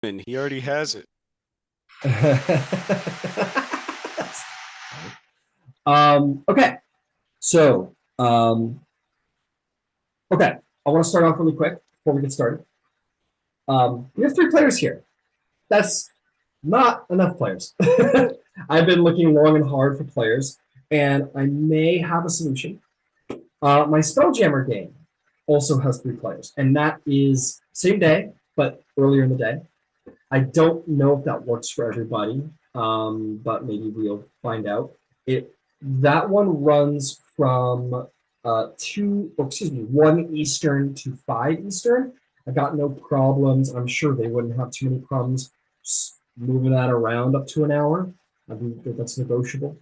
And he already has it. Okay. So, okay. I want to start off really quick before we get started. We have 3 players here. That's not enough players. I've been looking long and hard for players, and I may have a solution. My Spelljammer game also has 3 players, and that is same day, but earlier in the day. I don't know if that works for everybody, but maybe we'll find out. That one runs from 1 Eastern to 5 Eastern. I got no problems. I'm sure they wouldn't have too many problems moving that around up to an hour. I mean, that's negotiable.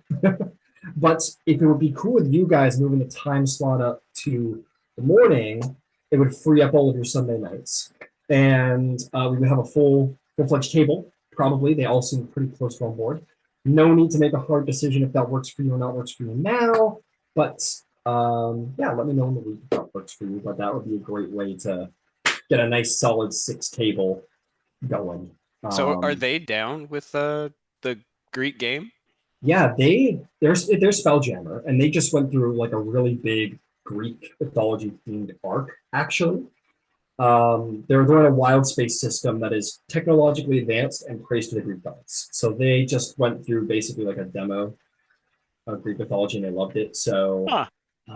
But if it would be cool with you guys moving the time slot up to the morning, it would free up all of your Sunday nights. And we would have a full-fledged table, probably. They all seem pretty close to on board. No need to make a hard decision if that works for you or not works for you now. But yeah, let me know in the week if that works for you. But that would be a great way to get a nice solid 6 table going. So are they down with the Greek game? Yeah, they're Spelljammer, and they just went through like a really big Greek mythology themed arc. Actually, they're in a wild space system that is technologically advanced and praised to the Greek gods. So they just went through basically like a demo of Greek mythology, and they loved it. So Huh.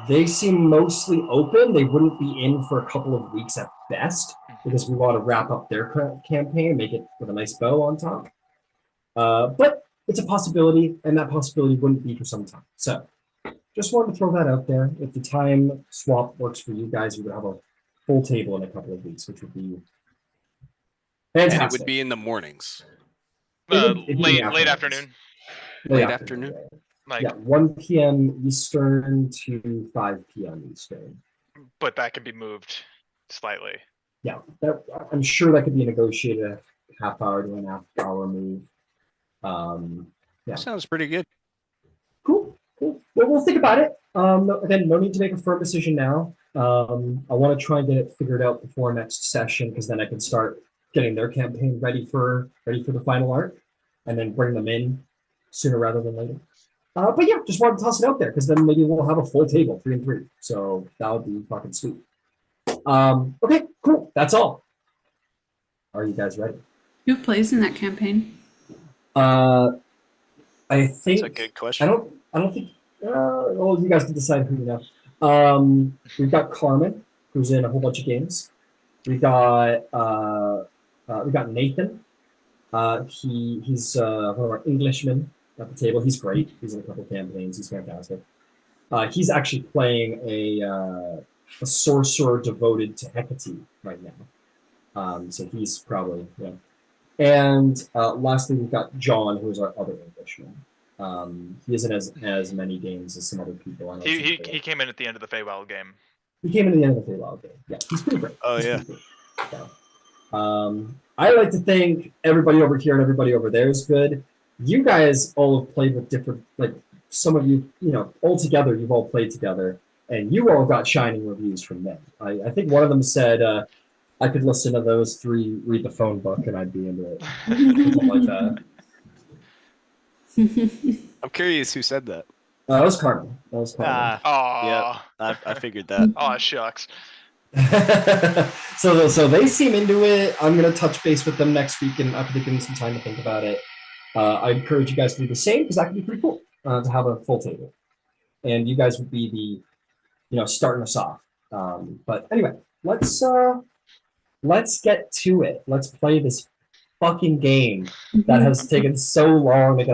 they seem mostly open. They wouldn't be in for a couple of weeks at best because we want to wrap up their campaign and make it with a nice bow on top. But it's a possibility, and that possibility wouldn't be for some time. So just wanted to throw that out there. If the time swap works for you guys, we would have a full table in a couple of weeks, which would be fantastic. And it would be in the mornings. Late afternoon. Late afternoon. Like, yeah, 1 p.m. Eastern to 5 p.m. Eastern. But that could be moved slightly. Yeah, I'm sure that could be negotiated a half hour to an half-hour move. Yeah. Sounds pretty good. Cool. Well, we'll think about it. Again, no need to make a firm decision now. I want to try and get it figured out before next session because then I can start getting their campaign ready for the final arc, and then bring them in sooner rather than later. But yeah, just wanted to toss it out there because then maybe we'll have a full table, 3 and 3. So that would be fucking sweet. Okay, cool. That's all. Are you guys ready? Who plays in that campaign? I think That's a good question. I don't think. Well, you guys can decide who you know. We've got Carmen, who's in a whole bunch of games. We got Nathan. He's one of our Englishmen at the table. He's great. He's in a couple of campaigns. He's fantastic. He's actually playing a sorcerer devoted to Hecate right now. So he's probably yeah. And lastly, we've got John, who is our other Englishman. He isn't as many games as some other people. He came in at the end of the Feywild game. He came in at the end of the Feywild game. Yeah, he's pretty great. Oh, yeah. I like to think everybody over here and everybody over there is good. You guys all have played with different, like some of you, all together, you've all played together, and you all got shining reviews from them. I think one of them said, I could listen to those 3 read the phone book and I'd be into it. Something like that. I'm curious who said that. That was Carmen. Yeah, I figured that. Oh, shucks. So they seem into it. I'm going to touch base with them next week and after they give me some time to think about it. I encourage you guys to do the same because that could be pretty cool to have a full table. And you guys would be the, starting us off. But anyway, let's get to it. Let's play this fucking game that has taken so long to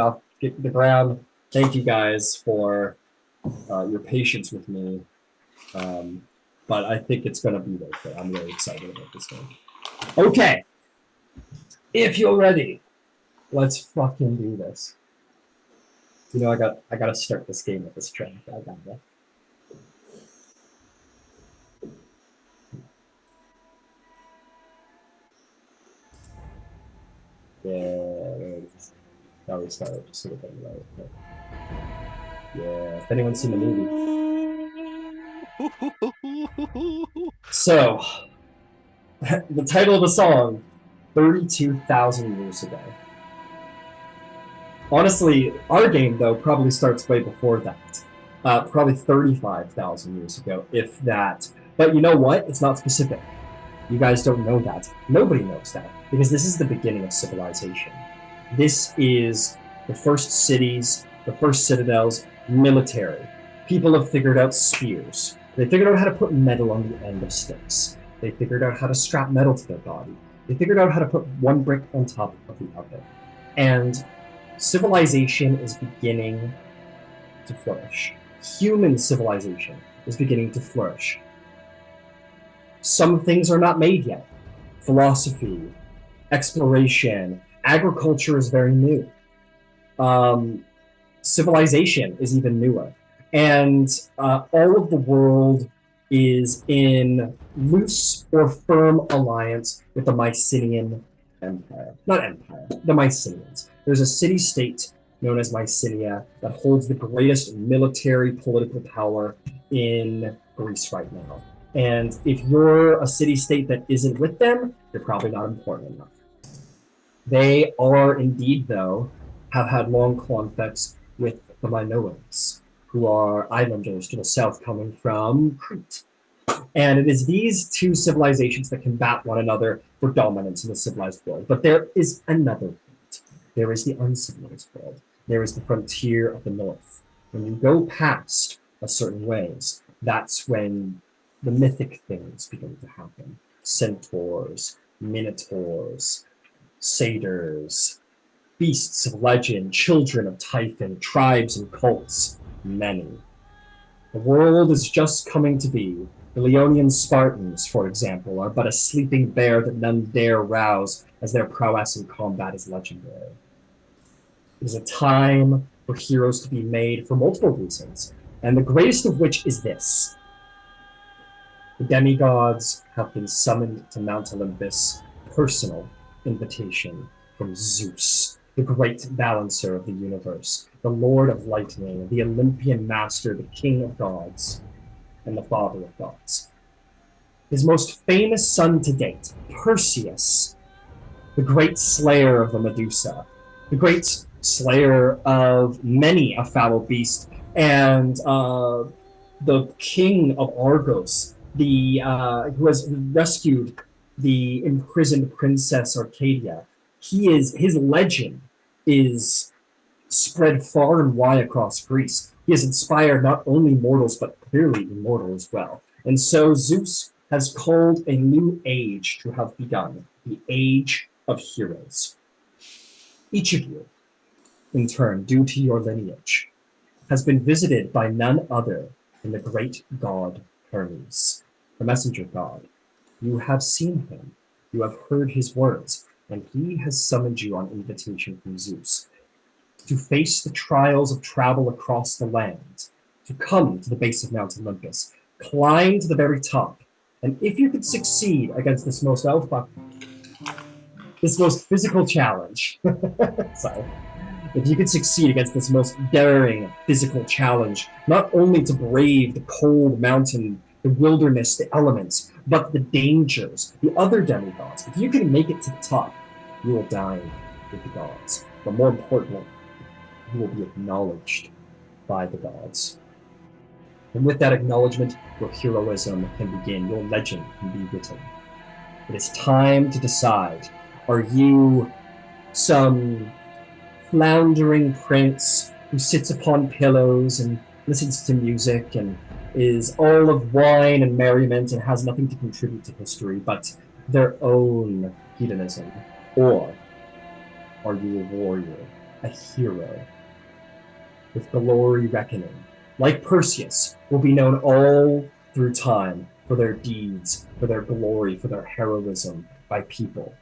get to the ground. Thank you guys for your patience with me. But I think it's going to be worth it. I'm really excited about this game. Okay. If you're ready, let's fucking do this. I got to start this game with this track. I got that. Yeah, now we started just sort of thing, right? Yeah, if anyone's seen the movie. So, the title of the song 32,000 years ago. Honestly, our game, though, probably starts way before that. Probably 35,000 years ago, if that. But you know what? It's not specific. You guys don't know that. Nobody knows that, because this is the beginning of civilization. This is the first cities, the first citadels, military. People have figured out spears. They figured out how to put metal on the end of sticks. They figured out how to strap metal to their body. They figured out how to put one brick on top of the other. And civilization is beginning to flourish. Human civilization is beginning to flourish. Some things are not made yet. Philosophy, exploration, agriculture is very new. Civilization is even newer. And all of the world is in loose or firm alliance with the Mycenaean Empire. Not Empire, the Mycenaeans. There's a city-state known as Mycenae that holds the greatest military political power in Greece right now. And if you're a city-state that isn't with them, you're probably not important enough. They are indeed, though, have had long conflicts with the Minoans, who are islanders to the south coming from Crete. And it is these two civilizations that combat one another for dominance in the civilized world. But there is another world. There is the uncivilized world. There is the frontier of the north. When you go past a certain ways, that's when the mythic things begin to happen. Centaurs, minotaurs, satyrs, beasts of legend, children of Typhon, tribes and cults, many. The world is just coming to be. The Leonian Spartans, for example, are but a sleeping bear that none dare rouse, as their prowess in combat is legendary. It is a time for heroes to be made for multiple reasons, and the greatest of which is this. The demigods have been summoned to Mount Olympus, personal invitation from Zeus, the great balancer of the universe, the Lord of Lightning, the Olympian master, the king of gods, and the father of gods. His most famous son to date, Perseus, the great slayer of the Medusa, the great slayer of many a foul beast, and the king of Argos, who has rescued the imprisoned princess Arcadia. His legend is spread far and wide across Greece. He has inspired not only mortals, but clearly immortal as well. And so Zeus has called a new age to have begun, the age of heroes. Each of you, in turn, due to your lineage, has been visited by none other than the great god Hermes, the messenger god. You have seen him, you have heard his words, and he has summoned you on invitation from Zeus to face the trials of travel across the land, to come to the base of Mount Olympus, climb to the very top, and if you could succeed against this most physical challenge, sorry, if you could succeed against this most daring physical challenge, not only to brave the cold mountain, the wilderness, the elements, but the dangers, the other demigods, if you can make it to the top, you will dine with the gods. But more importantly, you will be acknowledged by the gods. And with that acknowledgement, your heroism can begin, your legend can be written. It is time to decide, are you some floundering prince who sits upon pillows and listens to music and is all of wine and merriment and has nothing to contribute to history but their own hedonism? Or are you a warrior, a hero, with glory reckoning? Like Perseus, will be known all through time for their deeds, for their glory, for their heroism by people,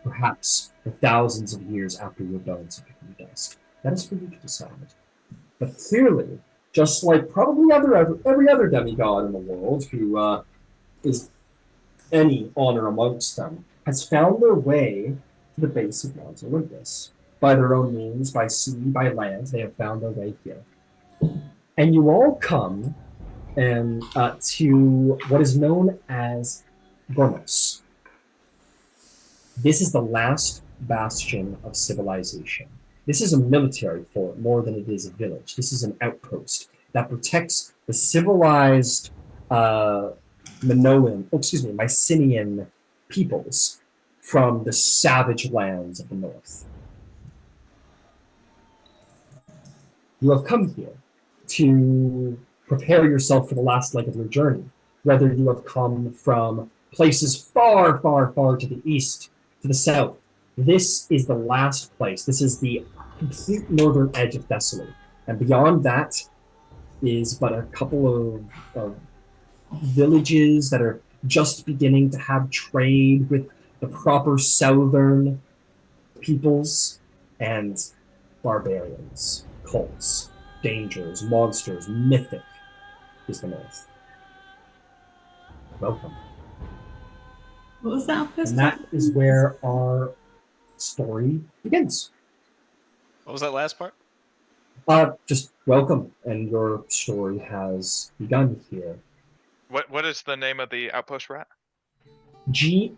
perhaps for thousands of years after your bones have become dust. That is for you to decide. But clearly, just like probably every other demigod in the world who is any honor amongst them, has found their way to the base of Mount Olympus. By their own means, by sea, by land, they have found their way here. And you all come to what is known as Romulos. This is the last bastion of civilization. This is a military fort more than it is a village. This is an outpost that protects the civilized Mycenian peoples from the savage lands of the north. You have come here to prepare yourself for the last leg of your journey, whether you have come from places far, far, far to the east, to the south. This is the last place. This is the complete northern edge of Thessaly. And beyond that is but a couple of villages that are just beginning to have trade with the proper southern peoples and barbarians, cults, dangers, monsters, mythic is the north. Welcome. What was that outpost? And that is where our story begins. What was that last part? Just welcome, and your story has begun here. What is the name of the outpost rat? Gonnos.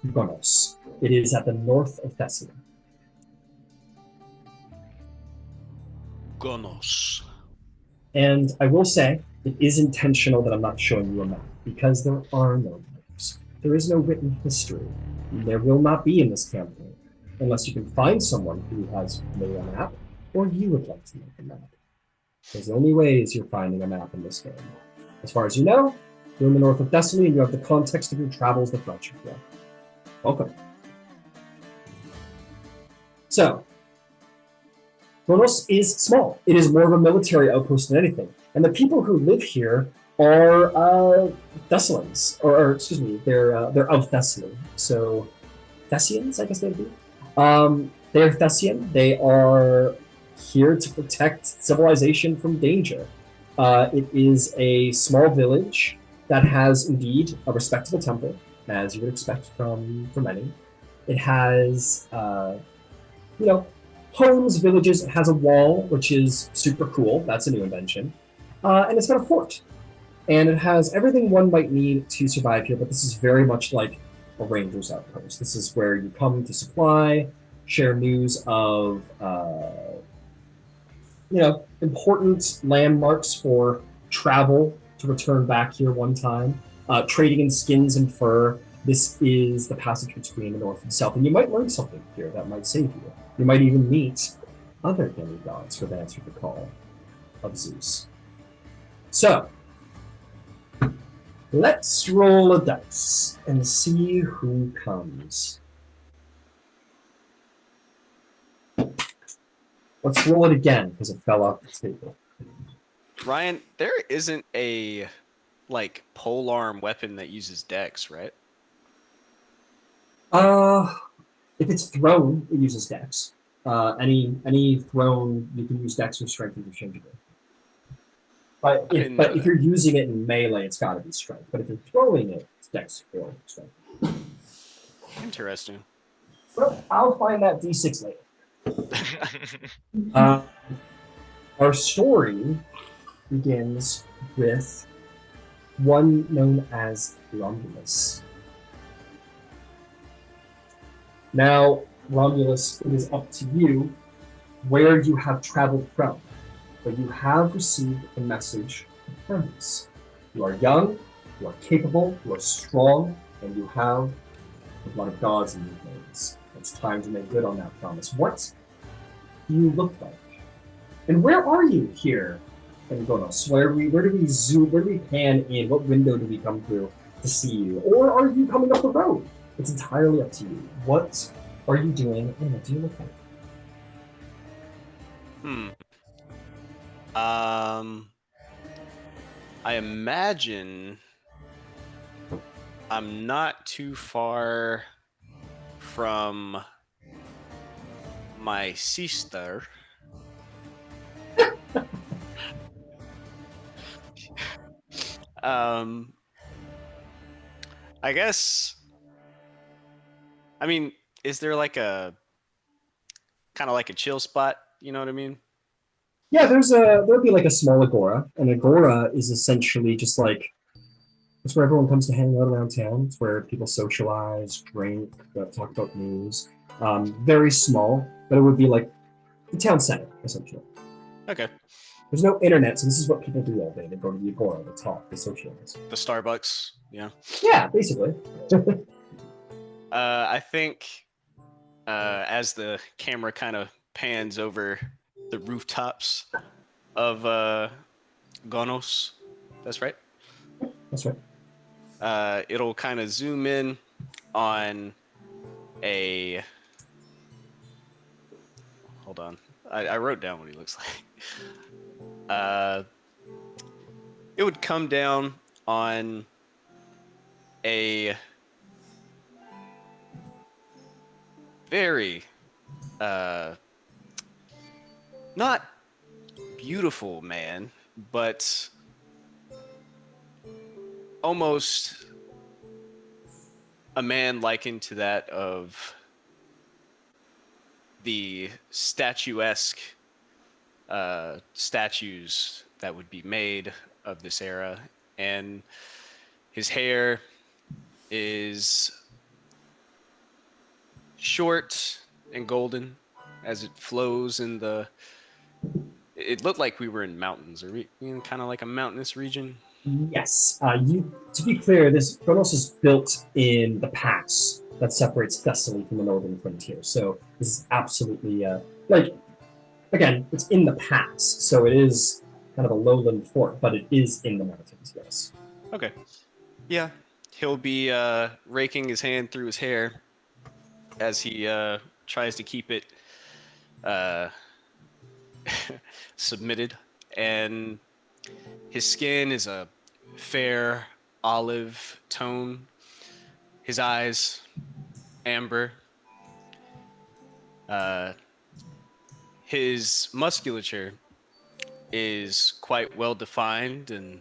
Gonos. It is at the north of Thessaly. Gonos. And I will say, it is intentional that I'm not showing you a map, because there are no maps. There is no written history. There will not be in this campaign, unless you can find someone who has made a map, or you would like to make a map. There's the only ways you're finding a map in this game. As far as you know, you're in the north of Thessaly, and you have the context of your travels that brought you here. Welcome. So, Kronos is small. It is more of a military outpost than anything. And the people who live here are Thessalians, or excuse me, they're of Thessaly. So, Thessians, I guess they'd be. They're Thessian. They are here to protect civilization from danger. It is a small village that has indeed a respectable temple, as you would expect from any. It has, homes, villages. It has a wall, which is super cool. That's a new invention. And it's got a fort. And it has everything one might need to survive here, but this is very much like a ranger's outpost. This is where you come to supply, share news of, important landmarks for travel to return back here one time, trading in skins and fur. This is the passage between the north and south, and you might learn something here that might save you. You might even meet other demigods who have answered the call of Zeus. So, let's roll a dice and see who comes. Let's roll it again because it fell off the table. Ryan, there isn't a polearm weapon that uses dex, right? If it's thrown, it uses dex. Any thrown, you can use dex or strength interchangeably. But if you're using it in melee, it's got to be strength. But if you're throwing it, it's dex or strength. Interesting. Well, I'll find that d6 later. Our story begins with one known as Romulus. Now, Romulus, it is up to you where you have traveled from, but you have received a message of promise. You are young, you are capable, you are strong, and you have the blood of gods in your veins. It's time to make good on that promise. What do you look like? And where are you here in Gonos? Where do we zoom? Where do we pan in? What window do we come through to see you? Or are you coming up the road? It's entirely up to you. What are you doing, and what do you look like? I imagine I'm not too far from my sister. I guess. I mean, is there kind of like a chill spot? You know what I mean? Yeah, there'll be like a small agora. An agora is essentially just like It's where everyone comes to hang out around town. It's where people socialize, drink, talk about news. Very small, but it would be like the town center, essentially. Okay. There's no internet, so this is what people do all day. They go to the Agora, they talk, they socialize. The Starbucks. Yeah. Yeah, basically. I think as the camera kind of pans over the rooftops of Gonos, that's right. That's right. It'll kind of zoom in on a. Hold on. I wrote down what he looks like. It would come down on a very not beautiful man, but almost a man likened to that of the statuesque statues that would be made of this era. And his hair is short and golden as it flows in the. It looked like we were in mountains, or in kind of like a mountainous region. Yes. To be clear, this Kronos is built in the pass that separates Thessaly from the northern frontier. So this is absolutely like, again, it's in the pass, so it is kind of a lowland fort, but it is in the mountains. Yes. Okay. Yeah, he'll be raking his hand through his hair as he tries to keep it submitted, and his skin is a fair olive tone. His eyes, amber. His musculature is quite well defined, and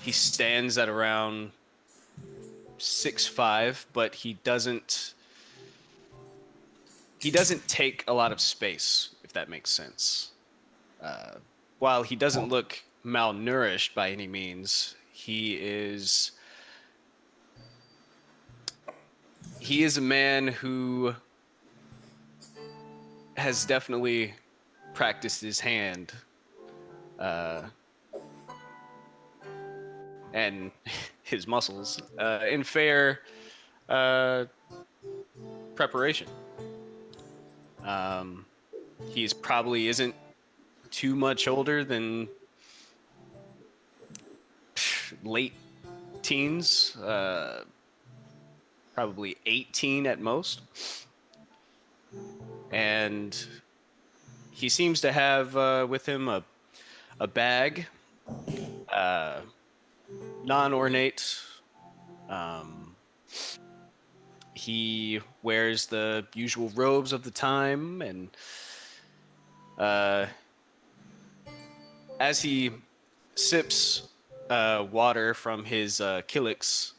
he stands at around 6'5", but he doesn't take a lot of space, if that makes sense. While he doesn't look malnourished by any means, he is a man who has definitely practiced his hand and his muscles in fair preparation. He's probably isn't too much older than late teens, probably 18 at most. And he seems to have with him a bag, non-ornate. He wears the usual robes of the time, and as he sips water from his kylix,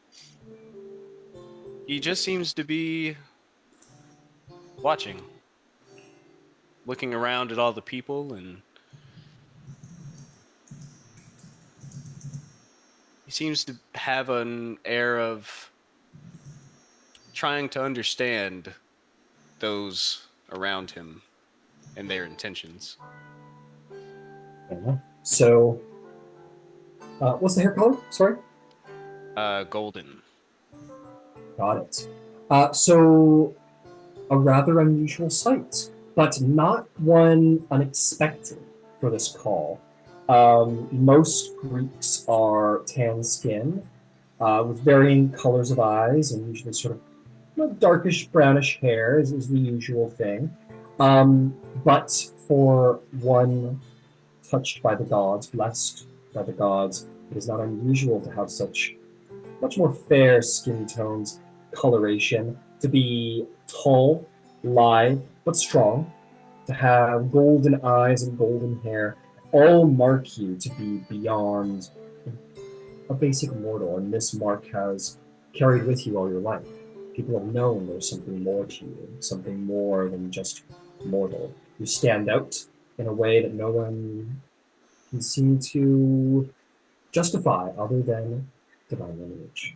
he just seems to be watching, looking around at all the people, and he seems to have an air of trying to understand those around him and their intentions. So, what's the hair color? Sorry? Golden. Got it. So, a rather unusual sight, but not one unexpected for this call. Most Greeks are tan skin, with varying colors of eyes and usually sort of darkish brownish hair is the usual thing. But for one touched by the gods, blessed by the gods, it is not unusual to have such much more fair skin tones, coloration, to be tall, lithe, but strong, to have golden eyes and golden hair, all mark you to be beyond a basic mortal, and this mark has carried with you all your life. People have known there's something more to you, something more than just mortal. You stand out in a way that no one can seem to justify other than divine lineage.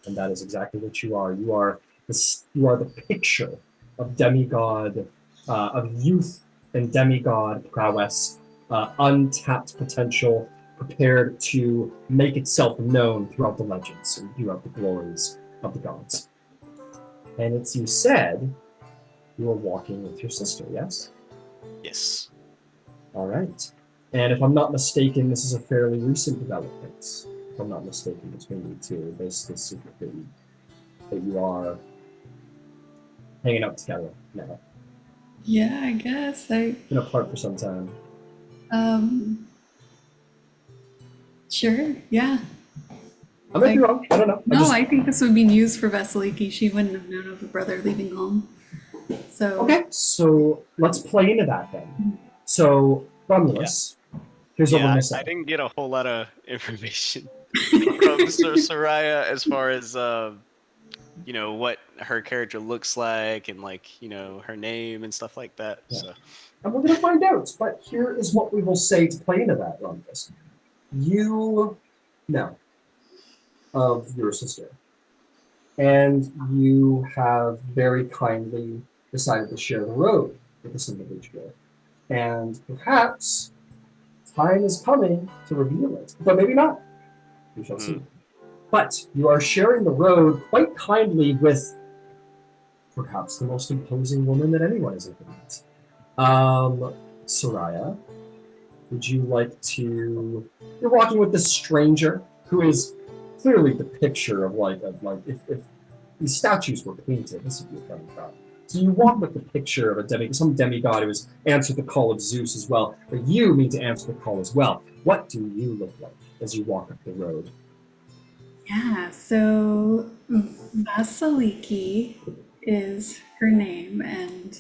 And that is exactly what you are. You are the picture of demigod, of youth and demigod prowess, untapped potential, prepared to make itself known throughout the legends and throughout the glories of the gods. And it's you said you were walking with your sister, yes? Yes. All right. And if I'm not mistaken, this is a fairly recent development. If I'm not mistaken, between you two, this secret that you are hanging out together now. Yeah, I guess. Been apart for some time. Sure, yeah. I might be wrong. I don't know. No, I think this would be news for Vasaliki. She wouldn't have known of a brother leaving home. So Okay, so let's play into that then. So, Romulus, here's what we're Yeah, missing. I didn't get a whole lot of information from Sariah as far as what her character looks like and her name and stuff like that. Yeah. So And we're going to find out, but here is what we will say to play into that, Romulus. You know of your sister, and you have very kindly decided to share the road with this individual. And perhaps time is coming to reveal it, but maybe not. We shall see. But you are sharing the road quite kindly with perhaps the most imposing woman that anyone has ever met. Sariah, would you like to? You're walking with this stranger who is clearly the picture of if these statues were painted, this would be a funny thought. So you walk with the picture of some demigod who has answered the call of Zeus as well, but you need to answer the call as well. What do you look like as you walk up the road? yeah, so Vasaliki is her name, and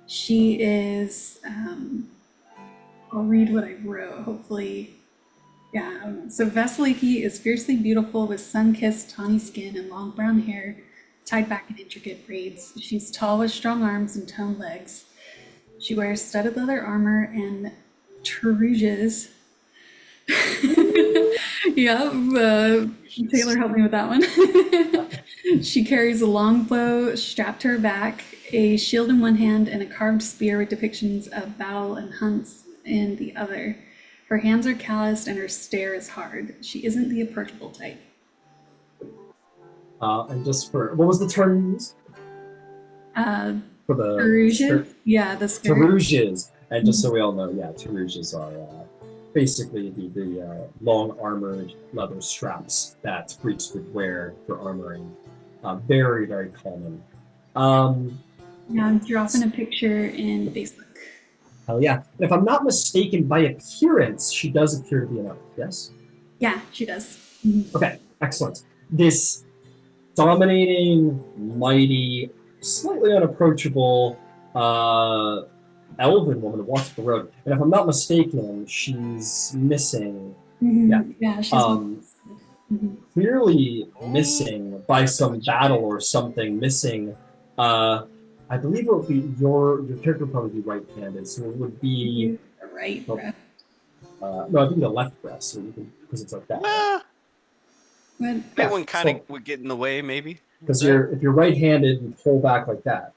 she is. I'll read what I wrote. Hopefully, yeah. So Vasaliki is fiercely beautiful with sun-kissed tawny skin and long brown hair tied back in intricate braids. She's tall with strong arms and toned legs. She wears studded leather armor and Teruges. Yeah, Taylor helped me with that one. She carries a long bow strapped to her back, a shield in one hand, and a carved spear with depictions of battle and hunts in the other. Her hands are calloused and her stare is hard. She isn't the approachable type. And just for what was the term you used? For the Teruges? Yeah, the skirt. Teruges. And just so we all know, yeah, Teruges are basically the long armored leather straps that priests would wear for armoring. Very, very common. Yeah, I'm dropping a picture in Facebook. Hell yeah. And if I'm not mistaken, by appearance, she does appear to be an elf, yes? Yeah, she does. Okay, excellent. This dominating, mighty, slightly unapproachable elven woman walks up the road. And if I'm not mistaken, she's missing. Yeah, she's Clearly missing by some battle or something. Missing. I believe it would be your character would probably be right-handed, so it would be right breast. No, I think the left breast, so because it's like that. That one kind of would get in the way, maybe. Because if you're right-handed, you pull back like that,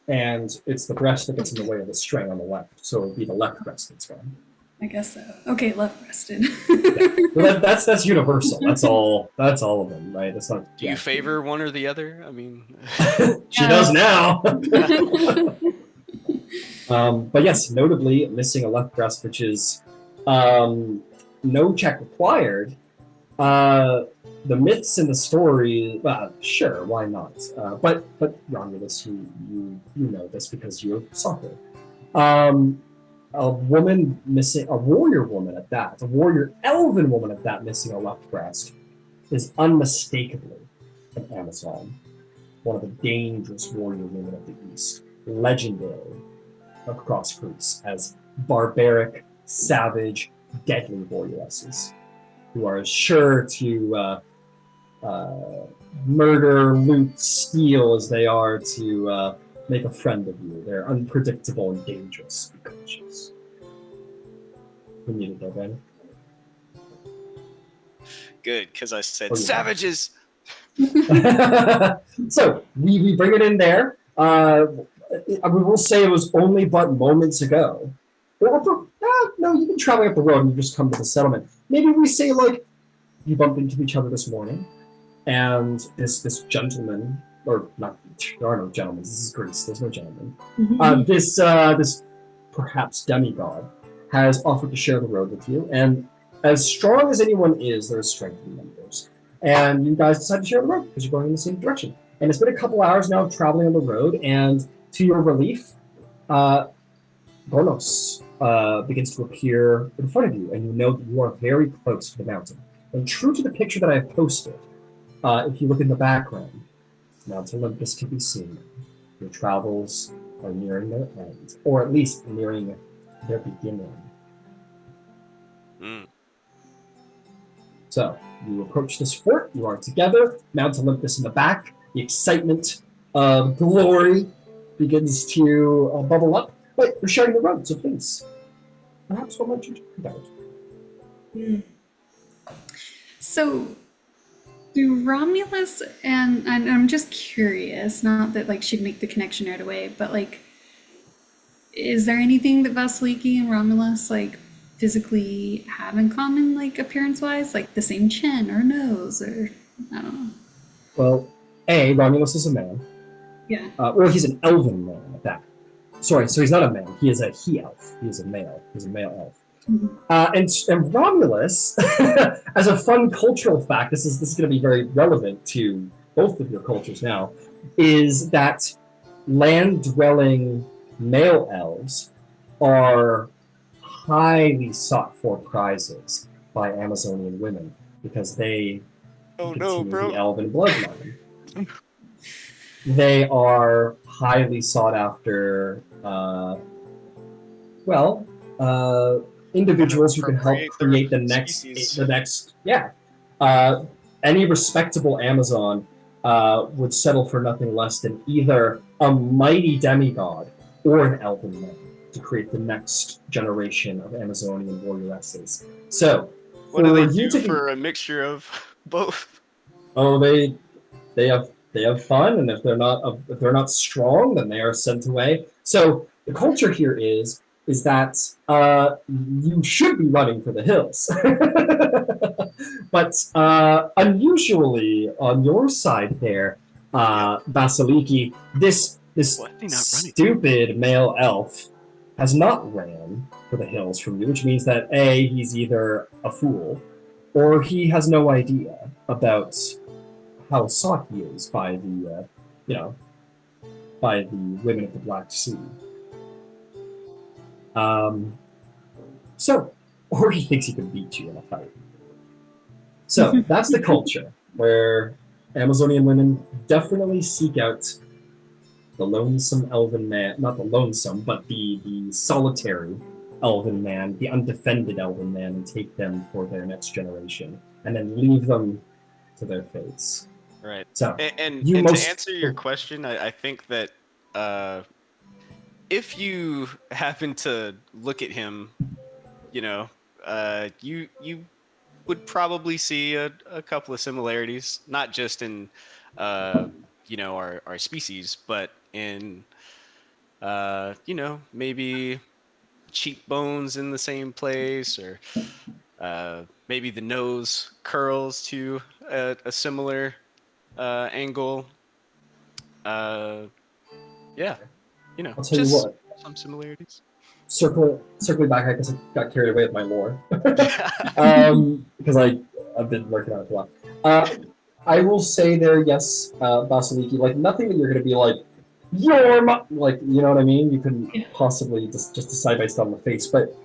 and it's the breast that gets in the way of the string on the left. So it would be the left breast that's gone. I guess so. Okay, left-breasted. Yeah. Well, that's universal. That's all of them, right? That's not. Do you favor one or the other? I mean, she does now. But yes, notably missing a left breast, which is no check required. The myths in the story, sure, why not? But Romulus, you know this because you saw her. A woman missing, a warrior woman at that, a warrior elven woman at that, missing a left breast, is unmistakably an Amazon, one of the dangerous warrior women of the East, legendary across Greece as barbaric, savage, deadly warrioresses, who are sure to murder, loot, steal as they are to make a friend of you. They're unpredictable and dangerous creatures. We needed that, Ben. good because I said Oh, yeah. savages. So we bring it in there. We will say it was only but moments ago. No, you've been traveling up the road and you just come to the settlement. Maybe we say like you bumped into each other this morning, and this gentleman, or not, there are no gentlemen. This is Greece. There's no gentleman. This perhaps demigod has offered to share the road with you, and as strong as anyone is, there's strength in numbers. And you guys decide to share the road because you're going in the same direction. And it's been a couple hours now of traveling on the road, and to your relief, Bornos begins to appear in front of you, and you know that you are very close to the mountain. And true to the picture that I have posted, if you look in the background, Mount Olympus can be seen. Your travels are nearing their end, or at least nearing their beginning. Mm. So, you approach this fort, you are together, Mount Olympus in the back, the excitement of glory begins to bubble up, but you're sharing the road, so please, perhaps what might you talk about? So, do Romulus and I'm just curious, not that like she'd make the connection right away, but like, is there anything that Vasaliki and Romulus like physically have in common, like appearance-wise, like the same chin or nose, or I don't know. Well, Romulus is a man. Yeah. Well, he's an elven man at that. Sorry, so he's not a man. He is a he-elf. He is a male. He's a male elf. And Romulus, as a fun cultural fact, this is going to be very relevant to both of your cultures now, is that land-dwelling male elves are highly sought-for prizes by Amazonian women because they continue the elven bloodline. They are highly sought after, individuals who can help create the next, any respectable Amazon would settle for nothing less than either a mighty demigod or an elven man to create the next generation of Amazonian warrioresses. So, what do they do for a mixture of both? Oh, they have fun, and if they're not strong, then they are sent away. So the culture here is that you should be running for the hills, but unusually on your side there, Vasaliki, this stupid male elf has not ran for the hills from you, which means that he's either a fool or he has no idea about how sought he is by the, by the women of the Black Sea. Or he thinks he can beat you in a fight. So that's the culture where Amazonian women definitely seek out the lonesome elven man, not the lonesome, but the solitary elven man, the undefended elven man, and take them for their next generation, and then leave them to their fates. Right. So, and to answer your question, I think that if you happen to look at him, you would probably see a couple of similarities, not just in our species, but in maybe cheekbones in the same place, or maybe the nose curls to a similar angle. I'll tell just you what. some similarities. Circling back, I guess I got carried away with my lore. Because I've been working on it for a while. I will say there, yes, Vasaliki, like nothing that you're going to be like, you're like, you know what I mean? You couldn't possibly just decide based on the face, but it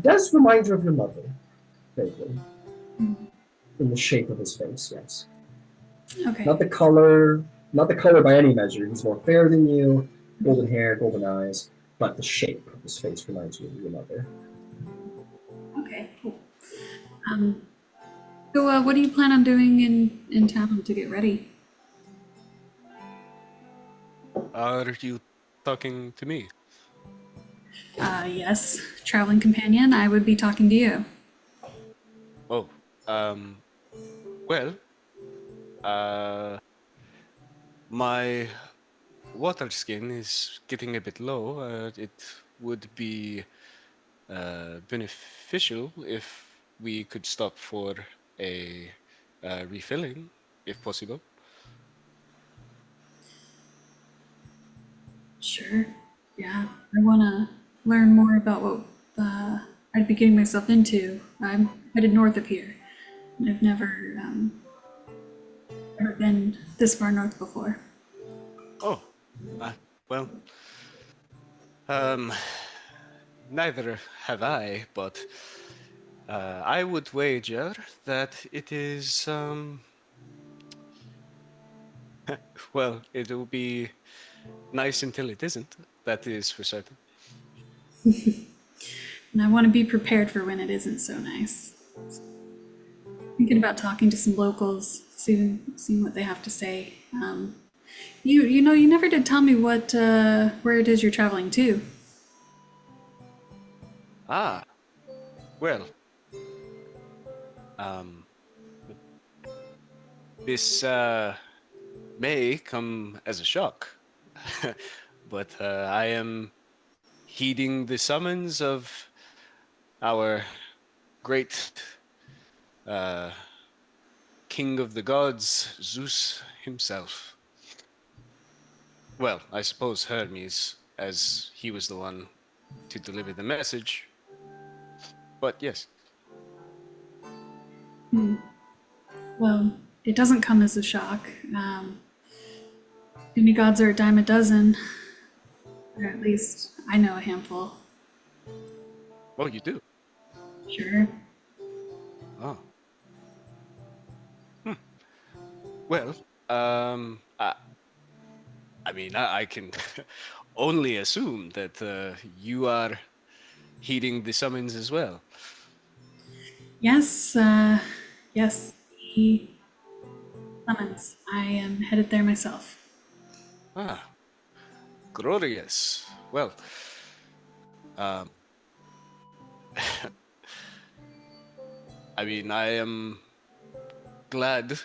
does remind you of your mother, vaguely. In the shape of his face, yes. Okay. Not the color by any measure. He's more fair than you, golden hair, golden eyes, but the shape of his face reminds you of your mother. Okay, cool. So what do you plan on doing in town to get ready? Are you talking to me? Yes, traveling companion, I would be talking to you. Oh, Well, my water skin is getting a bit low. It would be beneficial if we could stop for a refilling, if possible. Sure. Yeah, I want to learn more about what I'd be getting myself into. I'm headed north of here. I've never been this far north before. Oh, well, um, neither have I, but I would wager that it is, well, it will be nice until it isn't. That is for certain. And I want to be prepared for when it isn't so nice. Thinking about talking to some locals, seeing what they have to say. You know, you never did tell me what where it is you're traveling to. Ah, well, um, this may come as a shock, but I am heeding the summons of our great uh, king of the gods, Zeus himself. Well, I suppose Hermes, as he was the one to deliver the message. But yes. Well, it doesn't come as a shock. Demigods are a dime a dozen, or at least I know a handful. Oh, you do? Sure. Oh. Hmm. Well, I mean, I can only assume that you are heeding the summons as well. Yes, yes, the Clemens. I am headed there myself. Ah, glorious. Well, um, I mean, I am glad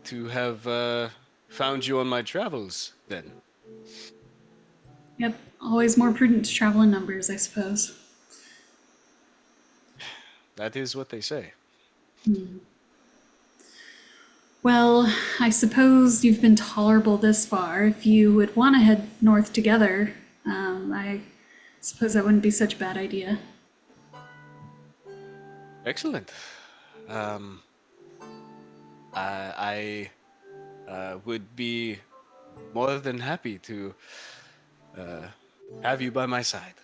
to have found you on my travels then. Yep, always more prudent to travel in numbers, I suppose. That is what they say. Well, I suppose you've been tolerable this far. If you would want to head north together, I suppose that wouldn't be such a bad idea. Excellent. Um, I would be more than happy to uh, have you by my side.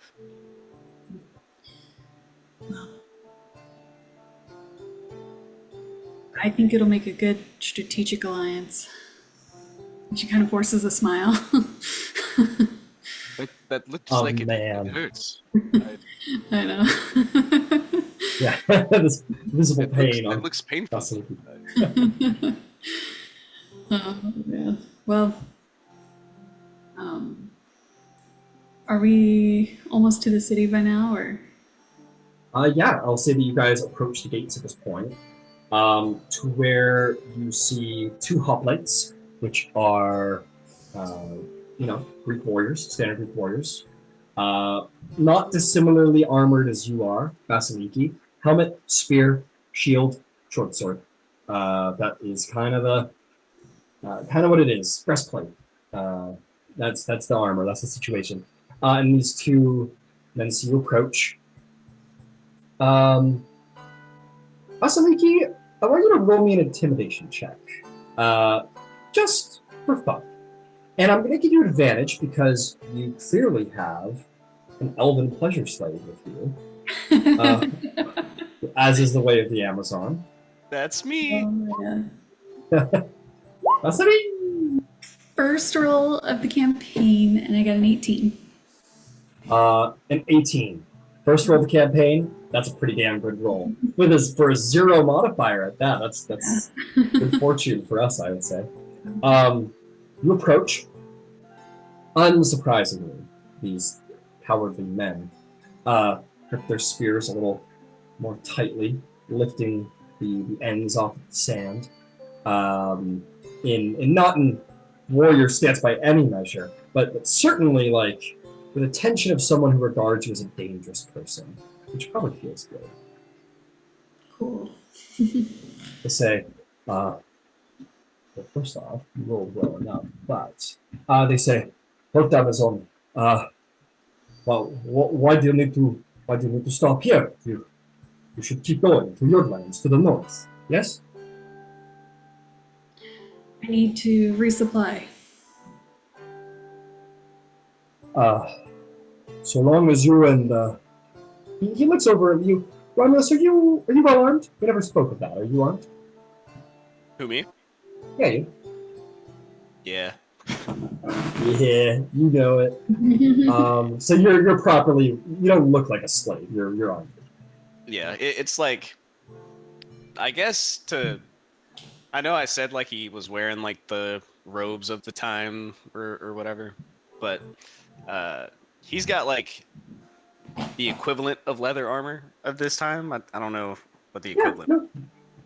I think it'll make a good strategic alliance. She kind of forces a smile. That looks Oh like it man. hurts. I know. Yeah, this visible pain It on looks painful. Vasaliki. Oh, man. Well, um, are we almost to the city by now, or? Yeah, I'll say that you guys approach the gates at this point, to where you see two hoplites, which are, Greek warriors, standard Greek warriors, not dissimilarly armored as you are, Vasaliki. Helmet, spear, shield, short sword. That is kind of what it is. Breastplate. That's the armor. That's the situation. And these two men see you approach. Vasaliki, I want you to roll me an intimidation check, just for fun. And I'm going to give you advantage because you clearly have an elven pleasure slave with you, as is the way of the Amazon. That's me. Oh my god. Vasaliki! First roll of the campaign, and I got an 18. An 18. First roll of the campaign, that's a pretty damn good roll. For a 0 modifier at that, that's good fortune for us, I would say. You approach. Unsurprisingly, these cowardly men grip their spears a little more tightly, lifting the ends off of the sand. in not in warrior stance by any measure, but certainly like with the attention of someone who regards you as a dangerous person, which probably feels good. Cool. They say, well, first off, you rolled well enough, but they say, hold down his own. Well, why do you need to stop here? You should keep going to your lands to the north. Yes. I need to resupply. So long as you and he looks over at you. Romulus, are you well armed? We never spoke of that. Are you armed? Who, me? Yeah, you. Yeah. Yeah, you know it. So you're properly. You don't look like a slave. You're armed. Yeah, it's like, I guess I know I said like he was wearing like the robes of the time or whatever, but he's got like the equivalent of leather armor of this time. I don't know what the Yeah, equivalent.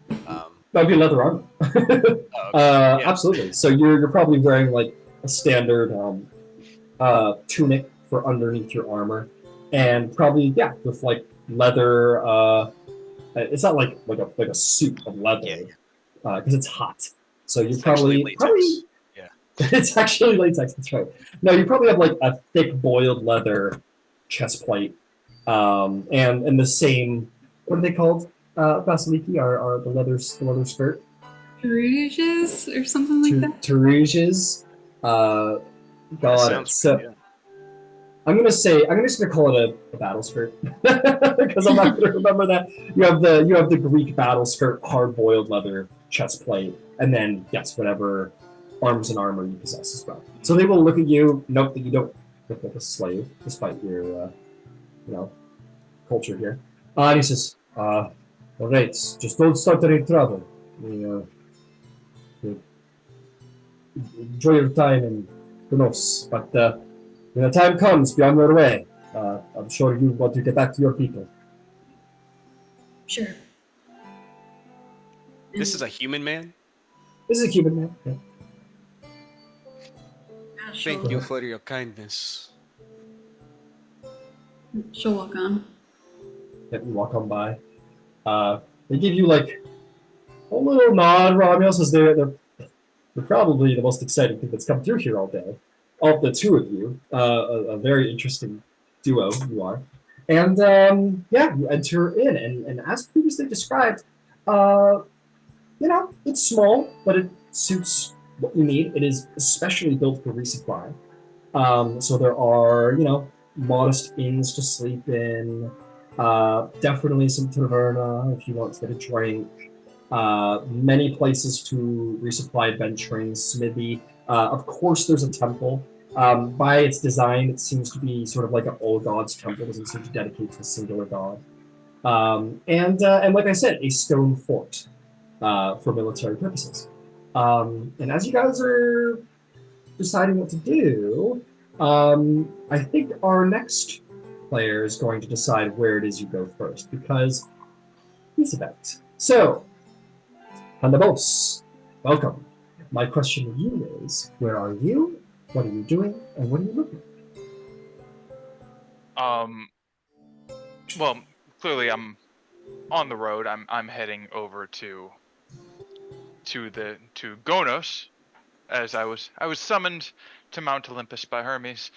no. That'd be leather armor. Oh, okay. Yeah. Absolutely. So you're probably wearing like a standard tunic for underneath your armor, and probably with like leather. It's not like a suit of leather because it's hot. So you It's probably actually latex. Yeah. it's actually latex. That's right. No, you probably have like a thick boiled leather chest plate, and the same. What are they called? Vasaliki are the leather skirt. Rouges or something like that? Teruges. That Got it. sounds So good, yeah. I'm just gonna call it a battle skirt because I'm not gonna remember that. You have the Greek battle skirt, hard boiled leather chest plate, and then whatever arms and armor you possess as well. So they will look at you, note that you don't look like a slave, despite your culture here. And he says, all right, just don't start any trouble. Enjoy your time in Kunos, but when the time comes, be on your way. I'm sure you want to get back to your people. Sure. This is a human man? This is a human man. Yeah. Yeah, she'll, Thank you for your kindness. she'll walk on. You walk on by. They give you like a little nod, Romulus, as they're probably the most exciting thing that's come through here all day. All the two of you, a very interesting duo you are. And you enter in, and as previously described, it's small, but it suits what you need. It is especially built for resupply. So there are, modest inns to sleep in, definitely some taverna if you want to get a drink, many places to resupply adventuring, smithy. Of course, there's a temple. By its design, it seems to be sort of like an all gods temple. It doesn't seem to dedicate to a singular god. And like I said, a stone fort for military purposes. And as you guys are deciding what to do, I think our next player is going to decide where it is you go first, because he's about. So, Candybus, welcome. My question to you is, where are you? What are you doing? And what are you looking at? Well, clearly I'm on the road. I'm heading over to Gonos, as I was summoned to Mount Olympus by Hermes,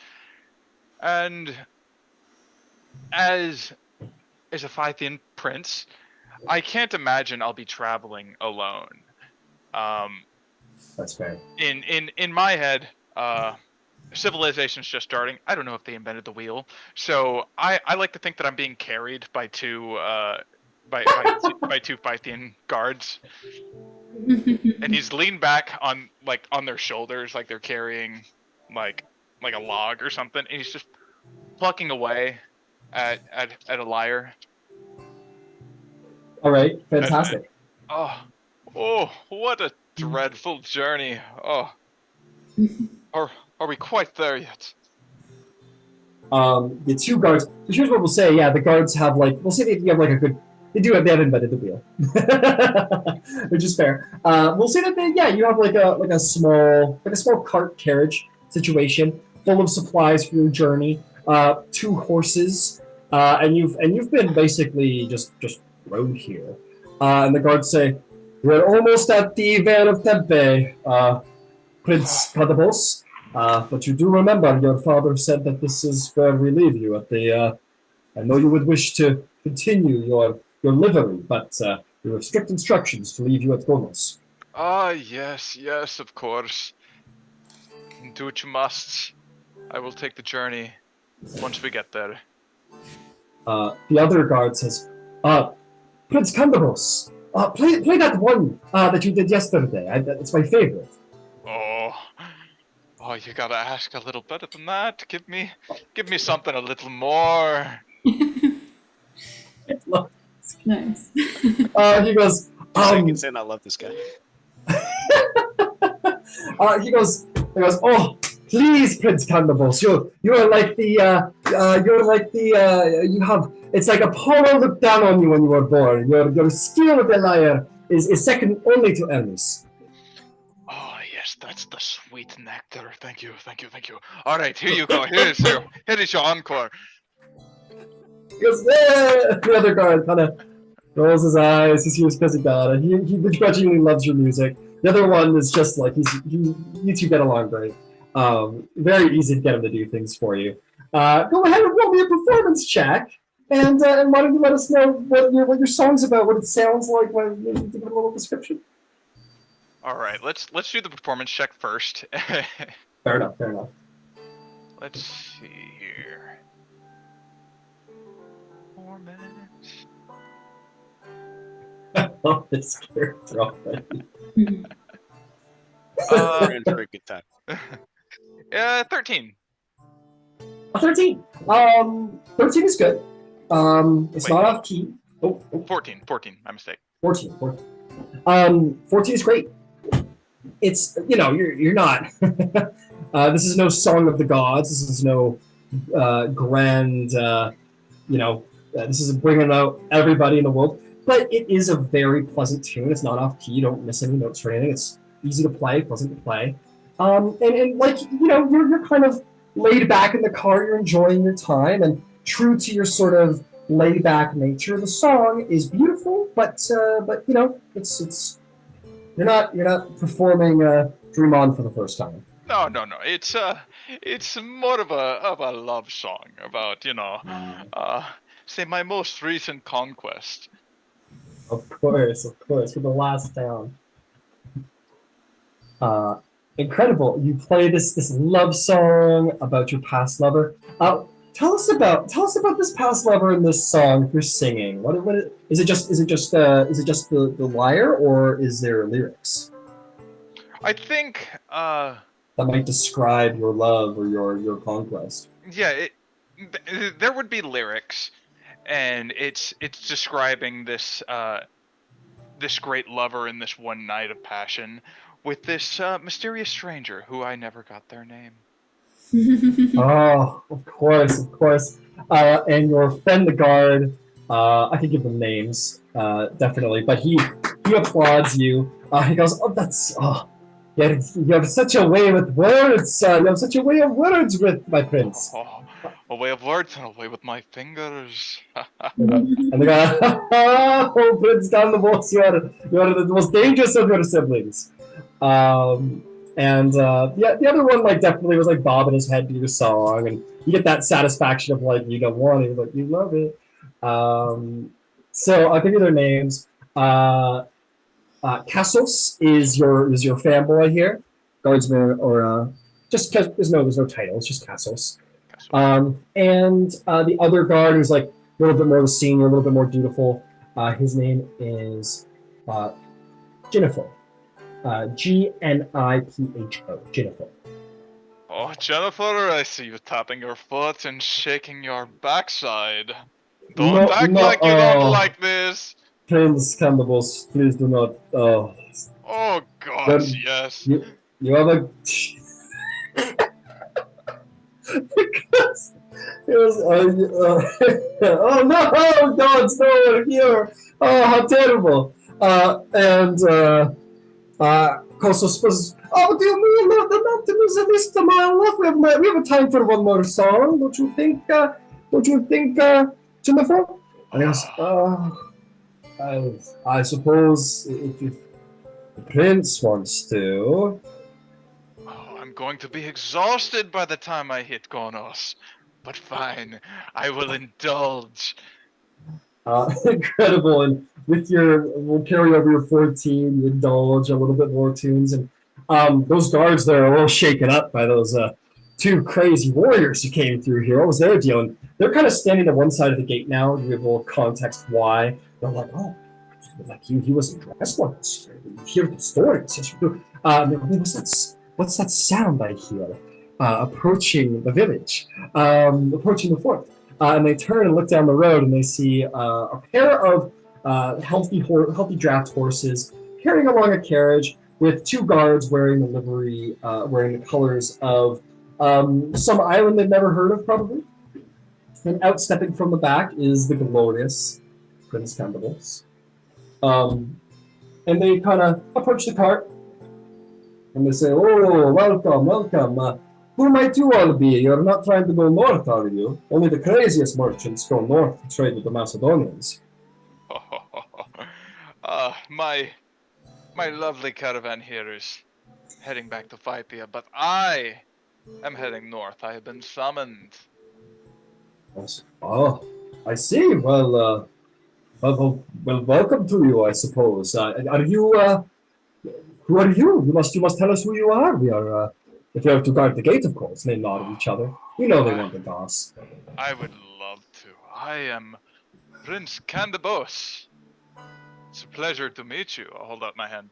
and as a Phythian prince, I can't imagine I'll be traveling alone. That's fair. In my head, civilization's just starting. I don't know if they invented the wheel, so I like to think that I'm being carried by two by two Phythian guards, and he's leaned back on their shoulders, like they're carrying like a log or something, and he's just plucking away at a lyre. All right, fantastic. Oh, what a dreadful journey. Oh, are we quite there yet? The two guards. So here's what we'll say. Yeah, the guards have we'll say they have a good They have invented the wheel, which is fair. We'll say that you have like a small cart carriage situation full of supplies for your journey. 2 horses, and you've been basically just rode here. And the guards say, "We're almost at the Vale of Tempe, Prince Candybus. But you do remember your father said that this is where we leave you at the. I know you would wish to continue your livery, but we have strict instructions to leave you at Gonos." Yes, of course. Do what you must. I will take the journey once we get there. The other guard says, "Prince Candybus, play that one that you did yesterday. It's my favorite." Oh, you gotta ask a little better than that. Give me something a little more. Nice. He goes, Seconds in, I love this guy. he goes, "Oh, please, Prince Candybus, you're like you have, it's like Apollo looked down on you when you were born. Your skill with the lyre is second only to Hermes." Oh, yes, that's the sweet nectar. Thank you. All right, here you go. Here is your encore. He goes, "Yeah." The other guard kind of rolls his eyes. He's here because he got it. He begrudgingly loves your music. The other one is just like you two get along great. Very easy to get him to do things for you. Go ahead and roll me a performance check, and why don't you let us know what your song's about, what it sounds like, give it a little description. All right, let's do the performance check first. Fair enough. Let's see here. Performance. Oh, this character already. We're in for a good time. 13. 13. 13 is good. It's not off key. Oh, 14. My mistake. 14. 14 is great. It's, you're not. This is no Song of the Gods. This is no grand, this is bringing out everybody in the world. But it is a very pleasant tune. It's not off key. You don't miss any notes or anything. It's easy to play, pleasant to play. And like, you're kind of laid back in the car. You're enjoying your time. And true to your sort of laid back nature, the song is beautiful. But it's you're not performing Dream On for the first time. No. It's more of a love song about, say my most recent conquest. Of course, for the last town. Incredible. You play this love song about your past lover. Tell us about this past lover in this song you're singing. What is it just the lyre, or is there lyrics? I think that might describe your love or your conquest. Yeah, there would be lyrics, and it's describing this this great lover in this one night of passion with this mysterious stranger who I never got their name. Oh, of course. And your friend the guard, I could give them names, definitely, but he applauds you. He goes, yeah, you have such a way with words. You have such a way of words with my prince. A way of words and a way with my fingers. And the guy, "Oh, Prince Candybus, you are the most dangerous of your siblings." The other one definitely was bobbing his head to your song, and you get that satisfaction of you don't want it, but you love it. So I'll give you their names. Cassos is your fanboy here, guardsman, or just because there's no title, it's just Cassos. And the other guard who's a little bit more of a senior, a little bit more dutiful. His name is Jennifer. Gnipho. Jennifer. Oh, Jennifer, I see you tapping your foot and shaking your backside. Don't act like you don't like this. Prince Candybus, please do not. Oh God, yes. You have a. Because it was. Oh no, gods, no, we're here. Oh, how terrible! Koso supposes, oh, do you mean that the mountain is at least a mile off? We have a time for one more song, don't you think, Jennifer? And he goes, I suppose if the prince wants to. Oh, I'm going to be exhausted by the time I hit Gonos. But fine, I will indulge. Incredible, and we'll carry over your 14, you indulge a little bit more tunes, and those guards there are all shaken up by those two crazy warriors who came through here. What was their deal? And they're kind of standing at one side of the gate now. To give a little context why. They're like, oh, like he was in wrestlers. You hear the stories. What's that sound I hear? Approaching the village, approaching the fort. And they turn and look down the road, and they see a pair of healthy draft horses carrying along a carriage with two guards wearing the livery, wearing the colors of some island they've never heard of, probably. And outstepping from the back is the glorious Prince Candybus. And they kind of approach the cart, and they say, "Oh, welcome. Who might you all be? You're not trying to go north, are you? Only the craziest merchants go north to trade with the Macedonians." My lovely caravan here is heading back to Phipia, but I am heading north. I have been summoned. Oh, I see. Well, welcome to you, I suppose. Are you? Who are you? You must tell us who you are. We are. If you have to guard the gate, of course. And they nod at each other. We know they want the goss. I would love to. I am Prince Candybus. It's a pleasure to meet you. I'll hold out my hand.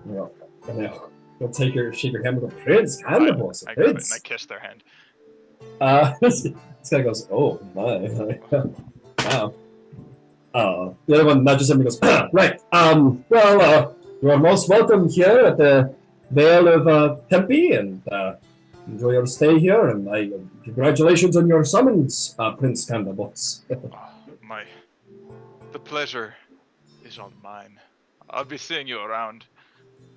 Yeah. You'll shake your hand with a Prince Candybus. I grab it and I kiss their hand. This guy goes, "Oh my, wow." The other one nudges him and goes, "Right. Well, you are most welcome here at the Vale of Tempe, and enjoy your stay here. And congratulations on your summons, Prince Candybus." The pleasure is all mine. I'll be seeing you around.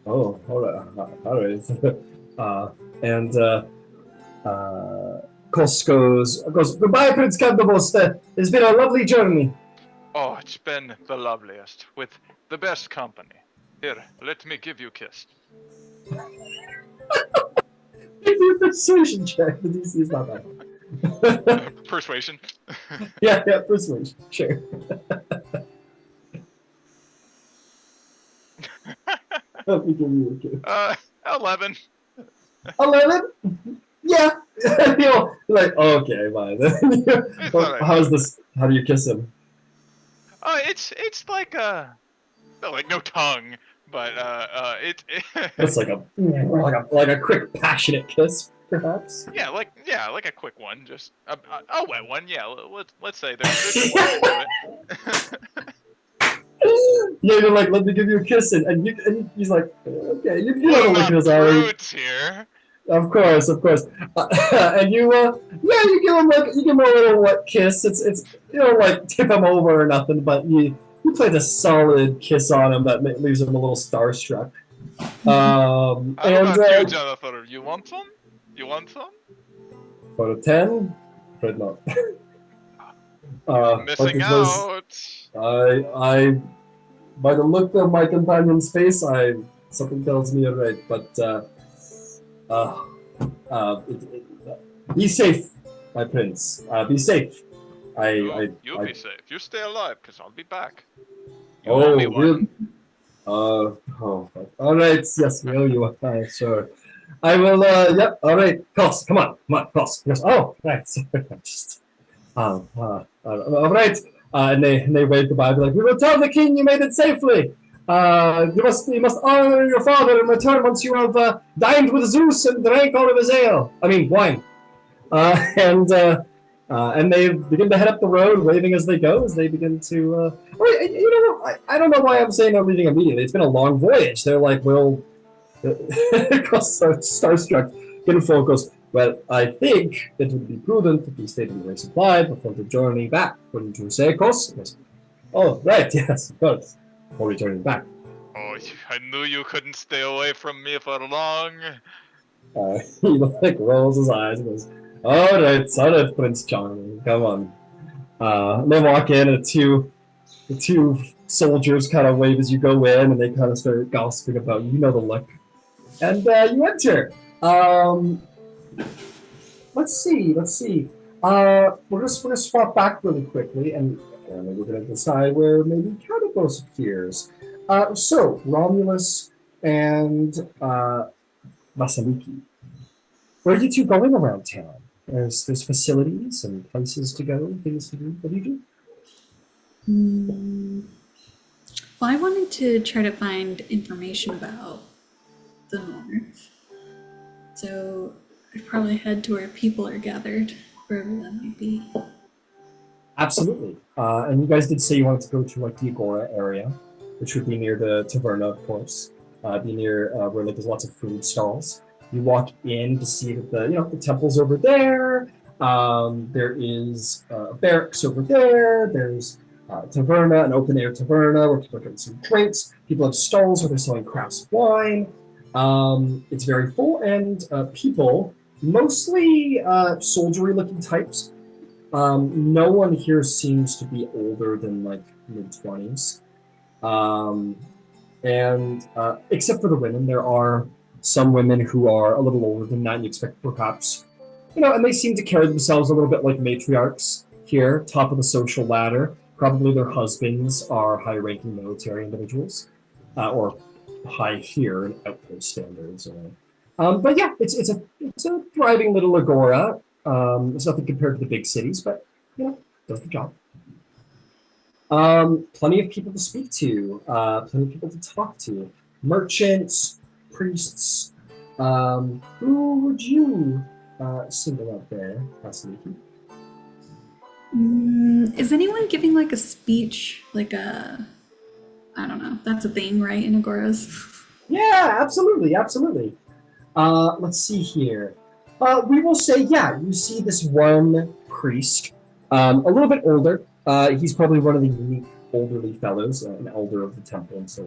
Oh, all right. Kos goes, "Goodbye, Prince Candybus. It's been a lovely journey." Oh, it's been the loveliest, with the best company. Here, let me give you a kiss. Give you a persuasion check. The DC is not that. Persuasion. Yeah, persuasion. Sure. Let me give you a kiss. 11. 11? Yeah. You're like, okay, fine. How's this? How do you kiss him? It's like no tongue, but It's like a quick passionate kiss, perhaps. Yeah, like a quick one, just a wet one. Yeah, let's say there's a way to do it. Yeah, you're like, "Let me give you a kiss," and he's like, "Okay." You know the look in his eye. Here. Of course. And you give him a little wet kiss. It's you don't like tip him over or nothing, but you place a solid kiss on him that leaves him a little starstruck. How about you, Jonathan? You want some? For a 10? Afraid not. Missing out. I by the look of my companion's face, something tells me you're right, but be safe, my prince. Be safe. You'll be safe. You stay alive, because I'll be back. You owe me one. Really? All right. Yes, we owe you one. Sure. I will. Yep. All right. Kos, come on, Kos. Yes. Oh, right. Just. All right. And they wave goodbye. Be like, "We will tell the king you made it safely. You must honor your father and return once you have dined with Zeus and drank all of his ale. I mean, wine." And they begin to head up the road, waving as they go. As they begin to, I don't know why I'm saying they're leaving immediately. It's been a long voyage. They're like, "Well," starstruck, getting focused. "Well, I think it would be prudent if we stayed in the supplied before the journey back. Wouldn't you say, Kos?" Oh, right, yes, of course. Or returning back. Oh, I knew you couldn't stay away from me for long. He like rolls his eyes and goes, all right, Prince Charming, come on. And they walk in, and the two soldiers kind of wave as you go in, and they kind of start gossiping about you. You know the look. And you enter. Let's see. We're gonna swap back really quickly, and we're gonna decide where maybe Candybus appears. So Romulus and Vasaliki. Where are you two going around town? There's facilities and places to go, things to do. What do you do? Well, I wanted to try to find information about the North. So I'd probably head to where people are gathered, wherever that might be. Absolutely. And you guys did say you wanted to go to like the Agora area, which would be near the Taverna, of course. Be near where like there's lots of food stalls. You walk in to see that the temple's over there. There is barracks over there. There's Taverna, an open air Taverna where people are getting some drinks. People have stalls where they're selling crafts of wine. It's very full, and people, mostly soldiery looking types. No one here seems to be older than like mid-20s. And except for the women, there are some women who are a little older than that. And you expect perhaps, and they seem to carry themselves a little bit like matriarchs here, top of the social ladder. Probably their husbands are high-ranking military individuals, or high here in outpost standards. But yeah, it's a thriving little agora. It's nothing compared to the big cities, but does the job. Plenty of people to speak to, plenty of people to talk to. Merchants, priests. Who would you single out there, Vasaliki? Is anyone giving like a speech, like a, I don't know, that's a thing, right, in Agoras? Yeah, absolutely. Let's see here. We will say, yeah, you see this one priest, a little bit older. He's probably one of the unique elderly fellows, an elder of the temple and so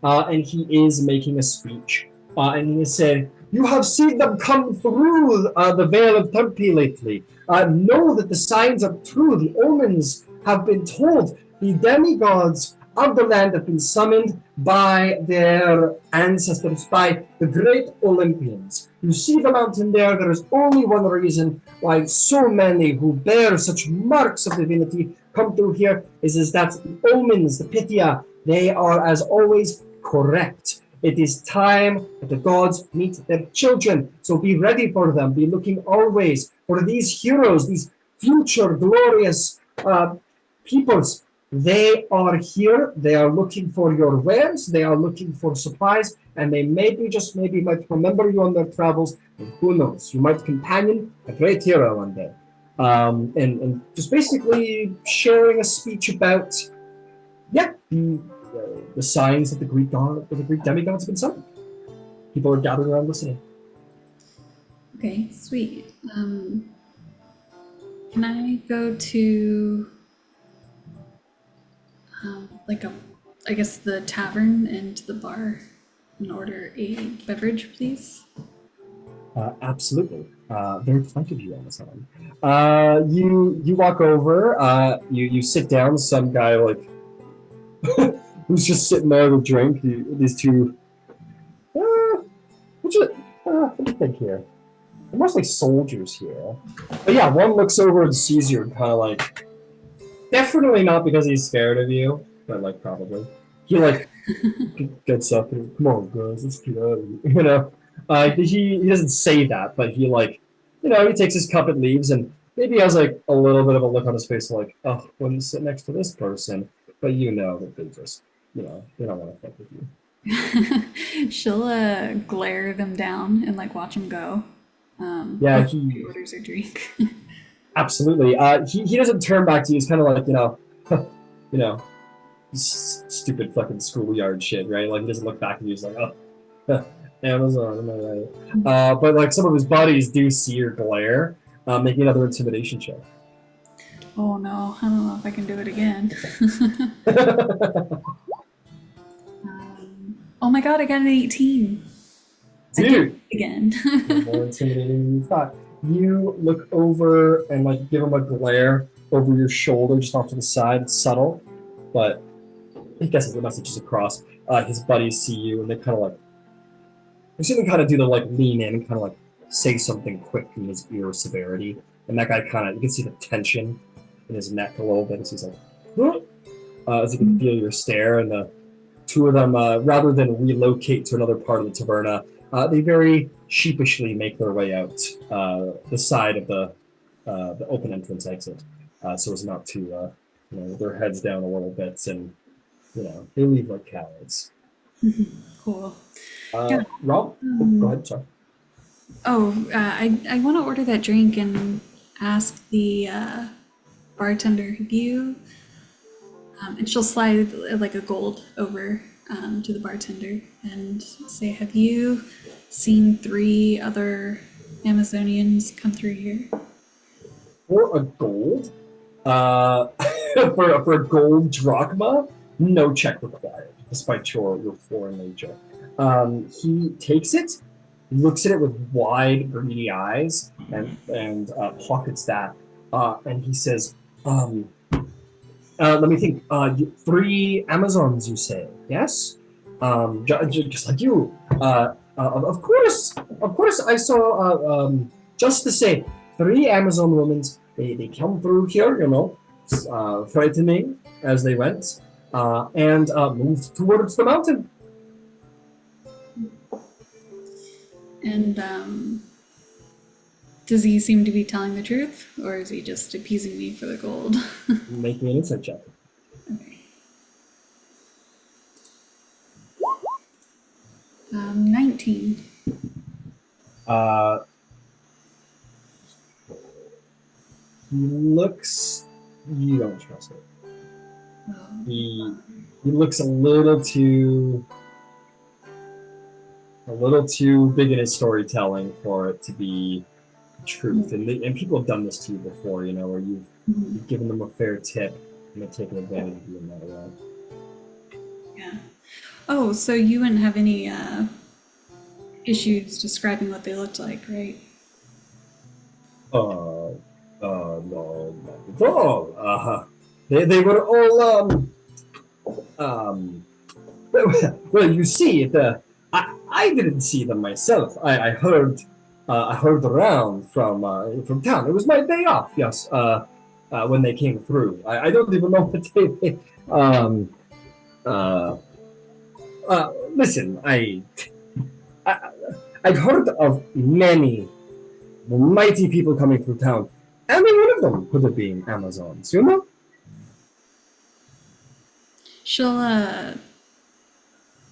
on. And he is making a speech. And he said, you have seen them come through the Vale of Tempe lately. Know that the signs are true. The omens have been told. The demigods of the land have been summoned by their ancestors, by the great Olympians. You see the mountain there. There is only one reason why so many who bear such marks of divinity come through here is that the omens, the Pythia, they are, as always, correct. It is time that the gods meet their children, so be ready for them. Be looking always for these heroes, these future glorious peoples. They are here. They are looking for your wares. They are looking for supplies, and they maybe, just maybe, might remember you on their travels. And who knows? You might companion a great hero one day. And just basically sharing a speech about, the signs that the Greek demigods have been summoned. People are gathered around listening. Okay, sweet. Can I go to I guess the tavern and the bar and order a beverage, please? Absolutely. There are plenty of you on this one. You walk over. You sit down. Some guy like who's just sitting there with a drink. These two. Let me think here. They're mostly soldiers here. But yeah, one looks over and sees you and kind of like. Definitely not because he's scared of you, but like probably. He like gets up and come on guys, let's get out of here. He doesn't say that, but he like he takes his cup and leaves, and maybe has like a little bit of a look on his face like, oh, wouldn't sit next to this person, but that they just they don't want to fuck with you. She'll glare them down and like watch them go. Yeah, he orders a drink. Absolutely. He doesn't turn back to you. He's kind of like stupid fucking schoolyard shit, right? Like he doesn't look back at you. He's like, oh, Amazon, am I right? But like some of his buddies do see your glare, making another intimidation check. Oh no, I don't know if I can do it again. Oh my god, I got an 18. I did Dude, it again. you're more intimidating than you thought. You look over and like give him a glare over your shoulder, just off to the side. It's subtle, but he guesses the message is across. His buddies see you, and they kind of like, you see them kind of do the like lean in and kind of like say something quick in his ear of severity, and that guy kind of, you can see the tension in his neck a little bit as he's like, huh? As you can feel your stare, and the two of them, rather than relocate to another part of the taverna, they very sheepishly make their way out the side of the open entrance exit, so as not to, with their heads down a little bit, and they leave like cowards. Cool. Rob, go ahead. Sorry. I want to order that drink and ask the bartender, have you, and she'll slide like a gold over to the bartender and say, have you seen 3 other Amazonians come through here? For a gold, for a gold drachma, no check required, despite your foreign nature. He takes it, looks at it with wide, greedy eyes, and pockets that, and he says, let me think. 3 Amazons, you say? Yes. Just like you. Of course. I saw. Just to say, 3 Amazon women. They come through here, threatening as they went, and moved towards the mountain. And does he seem to be telling the truth, or is he just appeasing me for the gold? Make me an insight check. Okay. 19. He looks. You don't trust it. Oh. He looks a little too big in his storytelling for it to be truth. And people have done this to you before, where you've given them a fair tip and they've taken advantage of you in that way. Yeah. Oh, so you wouldn't have any issues describing what they looked like, right? No, not at all. They were all well, you see, I didn't see them myself. I heard around from town. It was my day off. Yes. When they came through, I don't even know what they. Listen, I've heard of many mighty people coming through town. Any one of them could have been Amazons, She'll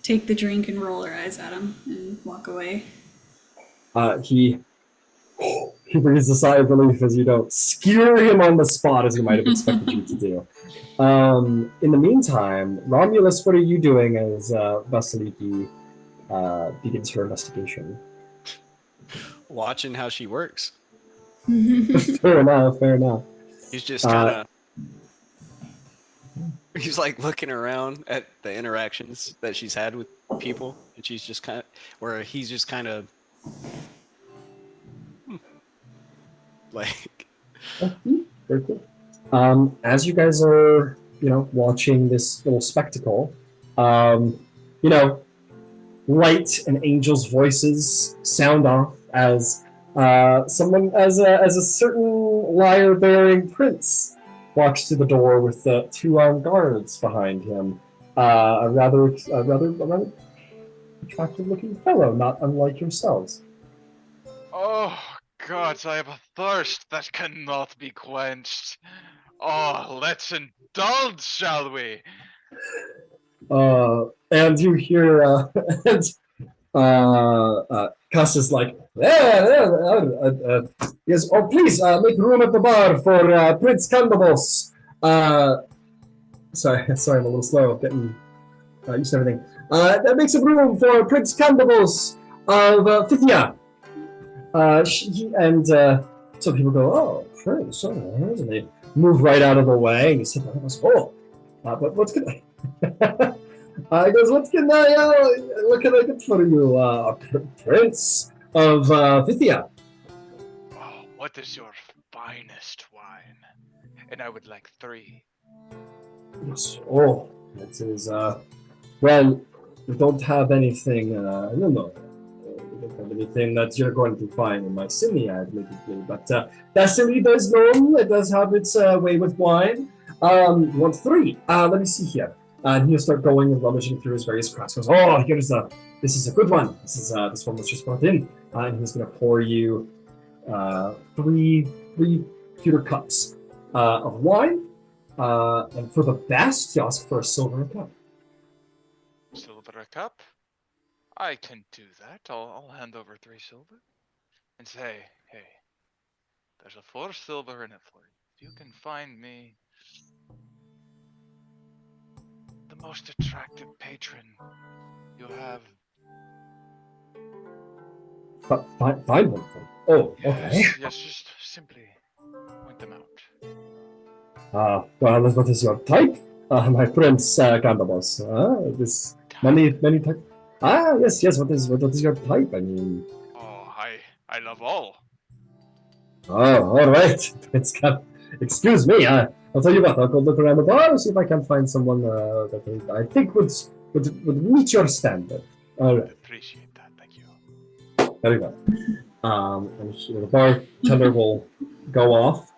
take the drink and roll her eyes at him and walk away. He breathes a sigh of relief as you don't skewer him on the spot as you might have expected you to do. In the meantime, Romulus, what are you doing as Vasaliki begins her investigation? Watching how she works. Fair enough. He's just kind of. He's like looking around at the interactions that she's had with people, and she's just kind of, where he's just kind of like. Very cool. As you guys are, watching this little spectacle, light and angels' voices sound off as as a certain lyre-bearing prince walks to the door with 2 armed guards behind him. A rather attractive-looking fellow, not unlike yourselves. Oh, gods, I have a thirst that cannot be quenched. Oh, let's indulge, shall we? And you hear Cuss is like, yes, oh please, make room at the bar for Prince Candybus. Sorry, I'm a little slow getting used to everything. That makes some room for Prince Candybus of Phthia. And some people go, oh, Prince, and move right out of the way, and you sit there and goes, "Oh, but what's gonna?" He goes, what can I get for you, Prince of Vithia?" Oh, what is your finest wine? And I would like 3. Yes. Oh, it is, well, we don't have anything, no. We don't have anything that you're going to find in my city, admittedly, but Vasaliki does know, it does have its way with wine. You want 3? Let me see here. And he'll start going and rummaging through his various crafts. Goes, "Oh, this is a good one. This one was just brought in." And he's going to pour you three pewter cups of wine. And for the best, you ask for a silver cup. Silver a cup? I can do that. I'll hand over 3 silver and say, hey, there's a 4 silver in it for you. If you can find me the most attractive patron you have. Find one for. Oh, okay. Yes, just simply point them out. Well, what is your type? My prince, Candybus. This many types. Yes. What is your type? I mean. Oh, I love all. Oh, all right. It's got. Excuse me. I'll tell you what. I'll go look around the bar and see if I can find someone that I think would meet your standard. All right. I appreciate that. Thank you. There you go. And the bartender will go off.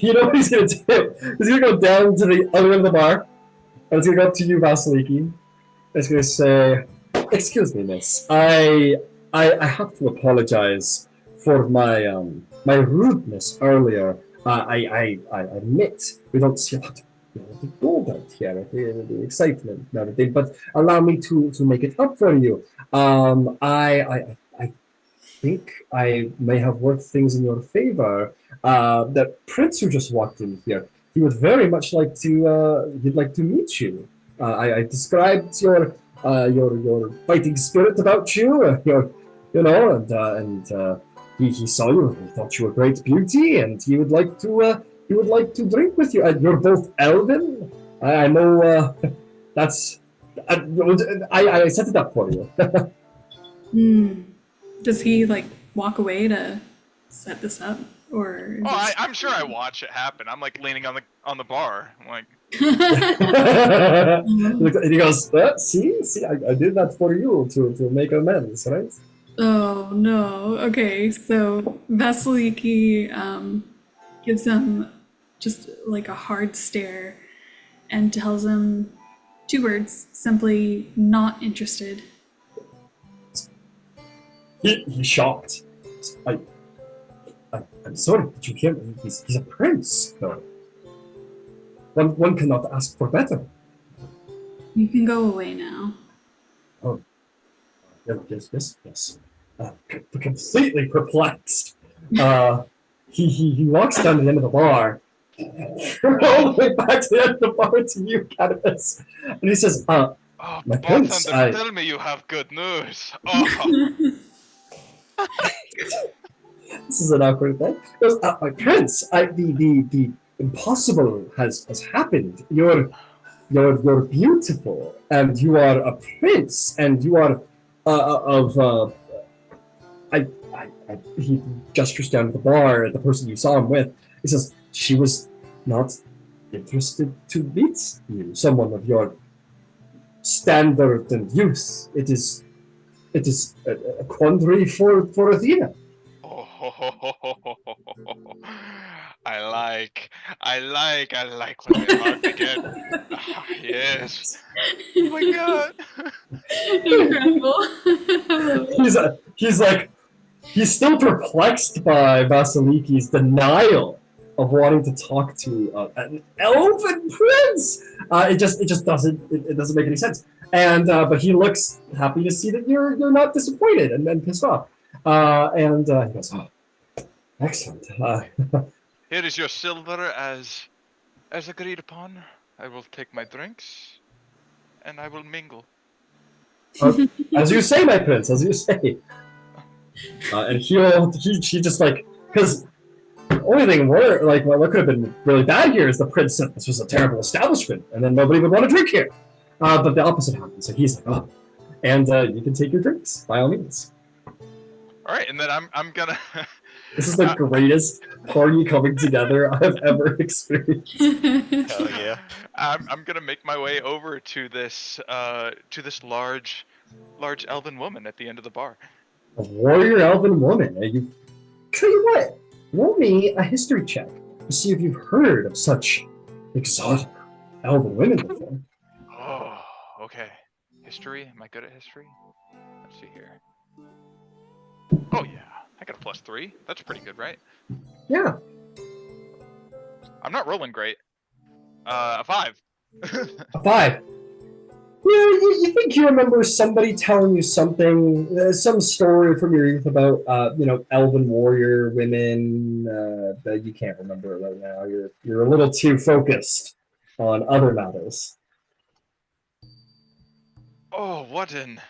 You know what he's gonna do? He's gonna go down to the other end of the bar, and he's gonna go up to you, Vasaliki. He's gonna say, "Excuse me, miss. I have to apologize for my my rudeness earlier. I admit we don't see a lot of gold out here, the excitement and everything, but allow me to make it up for you. I think I may have worked things in your favor. That prince who just walked in here, he would very much like to he'd like to meet you. I described your fighting spirit about you, and he saw you, he thought you were great beauty, and he would like to drink with you. You're both elven. I know that's I set it up for you. Does he like walk away to set this up, or? Oh, I'm sure I watch it happen. I'm like leaning on the bar. I'm like, And he goes, see, I did that for you to make amends, right? Oh no. Okay, so Vasaliki gives him just like a hard stare and tells him 2 words, simply not interested. He's shocked. I'm sorry, did you hear? He's a prince, though. One cannot ask for better. You can go away now. Oh, yes. Completely perplexed. He walks down to the end of the bar, all the way back to the end of the bar to you, Candybus, and he says, oh, my prince, tell me you have good news. Oh. This is an awkward thing. He goes, my prince, the impossible has happened. You're beautiful, and you are a prince, and you are he gestures down to the bar at the person you saw him with. He says, she was not interested to meet you, someone of your standard and youth. It is a quandary for Athena. Oh, I like when my heart begins. Yes. Oh my god. Incredible. He's still perplexed by Vasaliki's denial of wanting to talk to an elven prince. It just doesn't make any sense. And but he looks happy to see that you're not disappointed and pissed off. And he goes, oh, excellent. Here is your silver as agreed upon. I will take my drinks, and I will mingle. As you say, my prince, as you say. And he just like, because only thing what could have been really bad here is the prince said this was a terrible establishment, and then nobody would want to drink here. But the opposite happened. So he's like, oh, and you can take your drinks by all means. All right, and then I'm gonna. This is the greatest party coming together I've ever experienced. Hell yeah. I'm gonna make my way over to this large elven woman at the end of the bar. A warrior elven woman. Tell you what, roll me a history check to see if you've heard of such exotic elven women before. Oh, okay. History? Am I good at history? Let's see here. Oh yeah, I got a +3. That's pretty good, right? Yeah. I'm not rolling great. A 5. A 5. You think you remember somebody telling you something, some story from your youth about, elven warrior women, that you can't remember right now. You're a little too focused on other matters. Oh, what an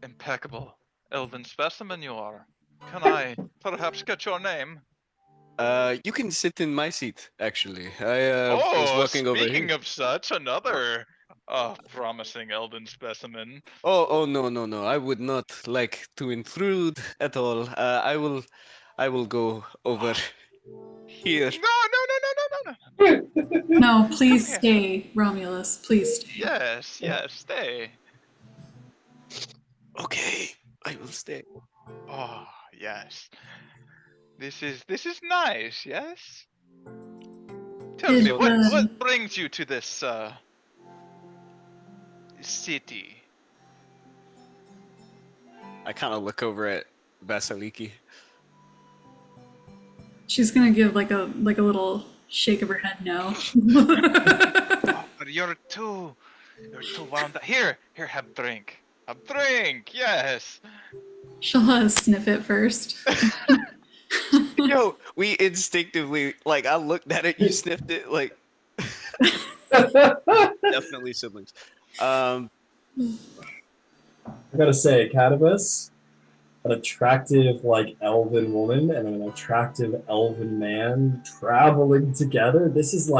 impeccable elven specimen you are. Can I perhaps get your name? You can sit in my seat, actually. I was walking over speaking here. of such, another promising elven specimen. Oh, no. I would not like to intrude at all. I will go over here. No. No, please Come here. stay, Romulus. Please stay. Yes, stay. Okay, I will stay. Oh, yes. This is nice, yes? Tell me, what brings you to this city? I kind of look over at Vasaliki. She's gonna give like a little shake of her head. No. But you're too wound up. Here, have a drink. A drink, yes. She'll sniff it first. Yo, we instinctively, I looked at it, you sniffed it, definitely siblings. I gotta say, Candybus, an attractive elven woman and an attractive elven man traveling together. This is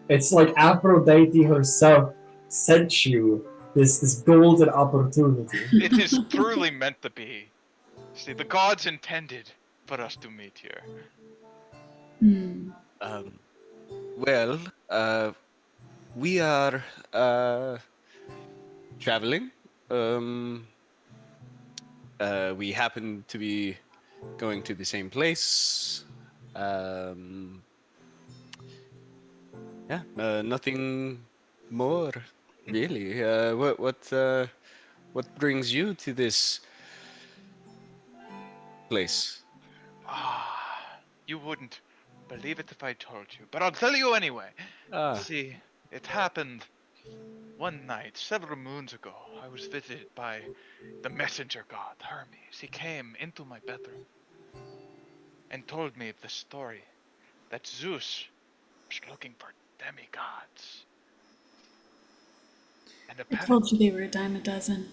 it's like Aphrodite herself sent you this golden opportunity. It is truly meant to be. See, the gods intended for us to meet here. Well, we are traveling. We happen to be going to the same place. Nothing more really. What brings you to this place? You wouldn't believe it if I told you, but I'll tell you anyway. Ah, See, it happened one night, several moons ago. I was visited by the messenger god, Hermes. He came into my bedroom and told me the story that Zeus was looking for demigods. And I told you they were a dime a dozen.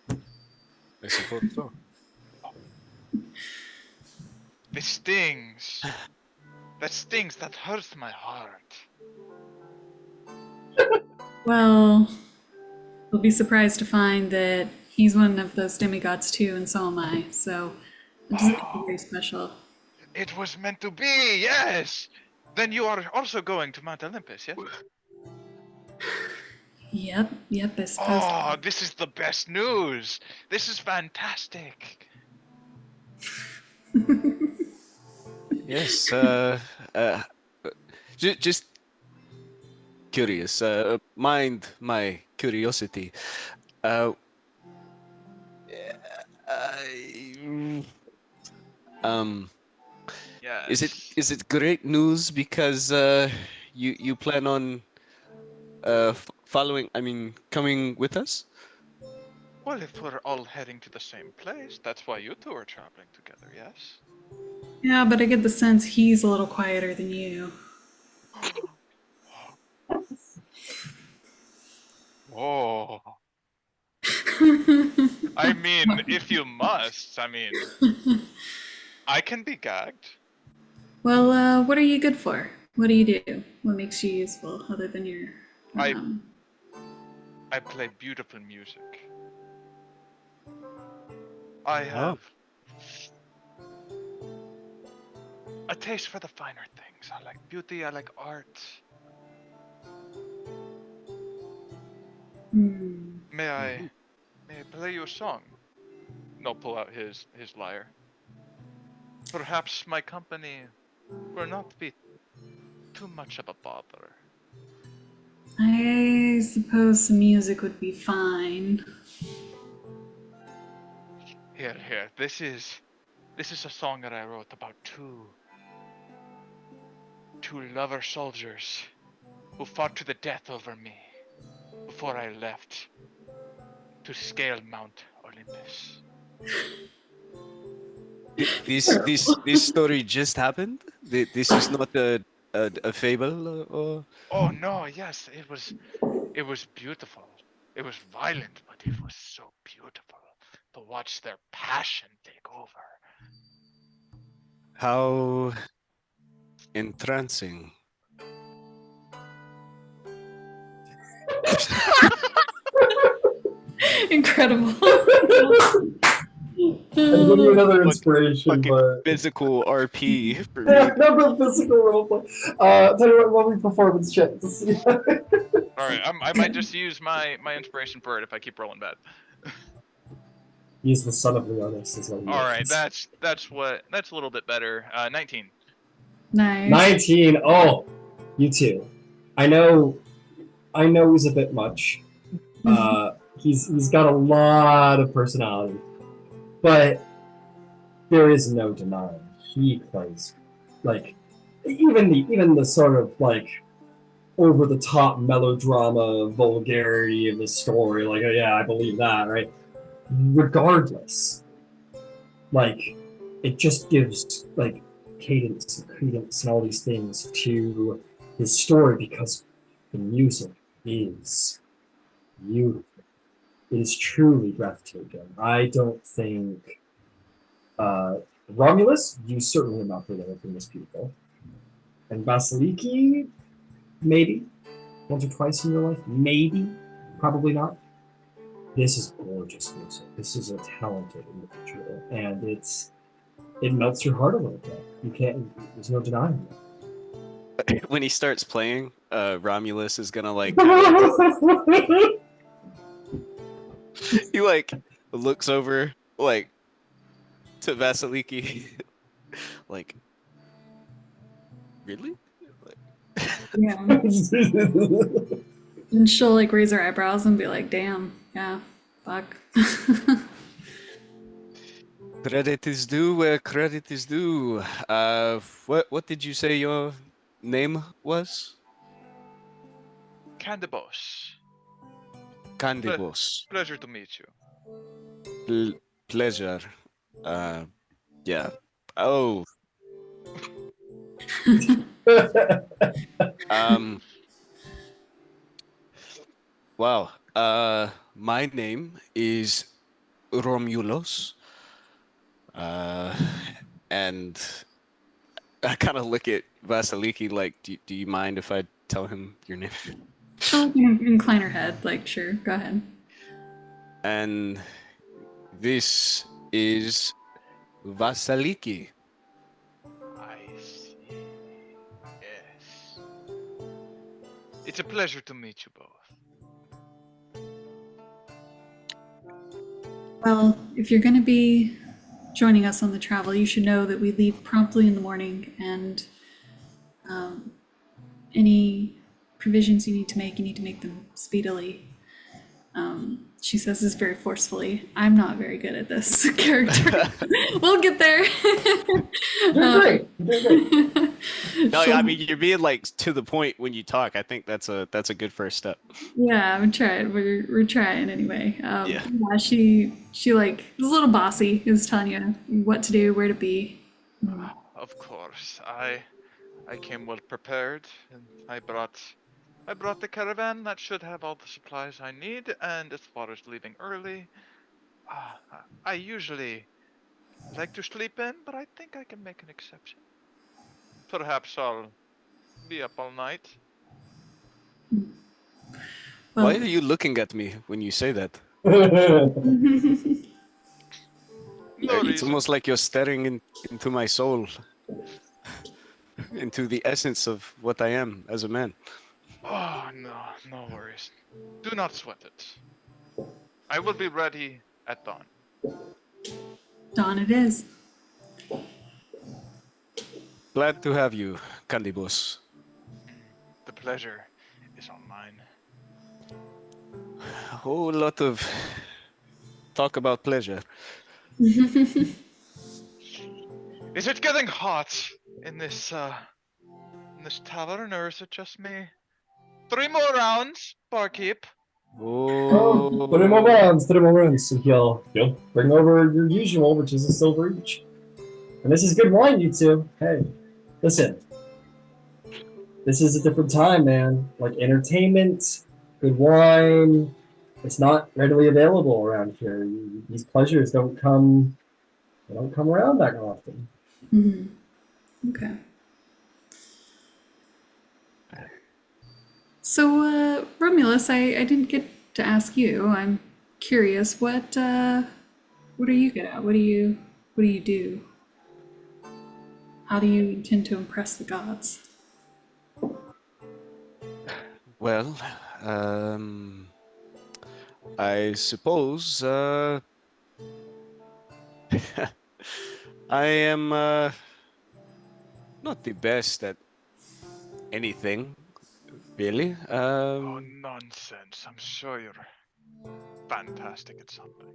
I suppose so. It stings. That stings. That hurts my heart. Well, you'll be surprised to find that he's one of those demigods too, and so am I. So it doesn't make you very special. It was meant to be, yes! Then you are also going to Mount Olympus, yes? Yep, I suppose. Oh, this is the best news! This is fantastic! Yes, just curious. Mind my curiosity. Yes. Is it great news because you plan on following? I mean, coming with us? Well, if we're all heading to the same place, that's why you two are traveling together, yes? Yeah, but I get the sense he's a little quieter than you. Oh. I mean, if you must, I mean, I can be gagged. Well, what are you good for? What do you do? What makes you useful other than your I um, I play beautiful music. I Oh, have a taste for the finer things. I like beauty. I like art. hmm. May I mhm. may I play you a song? No, pull out his lyre. Perhaps my company will not be too much of a bother. I suppose some music would be fine. Here. This is a song that I wrote about two lover soldiers who fought to the death over me before I left to scale Mount Olympus. This story just happened. This is not a fable, or Oh no, yes, it was beautiful. It was violent, but it was so beautiful to watch their passion take over. how entrancing. Incredible. I'm giving you another Fuck- inspiration, Fucking but physical RP for me. another physical roleplay. Tell you what we performance check to see. All right, I might just use my inspiration for it if I keep rolling bad. He's the son of Leonis, is what he All right, is. that's a little bit better. 19. Nice. 19. Oh, you two. I know he's a bit much. He's got a lot of personality, but there is no denying he plays like even the sort of like over the top melodrama vulgarity of the story. Like, oh yeah, I believe that, right? Regardless, like it just gives like cadence and credence and all these things to his story because the music is beautiful. It is truly breathtaking. I don't think Romulus, you certainly have not heard anything this beautiful. And Vasaliki, maybe once or twice in your life, maybe, probably not. This is gorgeous music. This is a talented individual, and it melts your heart a little bit. You can't. There's no denying When he starts playing, Romulus is gonna like it. he like looks over like to Vasiliki, like really? Like, Yeah. And she'll like raise her eyebrows and be like, damn, yeah, fuck. credit is due where credit is due. What did you say your name was? Candybus. Candybus. Pleasure to meet you. Pleasure. Uh, yeah. Oh, um, wow. My name is Romulos. Uh, and I kind of look at Vasiliki like, do you mind if I tell him your name? She'll incline her head, like, sure, go ahead. And this is Vasaliki. I see. Yes. It's a pleasure to meet you both. Well, if you're going to be joining us on the travel, you should know that we leave promptly in the morning, and any provisions you need to make them speedily. She says this very forcefully. I'm not very good at this character. We'll get there. You're great. You're great. No, I mean you're being like to the point when you talk. I think that's a good first step. Yeah, I'm trying. We're trying anyway. Yeah. Yeah, she like is a little bossy. Is telling you what to do, where to be. Of course, I came well prepared, and I brought the caravan that should have all the supplies I need. And as far as leaving early, I usually like to sleep in, but I think I can make an exception. perhaps I'll be up all night. Why Well, are you looking at me when you say that? No It's reason. almost like you're staring into my soul, into the essence of what I am as a man. Oh, no, no worries. Do not sweat it. I will be ready at dawn. Dawn it is. Glad to have you, Candybus. The pleasure is all mine. A whole lot of talk about pleasure. Is it getting hot in this tavern, or is it just me? 3 more rounds, barkeep. Oh, put him Oh, around, put him around. So he'll bring over your usual, which is a silver each. And this is good wine, you two. Hey, listen. This is a different time, man. Like entertainment, good wine. It's not readily available around here. These pleasures don't come. They don't come around that often. Mhm. Okay. So, Romulus, I didn't get to ask you. I'm curious. What are you good at? What do you do? How do you intend to impress the gods? well, I suppose I am not the best at anything, really. Oh, nonsense. I'm sure you're fantastic at something.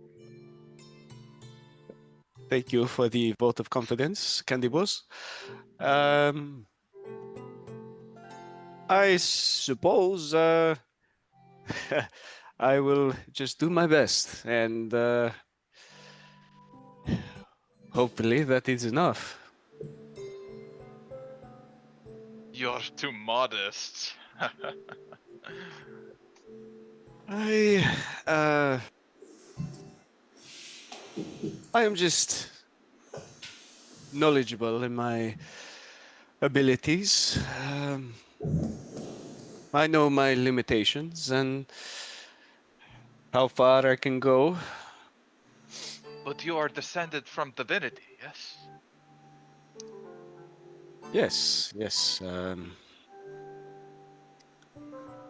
Thank you for the vote of confidence, Candybus. Um, I suppose I will just do my best, and hopefully that is enough. You're too modest. I uh, I am just knowledgeable in my abilities. I know my limitations and how far I can go. But you are descended from divinity, yes? Yes, yes.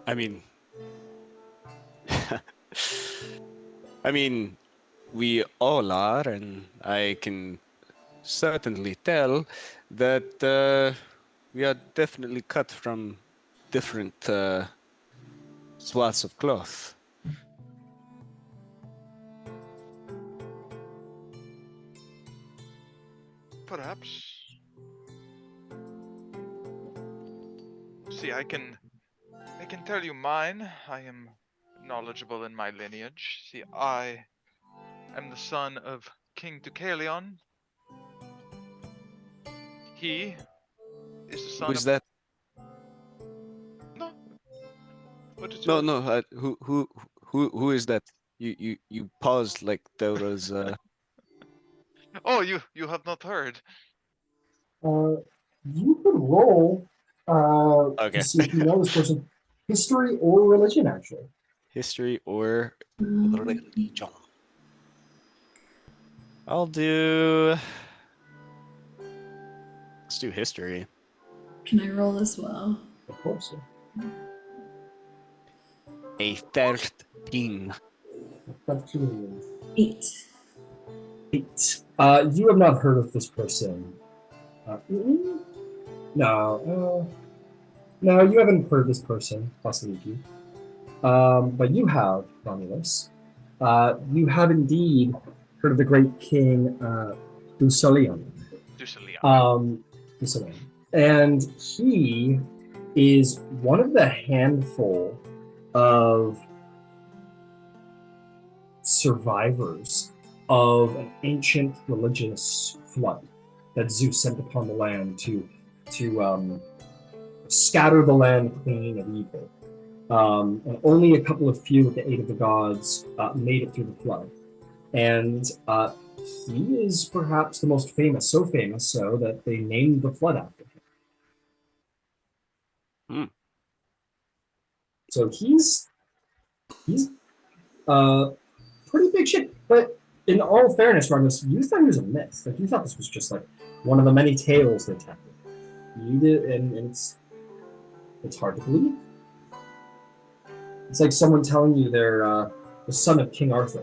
I mean, I mean, we all are, and I can certainly tell that we are definitely cut from different swaths of cloth. Perhaps. See, I can tell you mine. I am knowledgeable in my lineage. See, I am the son of King Deucalion. He is the Who son is of that? no. What did No, you? no. Who is that? You paused like there was. Oh, you have not heard. Uh, you could roll to Okay. see if you know this person, history or religion, actually. History or Um, religion. I'll do. Let's do history. can I roll as well? Of course. A 13. 13. 8. 8. You have not heard of this person. No. No, you haven't heard of this person, Vasaliki. But you have, Romulus. You have indeed heard of the great king Dusalion. Dusalion. Dusalion. And he is one of the handful of survivors of an ancient religious flood that Zeus sent upon the land to scatter the land clean of evil. And only a couple of few, with the aid of the gods, made it through the flood. And he is perhaps the most famous, so famous so that they named the flood after him. Hmm. So he's pretty big shit. But in all fairness, Magnus, you thought he was a myth. Like you thought this was just like one of the many tales they tell. You did, and it's hard to believe. It's like someone telling you they're the son of King Arthur,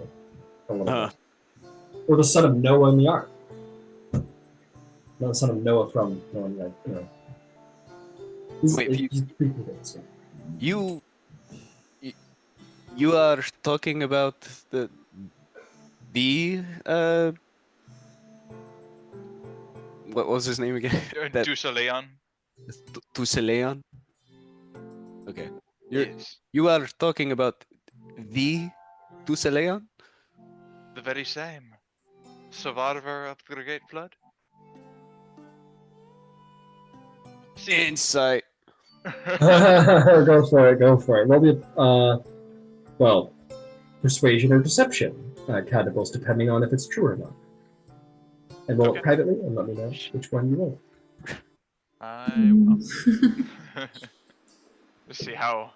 a little Huh. bit, or the son of Noah in the Ark. No, the son of Noah from He's, Wait, he's pretty convincing. you you are talking about the what was his name again? That Dusaleon Tuseleon. Okay, is you are talking about the Tuseleon. the very same survivor of the Great Flood. See, Insight. Go for it. Go for it. Roll me well, persuasion or deception, Candybus, depending on if it's true or not. And roll Okay. it privately and let me know which one you roll. I will. Let's see how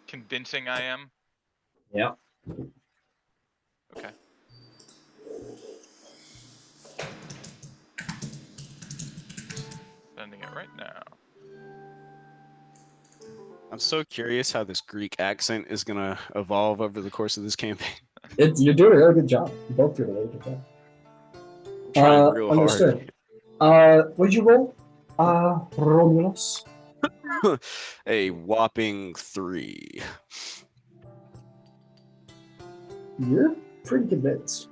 convincing I am. Yeah. Okay. Sending it right now. I'm so curious how this Greek accent is gonna evolve over the course of this campaign. You're doing a really good job. You both doing a really good job. I'm trying real Understood. What did you roll? Romulos. hard. A whopping 3. You're pretty convinced.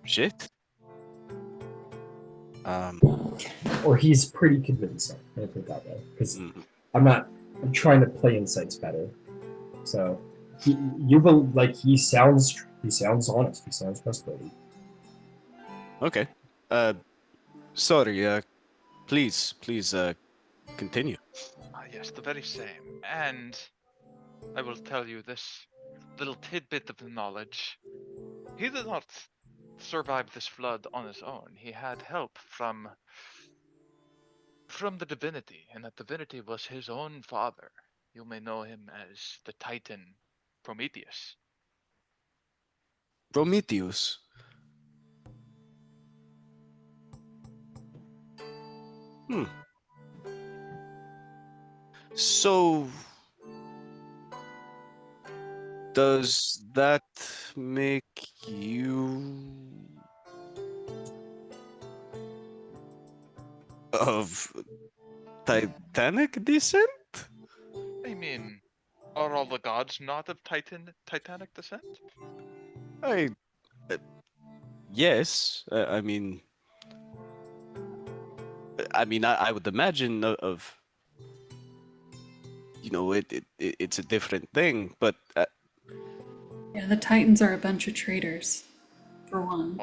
Shit. Or he's pretty convincing. I put it that way. Because mm, I'm trying to play insights better. So he sounds honest. He sounds trustworthy. okay. Sorry. Please, continue. Yes, the very same. And I will tell you this little tidbit of knowledge. He did not survive this flood on his own. He had help from the divinity, and that divinity was his own father. You may know him as the Titan Prometheus. Prometheus. Hmm. So, does that make you of Titanic descent? I mean, are all the gods not of Titanic descent? I, yes. I would imagine of it's a different thing, but Yeah, the Titans are a bunch of traitors, for one.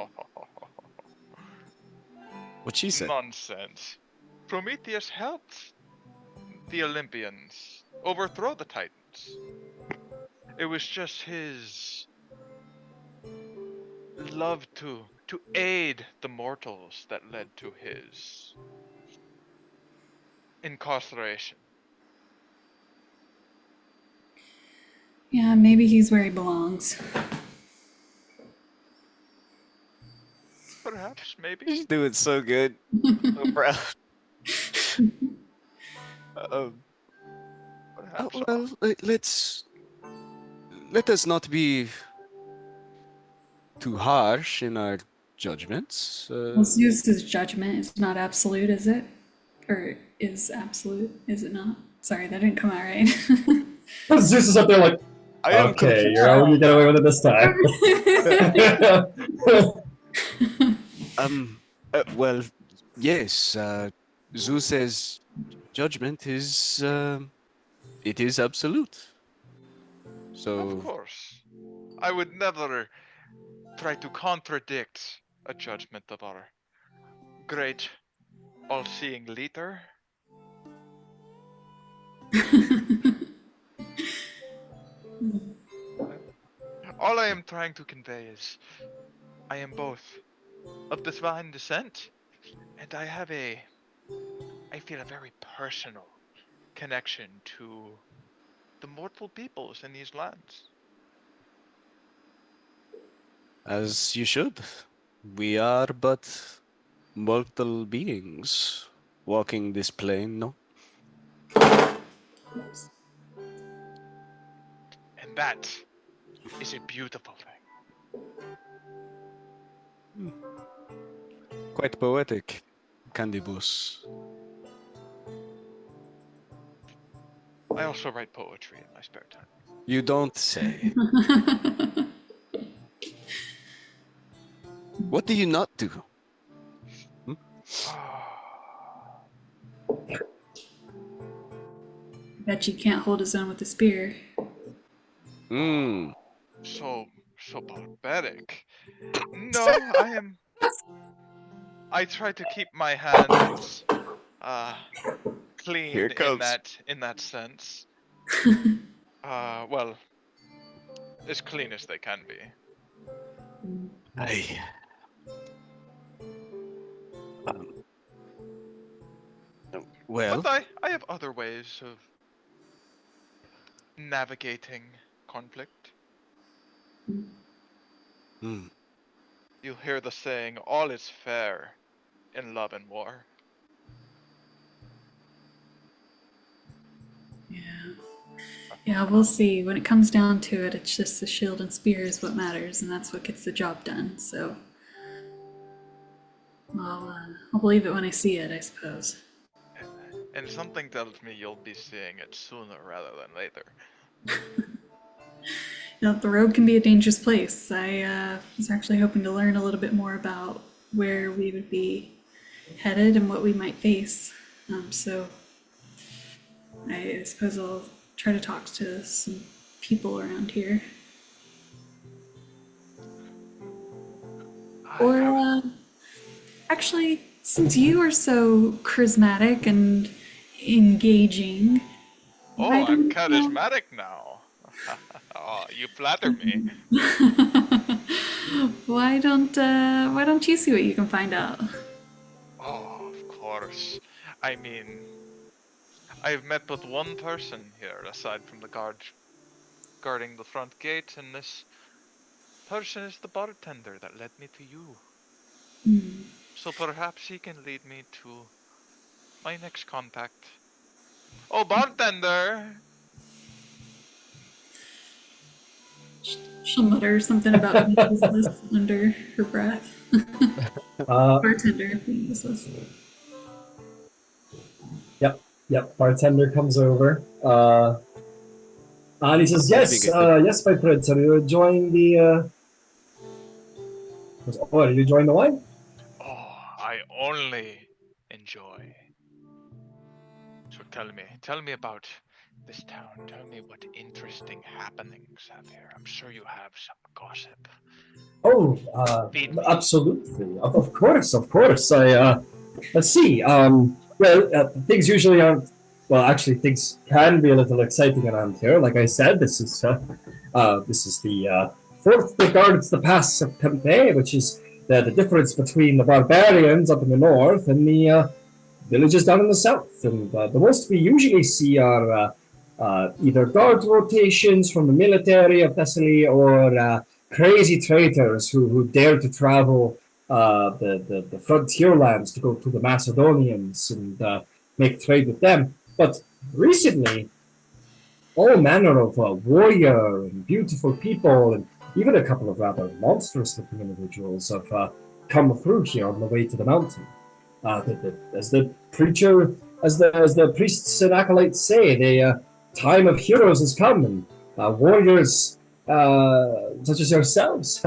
what she said. Nonsense. Prometheus helped the Olympians overthrow the Titans. It was just his love to aid the mortals that led to his incarceration. Yeah, maybe he's where he belongs. Perhaps, maybe. She's doing so good. So proud. Perhaps. Well, let us not be too harsh in our judgments. Well, Zeus's judgment is not absolute, is it? Or is absolute? Is it not? Sorry, that didn't come out right. Zeus is up there like, I am okay, confused. you're only get away with it this time. Well, yes. Zeus's judgment is it is absolute. So Of course. I would never try to contradict a judgment of our great all-seeing leader. All I am trying to convey is I am both of divine descent, and I have a feel a very personal connection to the mortal peoples in these lands. As you should. We are but mortal beings walking this plane, no? And that is a beautiful thing. Quite poetic, Candybus. I also write poetry in my spare time. You don't say. What do you not do? Bet you can't hold his own with a spear. Hmm. So barbaric. No, I try to keep my hands clean Here it comes. in that sense. Well, as clean as they can be. Aye. Well, But I have other ways of navigating conflict. hmm. You'll hear the saying, all is fair in love and war. Yeah. Yeah, we'll see. When it comes down to it, it's just the shield and spear is what matters, and that's what gets the job done. So, I'll believe it when I see it, I suppose. And something tells me you'll be seeing it sooner rather than later. You know, the road can be a dangerous place. I was actually hoping to learn a little bit more about where we would be headed and what we might face. So I suppose I'll try to talk to some people around here. Or, actually, since you are so charismatic and engaging, Oh, why I'm don't, charismatic now. Oh, you flatter me. why don't you see what you can find out? Oh, of course. I mean, I've met but one person here aside from the guard guarding the front gate, and this person is the bartender that led me to you. So perhaps he can lead me to my next contact. Oh, bartender! She'll mutter something about being useless under her breath. Bartender being useless. Yep. Bartender comes over. And he says, "Yes, yes, my prince. Are you enjoying the? Are you enjoying the wine?" Oh, I only enjoy. So tell me about this town. Tell me what interesting happenings have here. I'm sure you have some gossip. Oh, Feed me. absolutely. Of course. Let's see. Things usually aren't. Well, actually, things can be a little exciting around here. Like I said, this is the fourth that guards the pass of Tempe, which is the difference between the barbarians up in the north and the villages down in the south. And the most we usually see are either guard rotations from the military of Thessaly or crazy traitors who dare to travel the frontier lands to go to the Macedonians and make trade with them. But recently, all manner of warrior and beautiful people, and even a couple of rather monstrous-looking individuals have come through here on the way to the mountain. As the priests and acolytes say, the time of heroes has come, and warriors such as yourselves,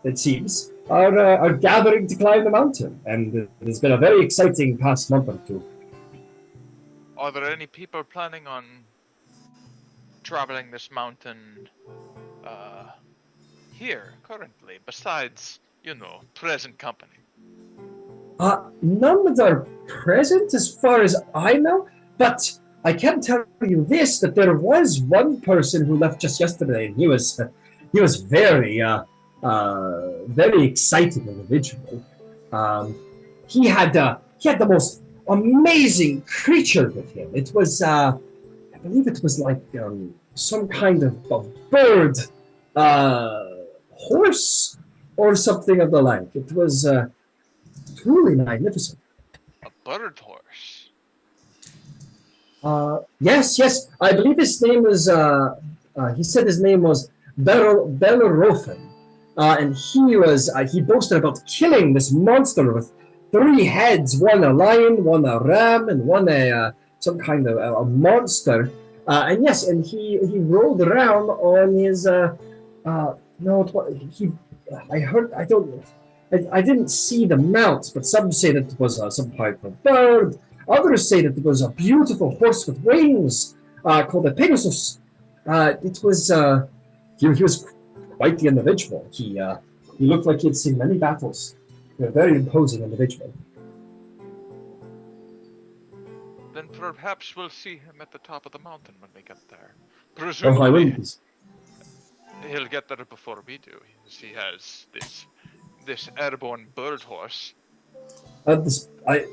it seems, are gathering to climb the mountain. And it has been a very exciting past month or two. Are there any people planning on traveling this mountain here currently, besides, present company? None that are present as far as I know, but I can tell you this, that there was one person who left just yesterday, and he was very very exciting individual. He had the most amazing creature with him. It was, I believe it was like some kind of bird, horse, or something of the like. It was truly magnificent. A bird horse. Yes. I believe his name is. He said his name was Bellerophon, and he boasted about killing this monster with 3 heads: one a lion, one a ram, and one a some kind of a monster. And yes, and he rode around on his. No, he. I heard. I didn't see the mount, but some say that it was some type of bird. Others say that it was a beautiful horse with wings called a Pegasus. It was he was quite the individual. He looked like he had seen many battles. A very imposing individual. Then perhaps we'll see him at the top of the mountain when we get there. Oh, I Presumably, wouldn't be. he'll get there before we do. He has this airborne bird horse. I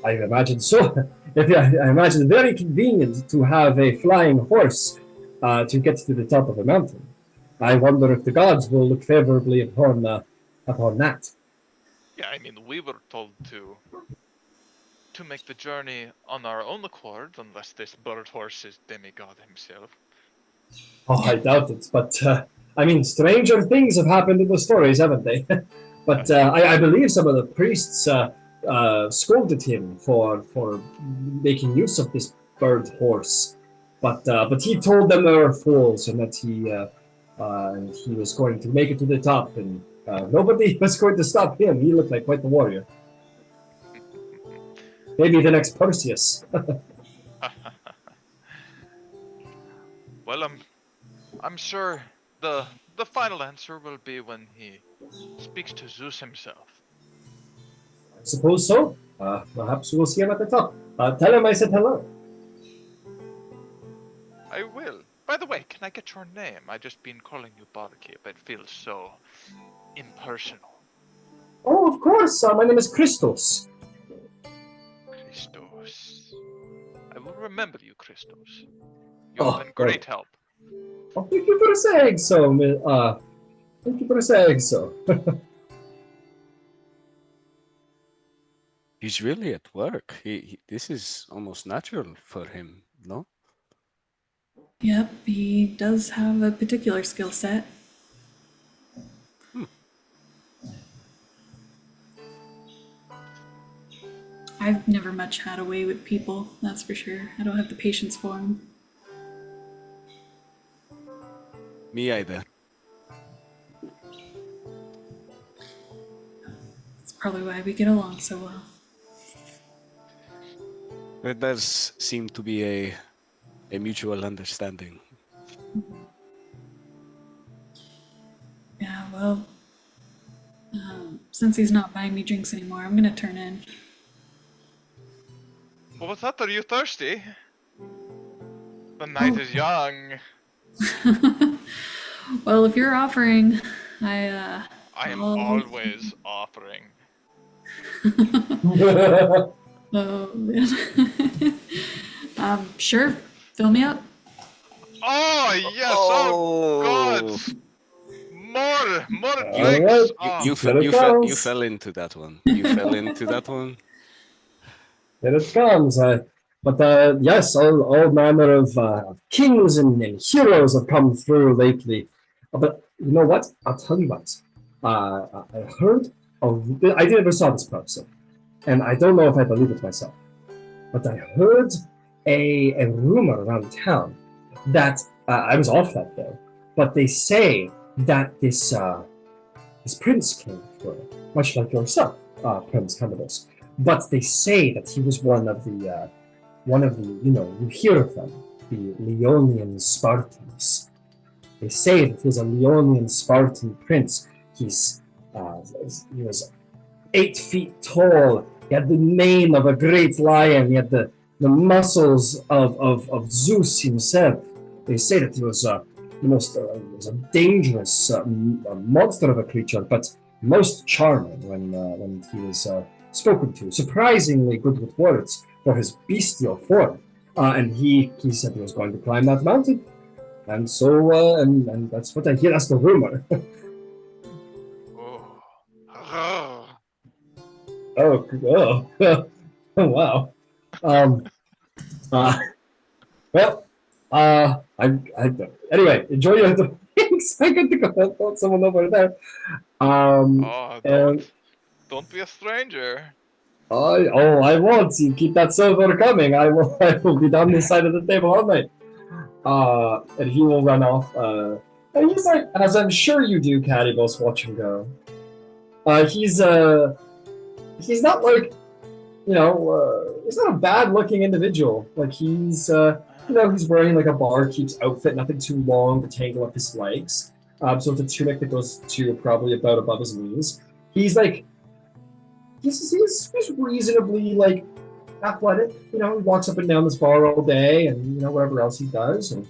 imagine so. I imagine very convenient to have a flying horse to get to the top of a mountain. I wonder if the gods will look favorably upon that. Yeah, I mean, we were told to make the journey on our own accord, unless this bird horse is demigod himself. Oh, I doubt it, but I mean, stranger things have happened in the stories, haven't they? But I believe some of the priests scolded him for making use of this bird horse, but he told them they were fools and that he was going to make it to the top, and nobody was going to stop him. He looked like quite the warrior. Maybe the next Perseus. Well, I'm sure the final answer will be when he speaks to Zeus himself. I suppose so. Perhaps we'll see him at the top. Tell him I said hello. I will. By the way, can I get your name? I've just been calling you Barkeep. It feels so impersonal. Oh, of course. My name is Christos. Christos. I will remember you, Christos. You've been great help. Oh, thank you for saying so. Thank you for saying so. He's really at work. This is almost natural for him, no? Yep, he does have a particular skill set. I've never much had a way with people, that's for sure. I don't have the patience for them. Me either. That's probably why we get along so well. There does seem to be a mutual understanding. Yeah, well, since he's not buying me drinks anymore, I'm gonna turn in. Well, what's that? Are you thirsty? The night is young. Well, if you're offering, I am always offering. Oh, man. Sure, fill me up. Oh, yes, oh God. More drinks. Right. Oh. You fell into that one. You fell into that one. Here it comes. But yes, all manner of kings and heroes have come through lately. But you know what? I'll tell you what. I heard. I never saw this person, and I don't know if I believe it myself. But I heard a rumor around town that I was off that day. But they say that this prince came through, much like yourself, Prince Candybus. But they say that he was one of the you hear of them, the Leonian Spartans. They say that he's a Leonian Spartan prince. He was 8 feet tall. He had the mane of a great lion. He had the muscles of Zeus himself. They say that he was was a dangerous monster of a creature, but most charming when he was spoken to. Surprisingly good with words, for his bestial form. And he said he was going to climb that mountain. And so, and that's what I hear as the rumor. Oh. Oh. Oh, oh, wow. Uh, well, anyway, enjoy your drinks. I got to go help someone over there. Oh, And don't be a stranger. I won't. You keep that silver coming. I will be down this side of the table all night. And he will run off. And he's like, as I'm sure you do, Candybus, watch him go. He's not like, he's not a bad looking individual. Like he's he's wearing like a barkeep's outfit, nothing too long to tangle up his legs. So it's a tunic that goes to probably about above his knees. He's like, he's reasonably like athletic. He walks up and down this bar all day, and whatever else he does. And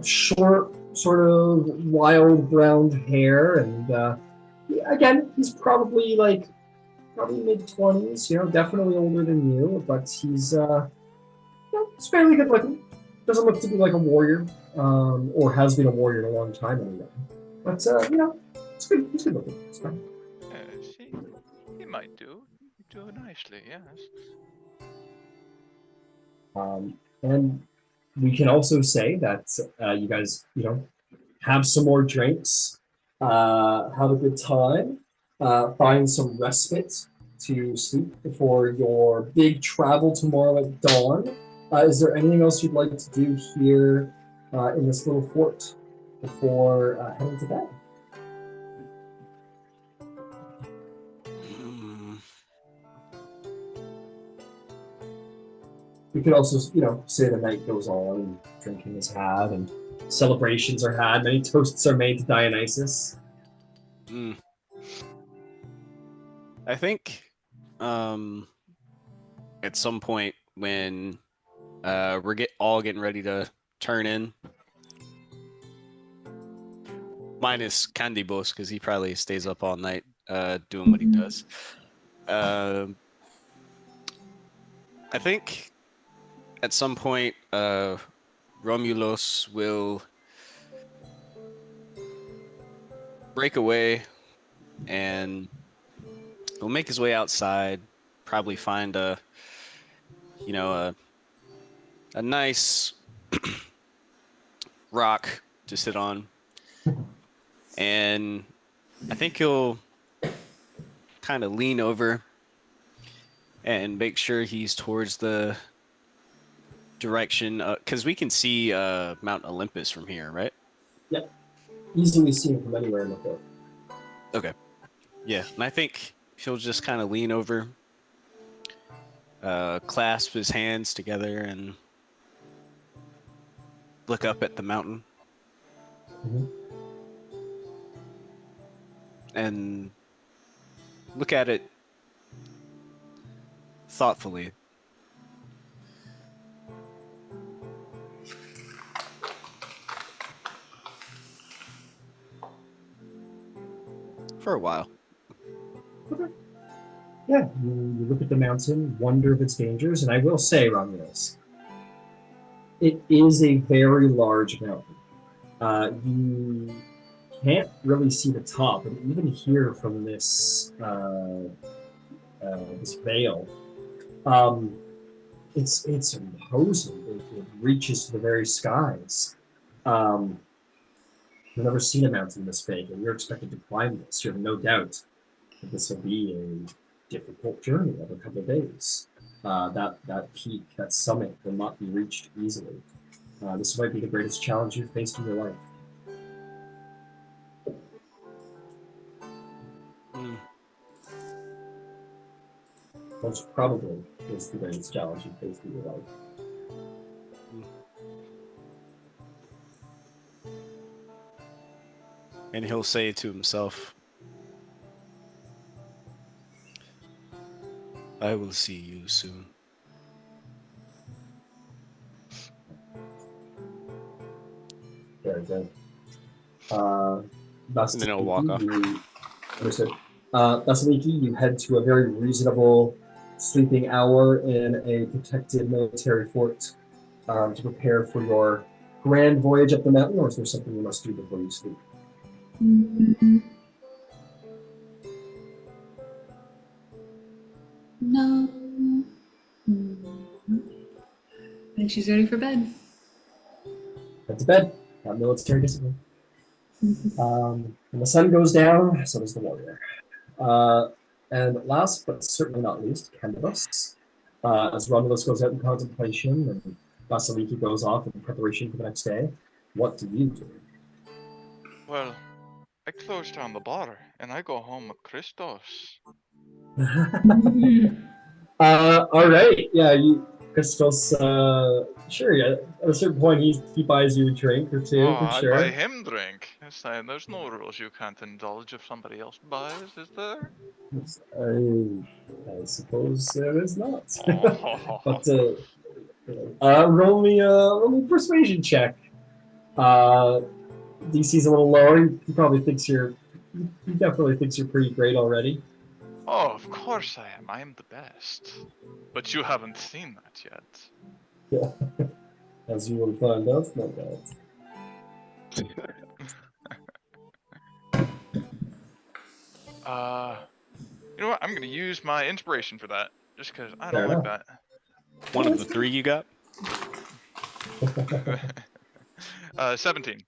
short, sort of wild brown hair, and again, he's probably mid-20s. Definitely older than you, but he's he's fairly good looking. Doesn't look to be like a warrior, or has been a warrior in a long time anyway. But it's good. He's good looking. It's fine. He might do nicely, yes. And we can also say that you guys, have some more drinks, have a good time, find some respite to sleep before your big travel tomorrow at dawn. Is there anything else you'd like to do here in this little fort before heading to bed? We could also, say the night goes on and drinking is had and celebrations are had. Many toasts are made to Dionysus. I think at some point when we're all getting ready to turn in, minus Candybus, because he probably stays up all night doing what he does. I think at some point Romulos will break away and he'll make his way outside, probably find a nice rock to sit on. And I think he'll kind of lean over and make sure he's towards the direction, because we can see Mount Olympus from here, right? Yep. Easily seen from anywhere in the fort. Okay. Yeah, and I think he'll just kind of lean over, clasp his hands together, and look up at the mountain. Mm-hmm. And look at it thoughtfully. For a while. Okay. Yeah, you look at the mountain, wonder of its dangers, and I will say, Romulus, it is a very large mountain. You can't really see the top, and even here from this this vale, it's imposing. It reaches to the very skies. You've never seen a mountain this big, and you're expected to climb this. You have no doubt that this will be a difficult journey of a couple of days. That peak, that summit, will not be reached easily. This might be the greatest challenge you've faced in your life. Most probably is the greatest challenge you've faced in your life. And he'll say to himself, I will see you soon. Very good. And then he'll walk off. Understood. Vasaliki, you head to a very reasonable sleeping hour in a protected military fort to prepare for your grand voyage up the mountain, or is there something you must do before you sleep? Mm, no. I think she's ready for bed. Head to bed. Got military discipline. When the sun goes down, so does the warrior. And last but certainly not least, Candybus. As Romulus goes out in contemplation and Vasaliki goes off in preparation for the next day, what do you do? Well, I close down the bar and I go home with Christos. All right, yeah, Christos. Sure, yeah. At a certain point, he buys you a drink or two, Oh, for I sure. buy him drink. There's no rules you can't indulge if somebody else buys, is there? I suppose there is not. Oh. But roll me persuasion check. DC's a little lower. He probably thinks he definitely thinks you're pretty great already. Oh, of course I am. I am the best. But you haven't seen that yet. Yeah, as you will find out, no doubt. You know what? I'm gonna use my inspiration for that, just because I Fair don't like enough. that. One of the three you got? 17.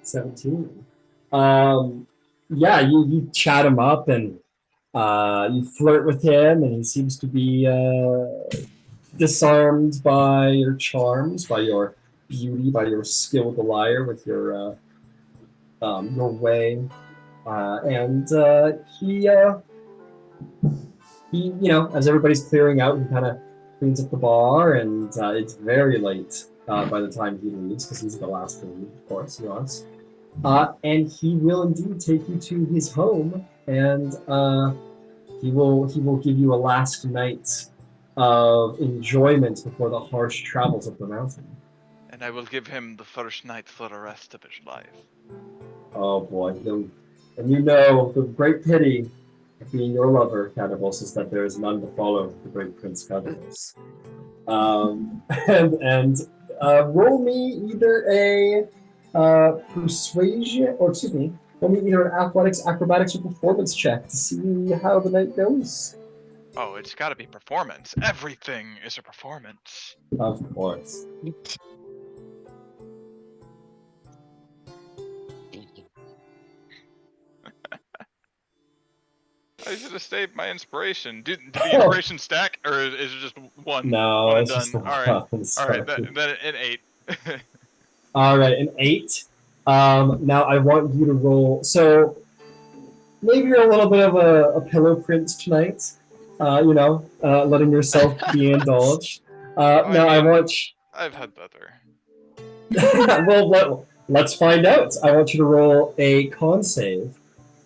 17. Yeah, you chat him up and you flirt with him, and he seems to be disarmed by your charms, by your beauty, by your skill with the lyre, with your way, and he, as everybody's clearing out, he kind of cleans up the bar, and it's very late by the time he leaves, because he's the last to leave, of course, he was. And he will indeed take you to his home, and he will give you a last night of enjoyment before the harsh travels of the mountain. And I will give him the first night for the rest of his life. Oh boy, and you know the great pity of being your lover, Candybus, is that there is none to follow the great Prince Candybus. And roll me either a persuasion, or excuse me, roll me either an athletics, acrobatics, or performance check to see how the night goes. Oh, it's gotta be performance. Everything is a performance. Of course. I should have saved my inspiration. Did the inspiration stack, or is it just one? No, one and it's just done? the All right, one. all right. Then an 8. All right, an 8. Now I want you to roll. So maybe you're a little bit of a pillow prince tonight. Letting yourself be indulged. I've had better. Well, let's find out. I want you to roll a con save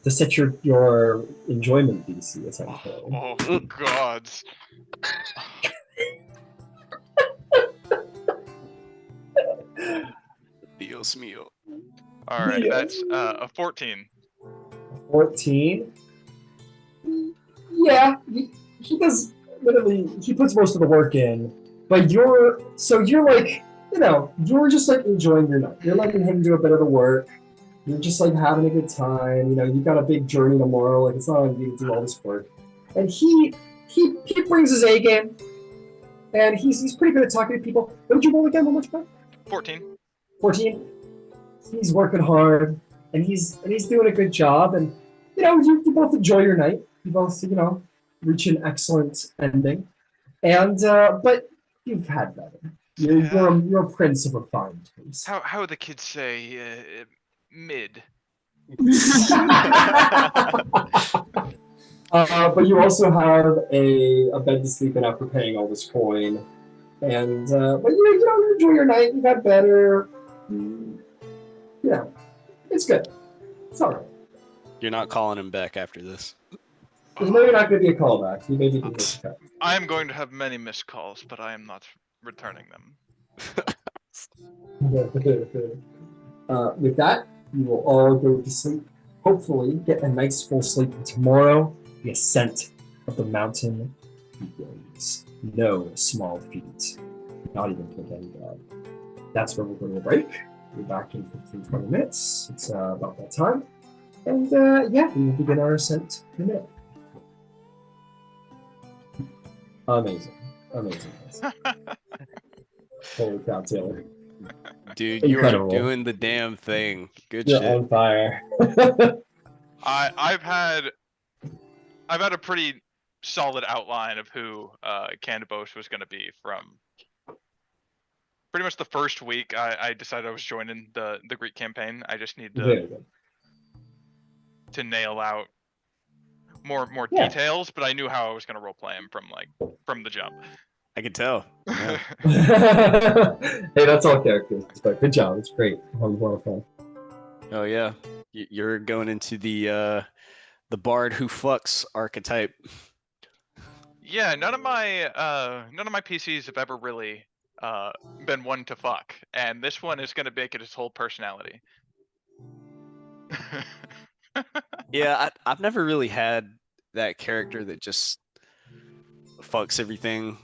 to set your enjoyment DC, essentially. Oh God. Dios mío. All right, that's a 14. 14. Yeah, he does. Literally, he puts most of the work in, but you're like, you're just like enjoying your night. You're letting him do a bit of the work. You're just like having a good time. You've got a big journey tomorrow. Like, it's not on you to do all this work. And he brings his A game, and he's pretty good at talking to people. What did you roll again? How much more? 14. 14. He's working hard, and he's doing a good job. And you both enjoy your night. You both reach an excellent ending. And but you've had better. You're a prince of refined taste. How the kids say, mid. But you also have a bed to sleep in after paying all this coin, and but you enjoy your night. You got better. It's good. It's all right. You're not calling him back after this. There's maybe not going to be a callback. You maybe can get cut. I am going to have many missed calls, but I am not returning them. With that, you will all go to sleep. Hopefully, get a nice full sleep. And tomorrow, the ascent of the mountain begins. No small feat, not even for Demigod. That's where we're going to break. We're back in 15-20 minutes. It's about that time. And yeah, we will begin our ascent in a minute. Amazing. Holy cow, Taylor. Dude, you are Incredible. doing the damn thing. Good You're shit. on fire. I've had a pretty solid outline of who Candybus was going to be from pretty much the first week. I decided I was joining the Greek campaign. I just need to nail out more Yeah. details, but I knew how I was going to roleplay him from the jump. I can tell. Yeah. Hey, that's all characters, but good job. It's great. Have a lot of fun. Oh yeah. You're going into the bard who fucks archetype. Yeah, none of my PCs have ever really been one to fuck, and this one is going to make it his whole personality. Yeah, I've never really had that character that just fucks everything,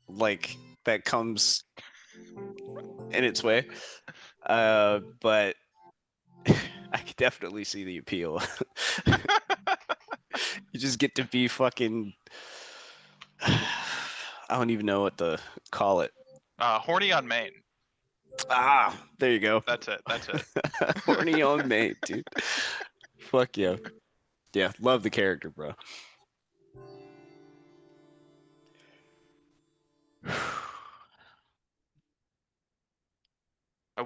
like that comes in its way. But I could definitely see the appeal. You just get to be fucking. I don't even know what to call it. Horny on main. Ah, there you go. That's it. Horny on main, dude. Fuck yeah. Yeah, love the character, bro. It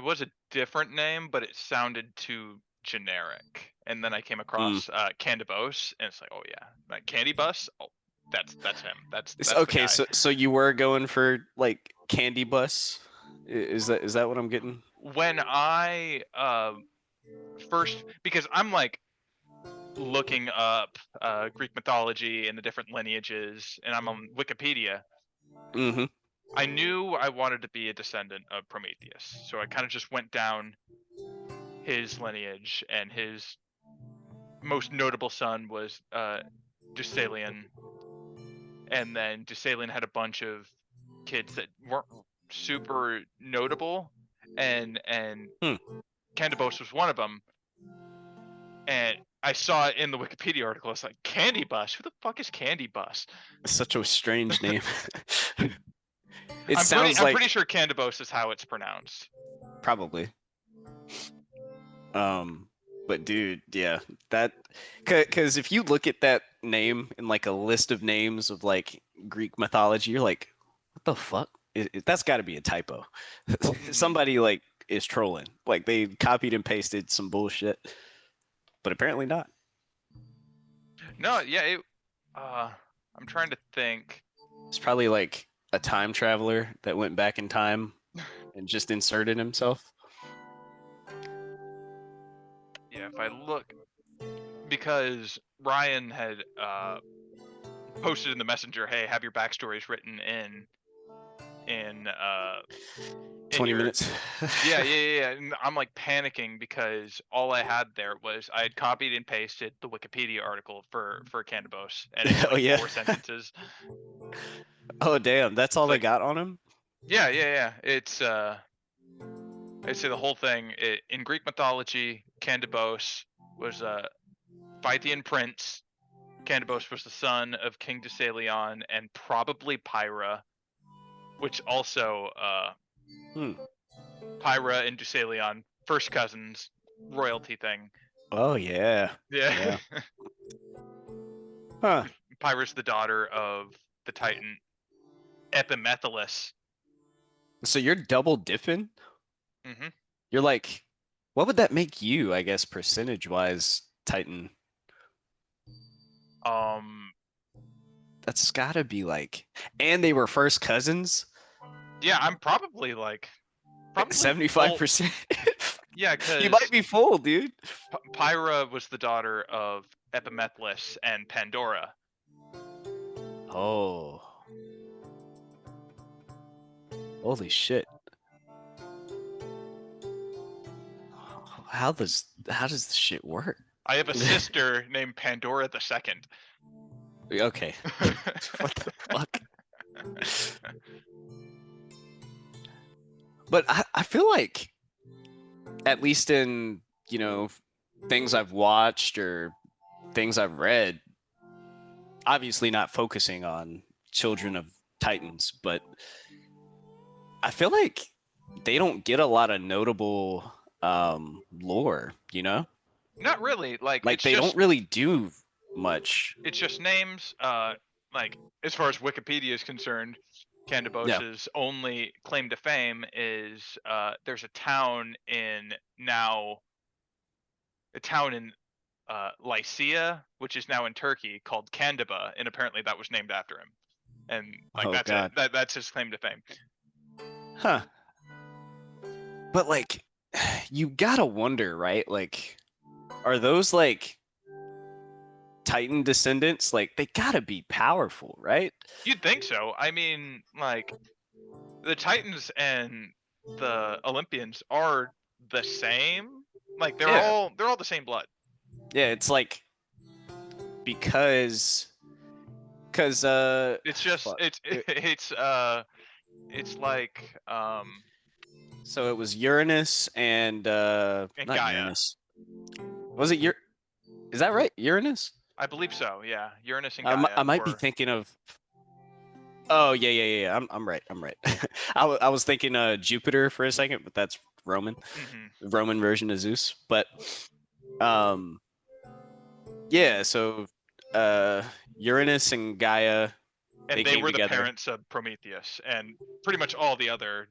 was a different name, but it sounded too generic. And then I came across Candybus, and it's like, oh yeah, like Candybus. Oh, that's him. That's Okay, the guy. so you were going for like Candybus? Is that what I'm getting? When I first, because I'm like looking up Greek mythology and the different lineages, and I'm on Wikipedia. Mm-hmm. I knew I wanted to be a descendant of Prometheus, so I kind of just went down his lineage, and his most notable son was Deucalion, and then Deucalion had a bunch of kids that weren't super notable, and Candybus was one of them. And I saw it in the Wikipedia article. It's like, Candybus? Who the fuck is Candybus? Such a strange name. I'm pretty sure Candybus is how it's pronounced. Probably. But dude, yeah, that because if you look at that name in like a list of names of like Greek mythology, you're like, what the fuck? That's got to be a typo. Somebody like is trolling. Like they copied and pasted some bullshit, but apparently not. No, yeah. I'm trying to think. It's probably like a time traveler that went back in time and just inserted himself. Yeah, if I look, because Ryan had posted in the messenger, hey, have your backstories written in 20 minutes. Yeah. And I'm like panicking because all I had there was I had copied and pasted the Wikipedia article for Candybus, and it's like 4 sentences. Oh damn, that's all they got on him? Yeah. It's I'd say the whole thing in Greek mythology, Candybus was a Scythian prince. Candybus was the son of King Deucalion and probably Pyra, which also Pyra and Deucalion, first cousins, royalty thing. Oh yeah. Yeah. Huh. Pyra's the daughter of the Titan Epimetheus. So you're double dipping? Mm-hmm. You're like, what would that make you, I guess, percentage-wise, Titan? That's gotta be like, and they were first cousins? Yeah, I'm probably 75%. Yeah, because you might be full, dude. Pyra was the daughter of Epimetheus and Pandora. Oh. Holy shit. How does this shit work? I have a sister named Pandora the Second. Okay. What the fuck? But I feel like, at least in, things I've watched or things I've read, obviously not focusing on Children of Titans, but I feel like they don't get a lot of notable lore, Not really. Like Like they don't really do much. it's just names. Like as far as Wikipedia is concerned, Yeah. Candybus's only claim to fame is there's a town in Lycia, which is now in Turkey, called Candyba, and apparently that was named after him. And like Oh that's God. it. That's his claim to fame. Huh. But like, you gotta wonder, right? Like, are those like Titan descendants? Like, they gotta be powerful, right? You'd think so. I mean, like the Titans and the Olympians are the same. Like they're Yeah. all the same blood. Yeah, it's like because It's just fuck. it's like So it was Uranus and and not Gaia. Uranus. Was it Is that right? Uranus? I believe so. Yeah, Uranus and I Gaia. might be thinking of. Oh yeah. I'm right. I was thinking Jupiter for a second, but that's Roman. Mm-hmm. Roman version of Zeus. But um yeah, so Uranus and Gaia, And they they came were the together. parents of Prometheus and pretty much all the other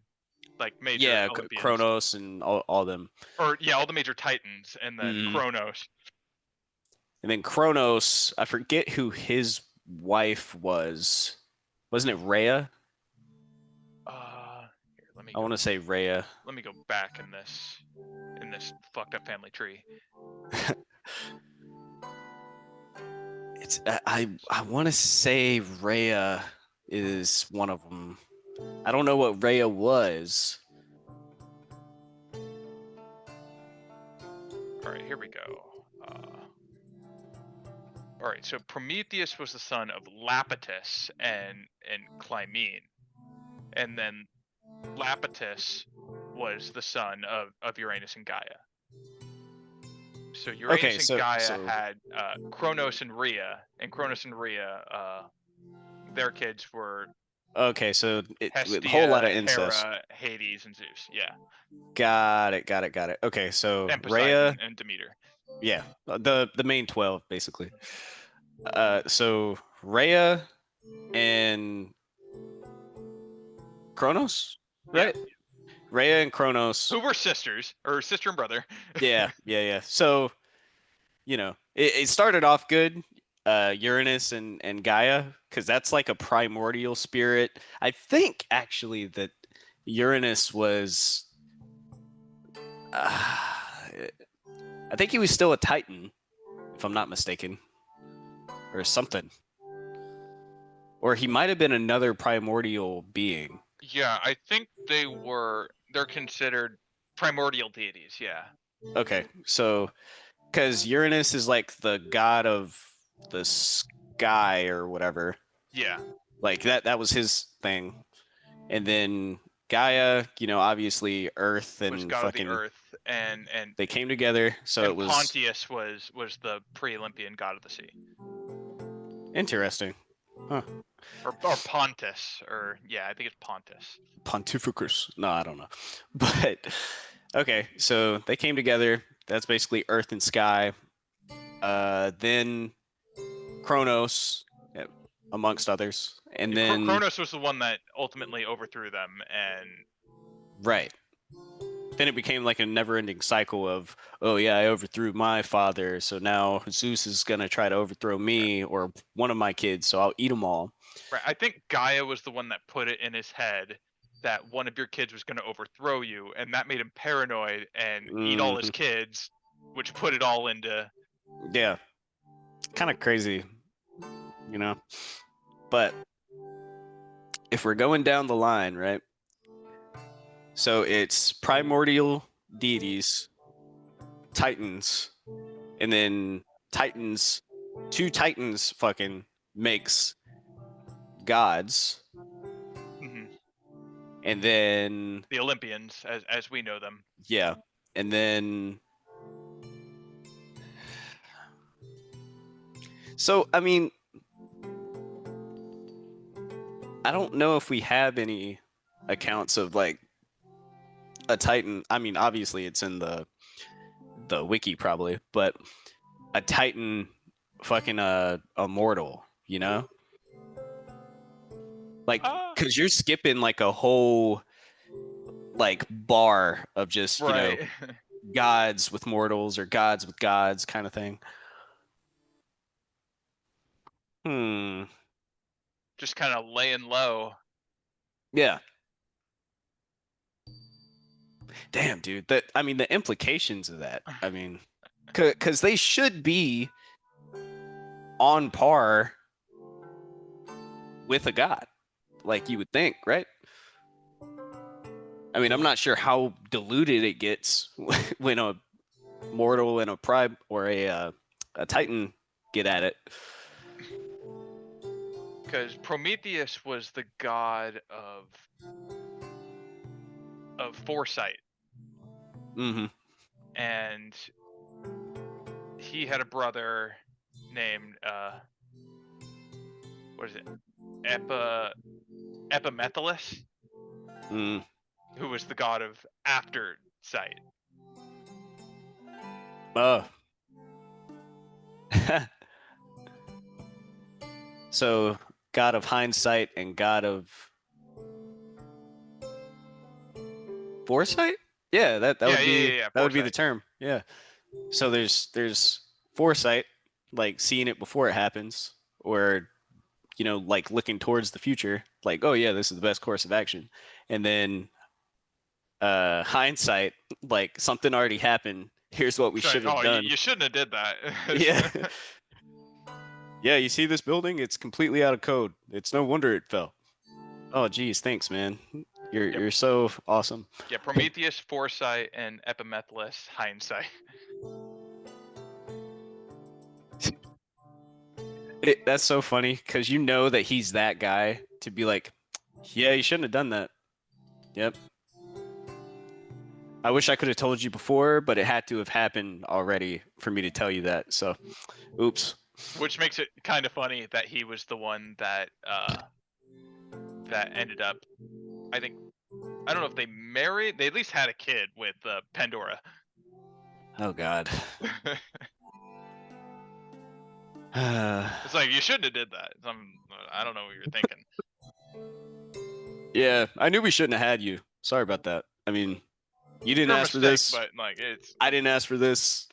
like major Yeah, Olympians. Kronos and all them. Or yeah, all the major Titans, and then Mhm. Kronos. And then Kronos, I forget who his wife was. Wasn't it Rhea? Here, let me I want to say Rhea. let me go back in this fucked up family tree. It's I want to say Rhea is one of them. I don't know what Rhea was. All right, here we go. All right, so Prometheus was the son of Lapetus and Clymene, and then Lapetus was the son of Uranus and Gaia. So Uranus and Gaia had Kronos and Rhea, and Kronos and Rhea, their kids were Okay, so Hestia, a whole lot of incest. Hera, Hades, and Zeus. Yeah. Got it. Okay, so And Rhea, Poseidon and Demeter. yeah, the main 12 basically. So Rhea and Kronos, right? Yeah. Rhea and Kronos. Who were sisters, or sister and brother. Yeah. So, it started off good, Uranus and Gaia, because that's like a primordial spirit. I think actually that Uranus was, I think he was still a Titan, if I'm not mistaken, or something. Or he might have been another primordial being. Yeah, I think they're considered primordial deities, yeah. Okay, so because Uranus is like the god of the sky or whatever. Yeah. Like that was his thing. And then Gaia, obviously Earth Was and god fucking of the earth, and they came together, so and it was Pontius was the pre-Olympian god of the sea. interesting. Huh. Or Pontus, or yeah, I think it's Pontus. Pontificus. No, I don't know. But okay, so they came together. That's basically Earth and sky. Then Kronos, amongst others, and then Kronos was the one that ultimately overthrew them, and right. Then it became like a never-ending cycle of, oh yeah, I overthrew my father, so now Zeus is gonna try to overthrow me or one of my kids, so I'll eat them all. right. I think Gaia was the one that put it in his head that one of your kids was going to overthrow you, and that made him paranoid and eat all his kids, which put it all into. Yeah, kind of crazy, But if we're going down the line, right? So it's primordial deities, Titans, and then Titans, two Titans fucking makes gods, Hmm. and then The Olympians, as we know them. yeah, and then so I mean, I don't know if we have any accounts of like a Titan. I mean, obviously it's in the wiki probably, but a Titan fucking a mortal, you know? Like, cause you're skipping like a whole like bar of just, Right. gods with mortals or gods with gods kind of thing. Hmm. Just kind of laying low. Yeah. Damn, dude. That I mean the implications of that. I mean, cause they should be on par with a god, like you would think, right? I mean, I'm not sure how diluted it gets when a mortal and a prime or a titan get at it. Because Prometheus was the god of foresight, Mm-hmm. and he had a brother named what is it? Epimethalus, Mm. who was the god of after sight. Oh. So, god of hindsight and god of foresight? Yeah, that Yeah, would be yeah, that would be the foresight. term. Yeah. So there's foresight, like seeing it before it happens, or like looking towards the future, like, oh yeah, this is the best course of action. And then hindsight, like something already happened. Here's what we Sorry, should have oh, done. you shouldn't have did that. Yeah. Yeah, you see this building? It's completely out of code. It's no wonder it fell. Oh geez, thanks, man. You're so awesome. Yeah, Prometheus, foresight, and Epimethalus, hindsight. That's so funny because you know that he's that guy to be like, yeah, you shouldn't have done that. Yep. I wish I could have told you before, but it had to have happened already for me to tell you that. So, oops. Which makes it kind of funny that he was the one that that ended up. I don't know if they married. They at least had a kid with Pandora. Oh God. It's like you shouldn't have did that. I don't know what you're thinking. Yeah, I knew we shouldn't have had you. Sorry about that. I mean, you didn't Your ask for mistake, this. but like it's. I didn't ask for this.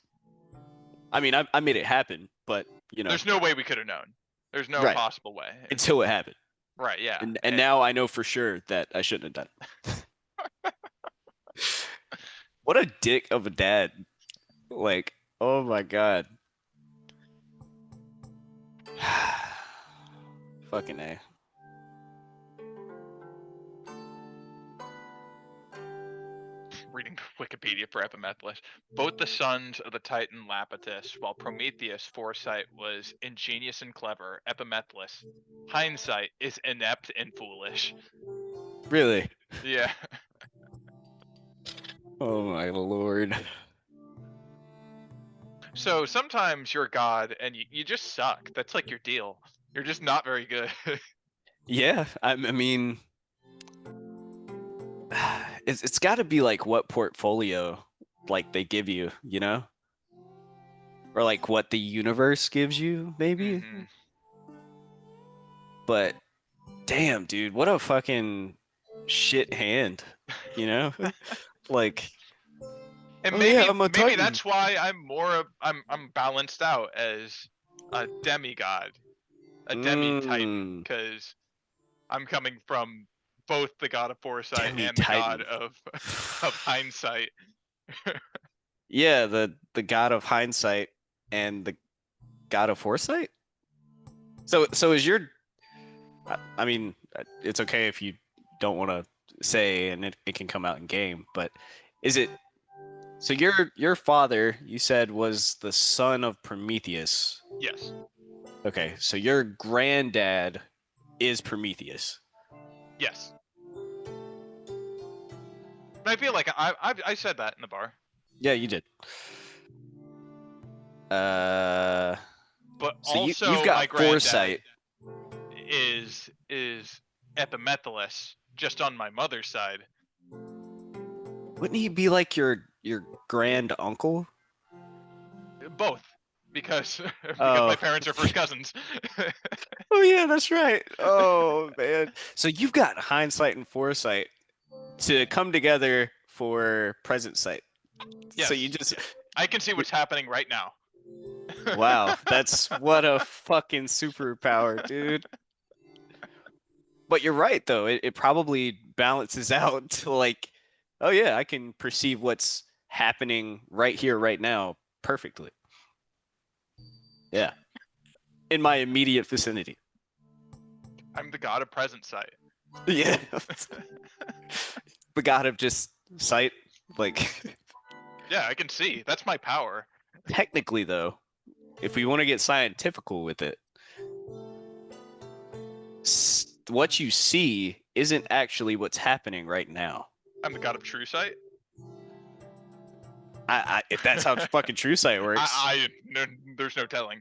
I mean, I made it happen, but There's no way we could have known. There's no Right. possible way. Until it happened. Right. Yeah. And now I know for sure that I shouldn't have done it. What a dick of a dad. Like, oh my God. Fucking A. Reading Wikipedia for Epimethalus. Both the sons of the Titan Lapithus, while Prometheus' foresight was ingenious and clever, Epimethalus' hindsight is inept and foolish. Really? Yeah. Oh my lord. So sometimes you're a god and you just suck. That's like your deal. You're just not very good. Yeah, I mean, it's got to be like what portfolio like they give you, or like what the universe gives you, maybe. Mhm. But damn, dude, what a fucking shit hand, like. And Oh maybe yeah, I'm a maybe Titan. that's why I'm balanced out as a demigod, a demi-titan, because I'm coming from both the god of foresight and the god Demi-titan. of hindsight. Yeah, the god of hindsight and the god of foresight. So is your? I mean, it's okay if you don't want to say, and it can come out in game. But is it? So your father, you said, was the son of Prometheus. Yes. Okay, so your granddad is Prometheus. Yes. I feel like I said that in the bar. Yeah, you did. Uh, But so you've also my got granddad foresight. is Epimethalus, just on my mother's side. Wouldn't he be like your grand uncle? Both. Because my Oh, parents are first cousins. oh yeah, that's right. Oh man. So you've got hindsight and foresight to come together for present sight. Yes. So you just I can see what's happening right now. wow, that's what a fucking superpower, dude. But you're right though. It probably balances out to like, oh yeah, I can perceive what's happening right here, right now, perfectly. Yeah. In my immediate vicinity. I'm the god of present sight. Yeah. The god of just sight. Like Yeah, I can see. That's my power. technically though, if we want to get scientifical with it, what you see isn't actually what's happening right now. I'm the god of true sight. If that's how fucking true sight works. No, there's no telling.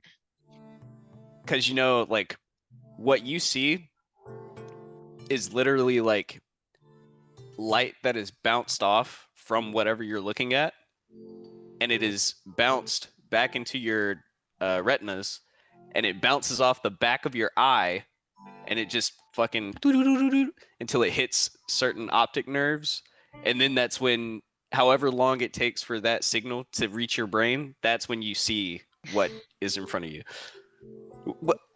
Because you know, like, what you see is literally like light that is bounced off from whatever you're looking at, and it is bounced back into your retinas, and it bounces off the back of your eye, and it just fucking until it hits certain optic nerves, and then that's when, however long it takes for that signal to reach your brain, that's when you see what is in front of you.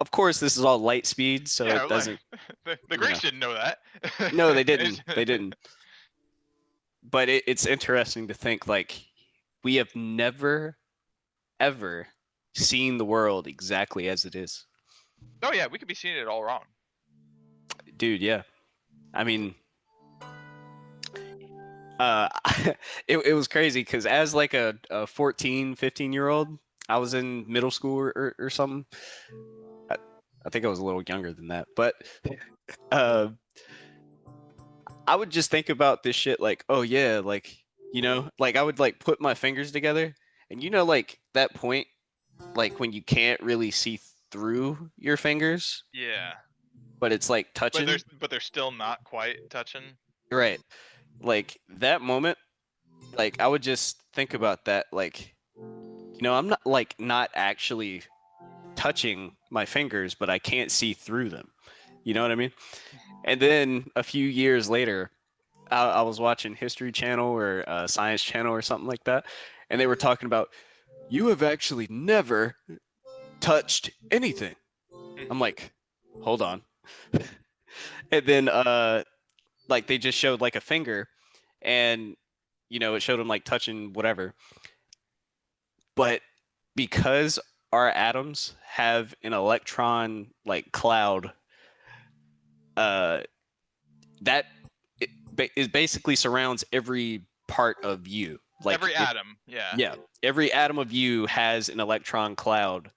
Of course, this is all light speed, so Yeah, it doesn't. the Greeks didn't know that. No, they didn't. They didn't. But it's interesting to think like we have never ever seen the world exactly as it is. Oh yeah, we could be seeing it all wrong. Dude, yeah. I mean, uh, it was crazy because as like a 14, 15-year-old, I was in middle school or something. I think I was a little younger than that, but uh, I would just think about this shit like, oh yeah, like, you know, like I would like put my fingers together and you know, like that point, like when you can't really see through your fingers, Yeah, but it's like but touching. they're still not quite touching. Right. Like that moment, like I would just think about that, like, you know, I'm not like not actually touching my fingers, but I can't see through them. You know what I mean? And then a few years later, I was watching History Channel or Science Channel or something like that, and they were talking about you have actually never touched anything. I'm like, hold on. And then like they just showed like a finger, and you know it showed them like touching whatever. But because our atoms have an electron like cloud, uh, that is basically surrounds every part of you. Like Every atom, yeah. yeah, every atom of you has an electron cloud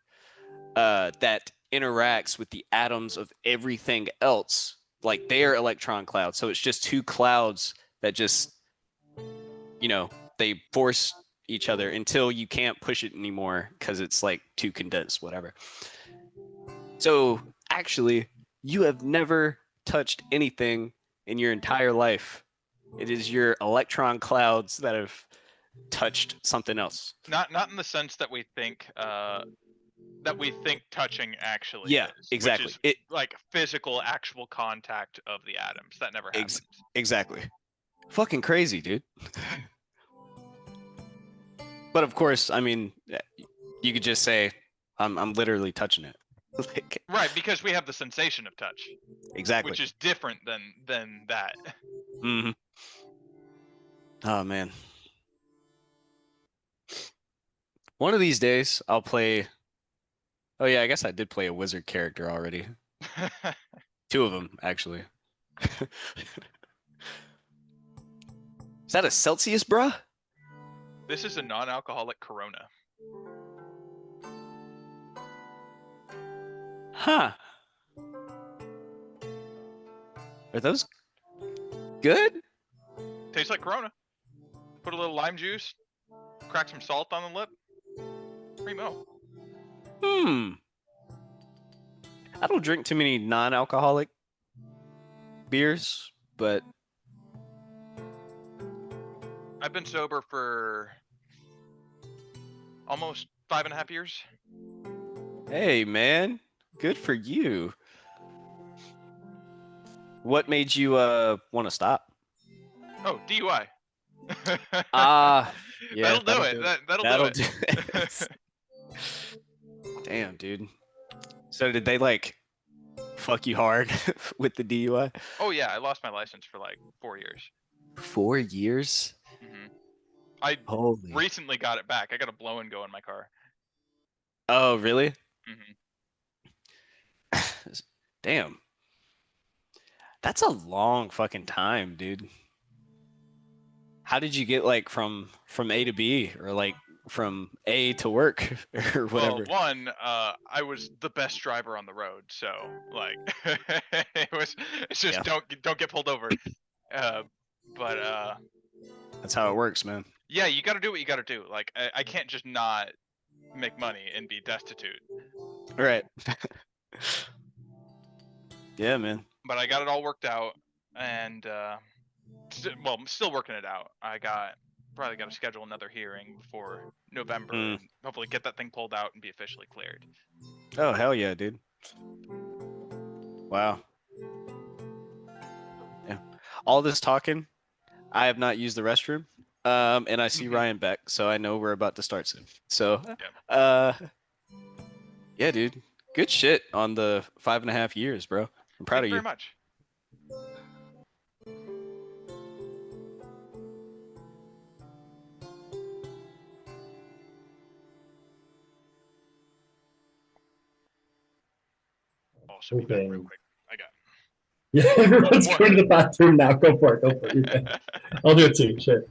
that interacts with the atoms of everything else, like their electron cloud. So it's just two clouds that just, you know, they force each other until you can't push it anymore because it's like too condensed, whatever. So actually, you have never touched anything in your entire life. It is your electron clouds that have touched something else. Not in the sense that we think touching actually Yeah, is, exactly. which is like physical, actual contact of the atoms. That never happens. Exactly. Fucking crazy, dude. But of course, I mean, you could just say, I'm literally touching it. Like, Right, because we have the sensation of touch, exactly. which is different than that. Mm-hmm. Oh man. One of these days, I'll play. Oh yeah, I guess I did play a wizard character already. Two of them, actually. Is that a Celsius, bruh? This is a non-alcoholic Corona. Huh. Are those good? Tastes like Corona. Put a little lime juice, crack some salt on the lip. Primo. Hmm. I don't drink too many non-alcoholic beers, but I've been sober for almost 5.5 years. hey, man, good for you. What made you want to stop? Oh, DUI. Ah, yeah, That'll do that'll it. do it. That'll do That'll it. do it. Damn, dude. So did they like fuck you hard with the DUI? Oh yeah, I lost my license for like 4 years. 4 years? I Holy. recently got it back. I got a blow and go in my car. Oh, really? hmm Damn. That's a long fucking time, dude. How did you get like from A to B or like from A to work or Well, whatever? one, I was the best driver on the road, so like, it's just Yeah, don't get pulled over. Uh, but that's how it works, man. yeah, you got to do what you got to do. Like, I can't just not make money and be destitute. All right. Yeah, man. But I got it all worked out, and well, I'm still working it out. Probably got to schedule another hearing before November, Mm. and hopefully get that thing pulled out and be officially cleared. Oh, hell yeah, dude. Wow. Yeah. All this talking, I have not used the restroom. And I see Ryan Beck, so I know we're about to start soon. So, uh, yeah, dude. Good shit on the 5.5 years, bro. I'm proud Thank you of very you. much. Also be back real Okay. quick. I got Yeah, everyone's What? going to the bathroom now. Go for it. Go for it. You're good. I'll do it too. Sure.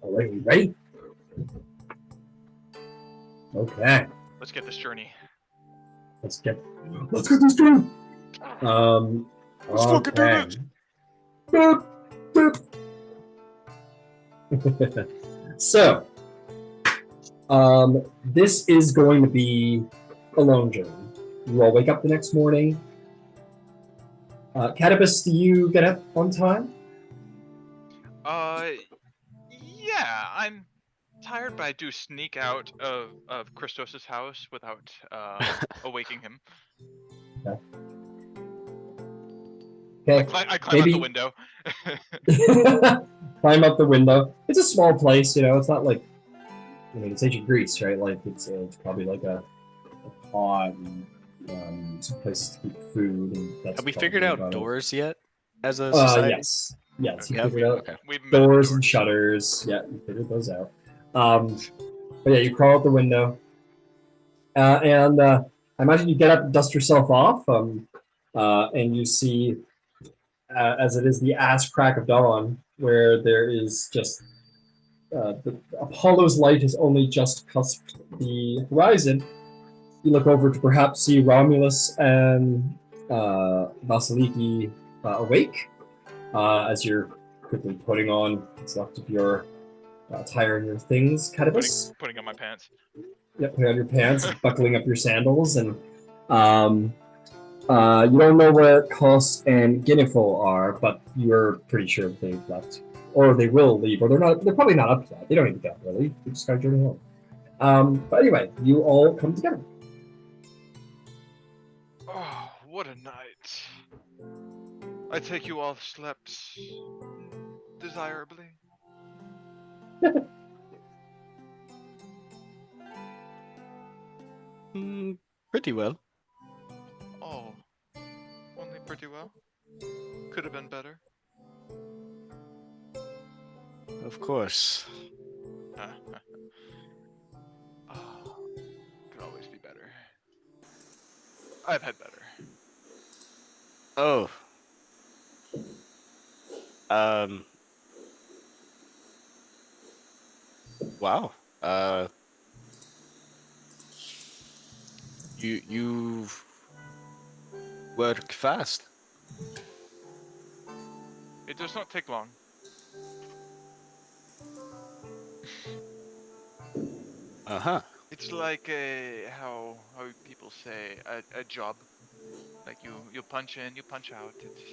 All right, you ready? Okay. Let's get this journey. Let's get this done. Let's fucking do Okay. this. Boop, boop. So, this is going to be a lone journey. You all wake up the next morning. Candybus, do you get up on time? Yeah, I'm tired, but I do sneak out of Christos's house without awaking him. Okay. I climb out the window. Climb up the window. It's a small place, you know. It's not like, I mean, it's ancient Greece, right? Like it's probably like a pod and some places to keep food. And that's Have we probably figured out about it. doors yet as a society? Yes. Yes, you Yeah, figured out okay. We've met at the doors and shutters. Yeah, you figured those out. But yeah, you crawl out the window. And I imagine you get up and dust yourself off. And you see, as it is the ass crack of dawn, where there is just Apollo's light has only just cusped the horizon. You look over to perhaps see Romulus and Vasaliki awake as you're quickly putting on what's left of your attire and your things, Candybus. putting on my pants. Yep, putting on your pants, buckling up your sandals, and you don't know where Cos and Guinefol are, but you're pretty sure they've left, or they will leave, or they're not. They're probably not up yet. They don't even get really. They just gotta journey home. But anyway, you all come together. Oh, what a night! I take you all slept desirably. Pretty well. Oh, only pretty well. Could have been better. Of course. Could always be better. I've had better. Oh. Wow. You work fast. It does not take long. Uh-huh. It's like how people say a job. Like you punch in, you punch out. It's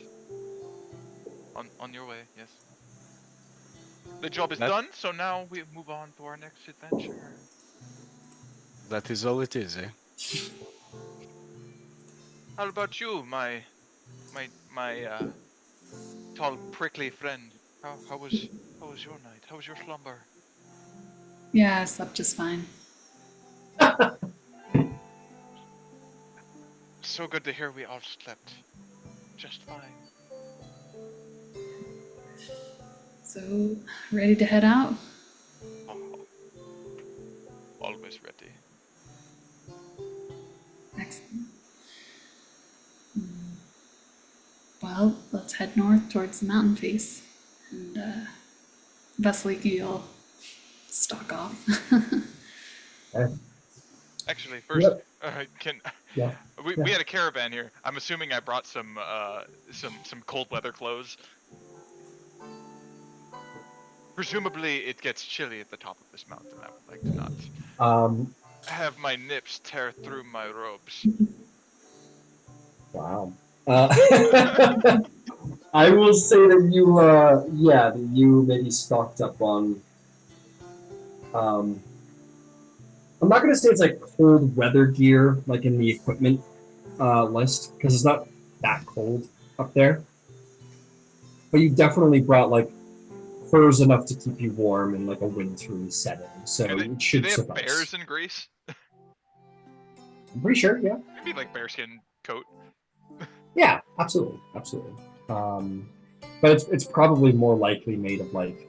on your way. Yes. The job is done, so now we move on to our next adventure. That is all it is, eh? How about you, my tall prickly friend? How was your night? How was your slumber? Yeah, I slept just fine. So good to hear we all slept just fine. So, ready to head out? Oh, always ready. Excellent. Well, let's head north towards the mountain face. And Vasaliki will stalk off. Actually, first, Yeah. we had a caravan here. I'm assuming I brought some cold weather clothes. Presumably, it gets chilly at the top of this mountain. I would like to not have my nips tear through my robes. Wow. I will say that you maybe stocked up on. I'm not gonna say it's like cold weather gear, like in the equipment list, because it's not that cold up there. But you definitely brought like furs enough to keep you warm in like a wintry setting, so it should do they have suffice. bears in Greece? I'm pretty sure, yeah. Maybe like bearskin coat. Yeah, absolutely. But it's probably more likely made of like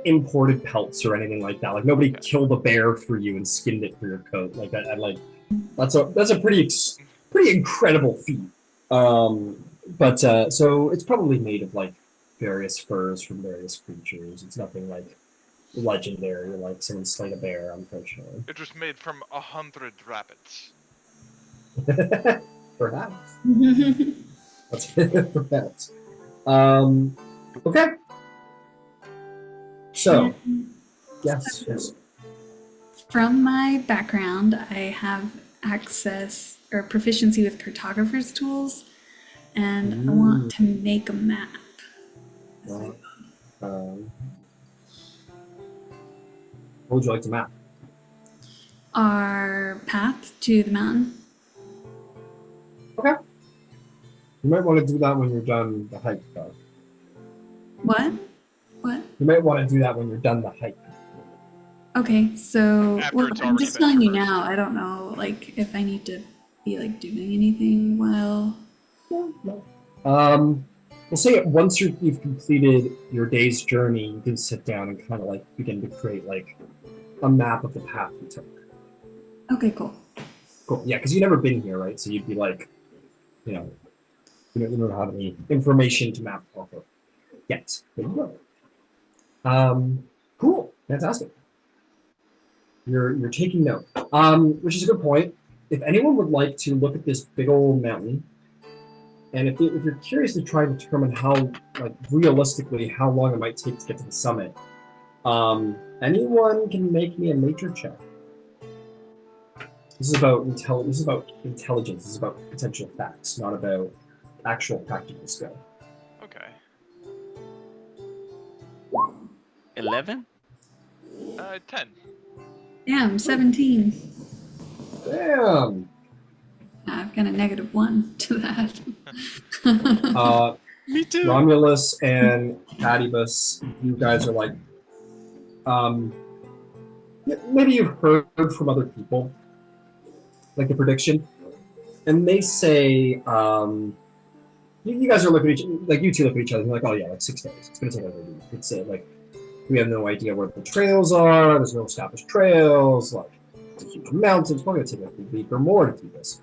imported pelts or anything like that. Like nobody killed a bear for you and skinned it for your coat. Like I like that's a pretty incredible feat. But so it's probably made of like various furs from various creatures. It's nothing like legendary, like someone slayed a bear, unfortunately. It was made from 100 rabbits. Perhaps. That's perhaps. Okay. So, yes. From my background, I have access or proficiency with cartographer's tools, and I want to make a map. What would you like to map? Our path to the mountain. Okay. You might want to do that when you're done the hike, though. What? What? You might want to do that when you're done the hike. Okay, so After it's I'm already just been telling you traversed. now. I don't know, like, if I need to be like doing anything while. No. We'll say once you've completed your day's journey, you can sit down and kind of like begin to create like a map of the path you took. Okay, cool. Cool. Yeah, because you've never been here, right? So you'd be like, you don't have any information to map off of yet. There you go. Cool. Fantastic. You're taking note. Which is a good point. If anyone would like to look at this big old mountain, and if you're curious to try and determine how, like, realistically, how long it might take to get to the summit, anyone can make me a nature check. This is about intelligence. This is about potential facts, not about actual practical skill. Okay. 11? 10. Damn, 17. Damn. I've got a -1 to that. Me too. Romulus and Candybus, you guys are like, maybe you've heard from other people, like the prediction, and they say, you guys are looking at you two look at each other and you're like, oh yeah, like 6 days. It's gonna take like a week. It's like, we have no idea where the trails are. There's no established trails. Like, it's a huge mountain. It's probably gonna take like a week or more to do this.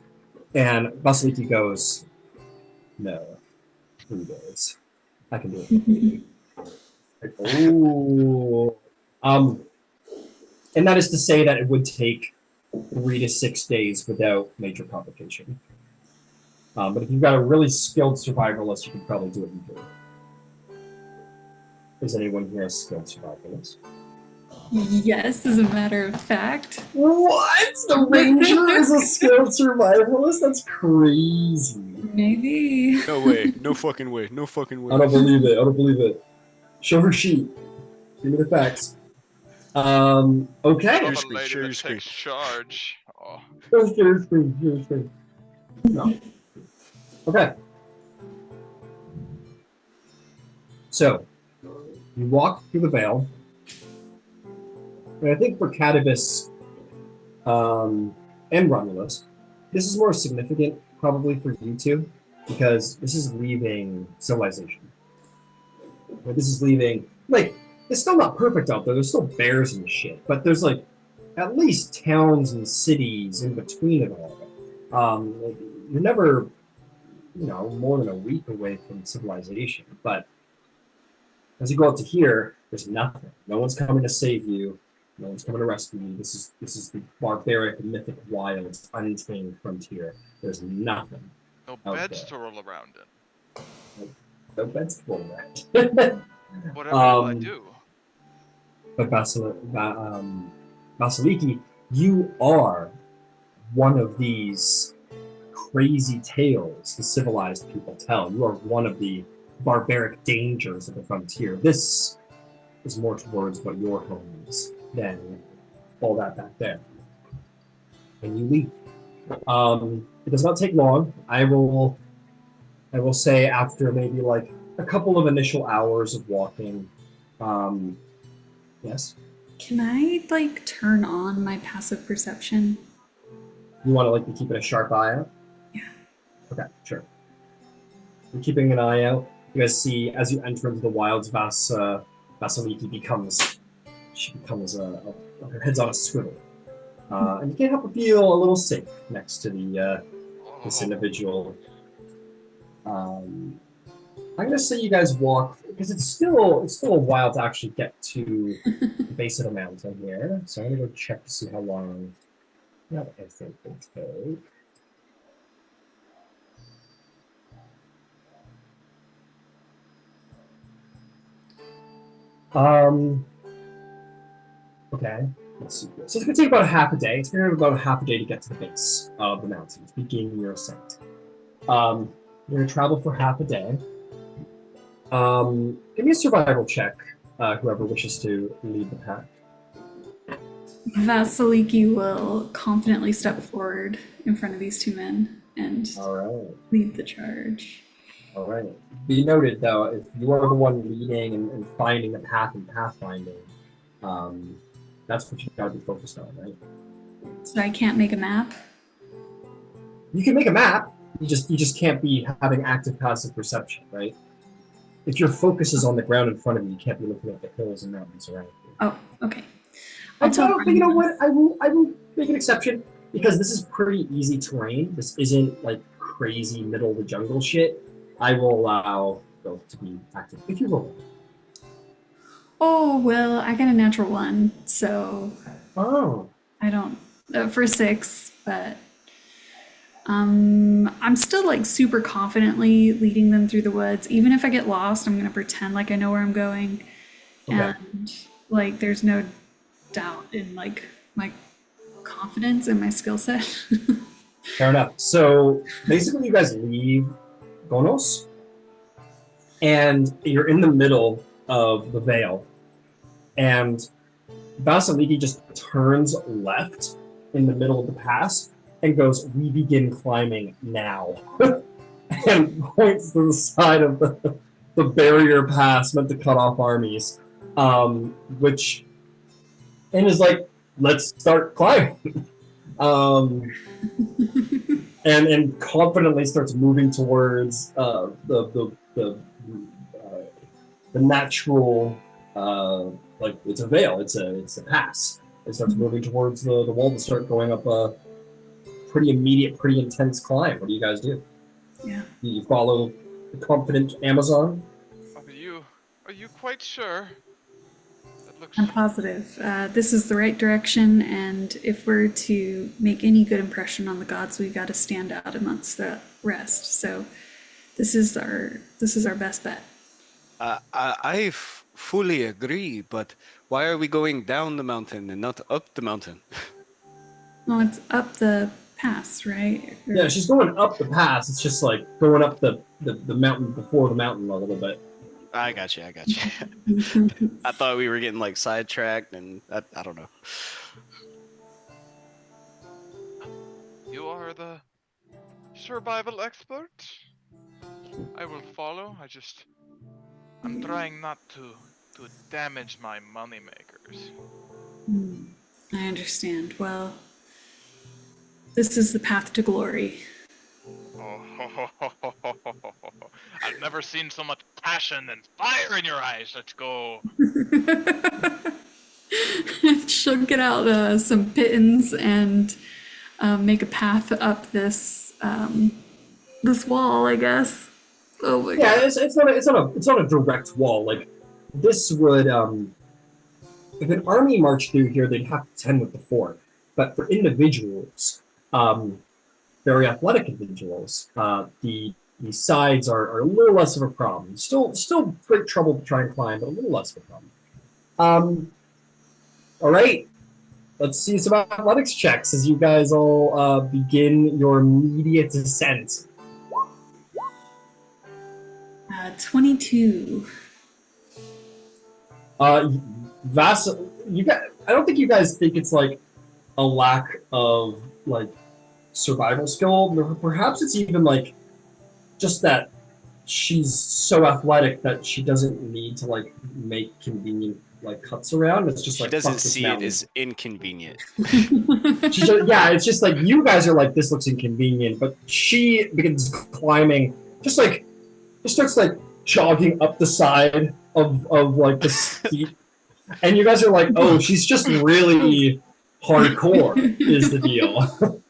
And Vasaliki goes, no, 3 days. I can do it completely. Like, oh. And that is to say that it would take 3 to 6 days without major complication. But if you've got a really skilled survivalist, you can probably do it in 3. Is anyone here a skilled survivalist? Yes, as a matter of fact. What? The ranger is a skilled survivalist? That's crazy. Maybe. No way. No fucking way. No fucking way. I don't believe it. Show her sheet. Give me the facts. Okay. Love a screen, lady share that your screen. takes charge. Oh. Share your screen. No. Okay. So, you walk through the Vale. And I think for Candybus and Romulus, this is more significant probably for you two, because this is leaving civilization. Right, this is leaving, like, it's still not perfect out there. There's still bears and shit, but there's like at least towns and cities in between it all. Like, you're never, more than a week away from civilization. But as you go out to here, there's nothing. No one's coming to save you. No one's coming to rescue you. This is the barbaric, mythic, wild, untamed frontier. There's nothing. No out beds there. to roll around in. No beds to roll around. Whatever will I do? But Vasaliki, you are one of these crazy tales the civilized people tell. You are one of the barbaric dangers of the frontier. This is more towards what your home is than all that back there. And you leave. It does not take long. I will say after maybe like a couple of initial hours of walking. Yes. Can I like turn on my passive perception? You want to like be keeping a sharp eye out? Yeah. Okay, sure. You're keeping an eye out. You guys see as you enter into the wilds, Vasaliki becomes her head's on a swivel, and you can't help but feel a little safe next to this individual. I'm gonna say you guys walk because it's still a while to actually get to the base of the mountain here. So I'm gonna go check to see how long that I think will take. Okay, let's see here. So it's gonna take about half a day. It's gonna take about half a day to get to the base of the mountain, to begin your ascent. You're gonna travel for half a day. Give me a survival check, whoever wishes to lead the pack. Vasaliki will confidently step forward in front of these two men and All right. lead the charge. All right. Be noted, though, if you are the one leading and finding the path and pathfinding, that's what you got to be focused on, right? So I can't make a map? You can make a map. You just can't be having active passive perception, right? If your focus is on the ground in front of you, you can't be looking at the hills and mountains around you. Oh, okay. But you know what? I will make an exception because this is pretty easy terrain. This isn't like crazy middle of the jungle shit. I will allow both to be active if you roll. Oh, well, I got a natural 1, so Oh. I don't, for 6, but I'm still like super confidently leading them through the woods. Even if I get lost, I'm going to pretend like I know where I'm going. Okay. And like there's no doubt in like my confidence and my skill set. Fair enough. So basically, you guys leave Gonos, and you're in the middle of the Vale, and Vasaliki just turns left in the middle of the pass and goes, "We begin climbing now," and points to the side of the barrier pass meant to cut off armies, and is like, "Let's start climbing." And confidently starts moving towards the natural, like it's a veil, it's a pass. It starts moving towards the wall to start going up a pretty immediate, pretty intense climb. What do you guys do? Yeah. You follow the confident Amazon? Are you quite sure? That looks. I'm positive. This is the right direction, and if we're to make any good impression on the gods, we've got to stand out amongst the rest. So this is our best bet. I fully agree, but why are we going down the mountain and not up the mountain? Well, it's up the pass, right? Or- Yeah, she's going up the pass. It's just like going up the mountain before the mountain a little bit. I got you. I thought we were getting like sidetracked, and I don't know. You are the survival expert. I will follow. I'm trying not to damage my money makers. I understand. Well, this is the path to glory. I've never seen so much passion and fire in your eyes. Let's go. She'll get out some pittance and make a path up this this wall, I guess. Oh my Yeah, god! it's not a direct wall. Like this would, if an army marched through here, they'd have to contend with the fort. But for individuals, very athletic individuals, the sides are a little less of a problem. Still great trouble to try and climb, but a little less of a problem. All right, let's see some athletics checks as you guys all begin your immediate ascent. 22. You guys, I don't think you guys think it's like a lack of like survival skill. Perhaps it's even like just that she's so athletic that she doesn't need to like make convenient like cuts around. It's just She like doesn't fuck this see mountain. it as inconvenient. Yeah, it's just like you guys are like, this looks inconvenient, but she begins climbing, just starts like jogging up the side of like the steep, and you guys are like, oh, she's just really hardcore is the deal.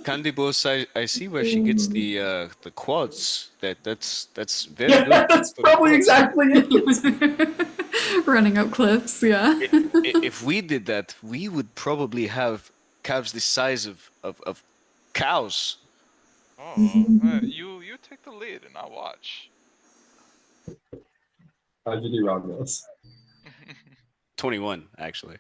Candybus, I see where she gets the quads. That's very Yeah, good that's for the probably quads. exactly it. Running up cliffs, yeah. If we did that, we would probably have calves the size of cows. Oh, you take the lead and I'll watch. How'd you do, Romulus? 21, actually.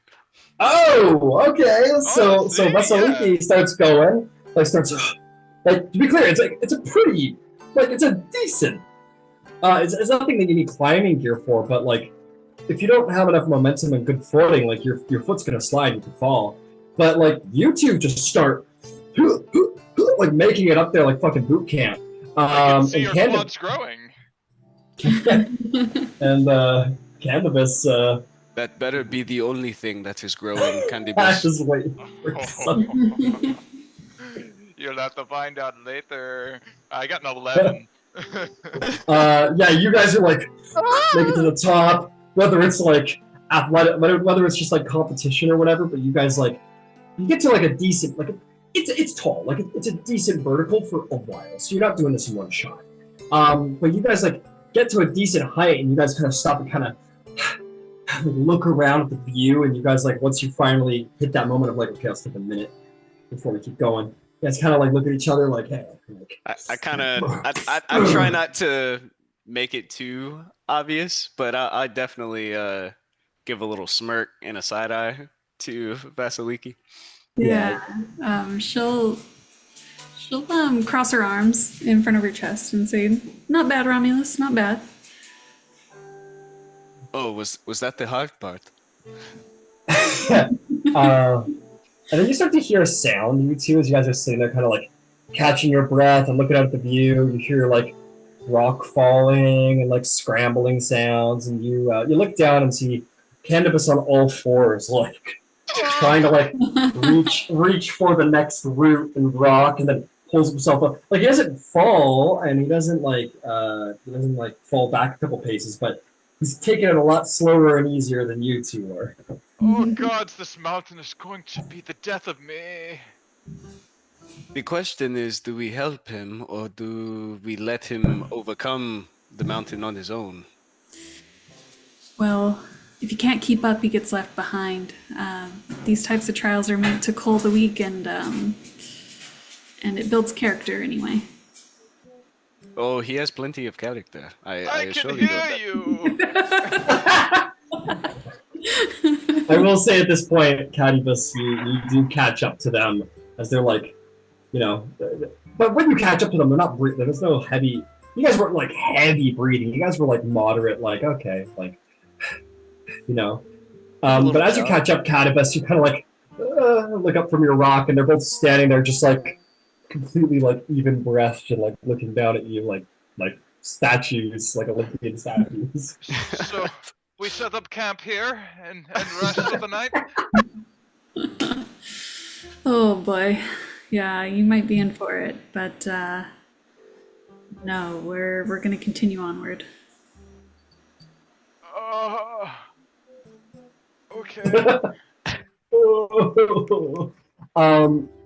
Oh, okay. Oh, So see? Yeah. Vasaliki starts going. Like to be clear, it's a pretty it's a decent. It's nothing that you need climbing gear for, but like if you don't have enough momentum and good footing, like your foot's gonna slide, you could fall. But like you two just start like making it up there like fucking boot camp. I can see And your Candid- quads growing. and Candybus That better be the only thing that is growing, Candybus. just waiting for something. You'll have to find out later. I got an 11. Yeah, you guys are like make it to the top, whether it's like athletic, whether it's just like competition or whatever. But you guys like you get to like a decent it's tall, like it's a decent vertical for a while. So you're not doing this in one shot. But you guys like get to a decent height, and you guys kind of stop and kind of look around at the view, and you guys like once you finally hit that moment of like okay, let's take a minute before we keep going. You guys kind of like look at each other like hey. I try not to make it too obvious, but I definitely give a little smirk and a side eye to Vasaliki. Yeah. She'll cross her arms in front of her chest and say, "Not bad, Romulus. Not bad." Oh, was that the hard part? And then you start to hear a sound, you two, as you guys are sitting there kind of like catching your breath and looking out at the view. You hear like rock falling and like scrambling sounds, and you look down and see Candybus on all fours, like trying to like reach for the next root and rock, and then pulls himself up. Like he doesn't fall, and he doesn't like fall back a couple paces, but he's taking it a lot slower and easier than you two are. Oh gods, this mountain is going to be the death of me. The question is, do we help him or do we let him overcome the mountain on his own? Well, if he can't keep up, he gets left behind. These types of trials are meant to cull the weak, and it builds character anyway. Oh, he has plenty of character. I can assure you hear of that. you. I will say at this point, Candybus, you do catch up to them as they're like, you know, but when you catch up to them, they're not breathing. There's no heavy. You guys weren't like heavy breathing. You guys were like moderate, like okay, like you know. But as you catch up, Candybus, you kind of like look up from your rock, and they're both standing there, just like completely like even breathed and like looking down at you, like statues, like Olympian statues. So we set up camp here and rest for the night. Oh boy, yeah, you might be in for it, but no, we're gonna continue onward. Okay.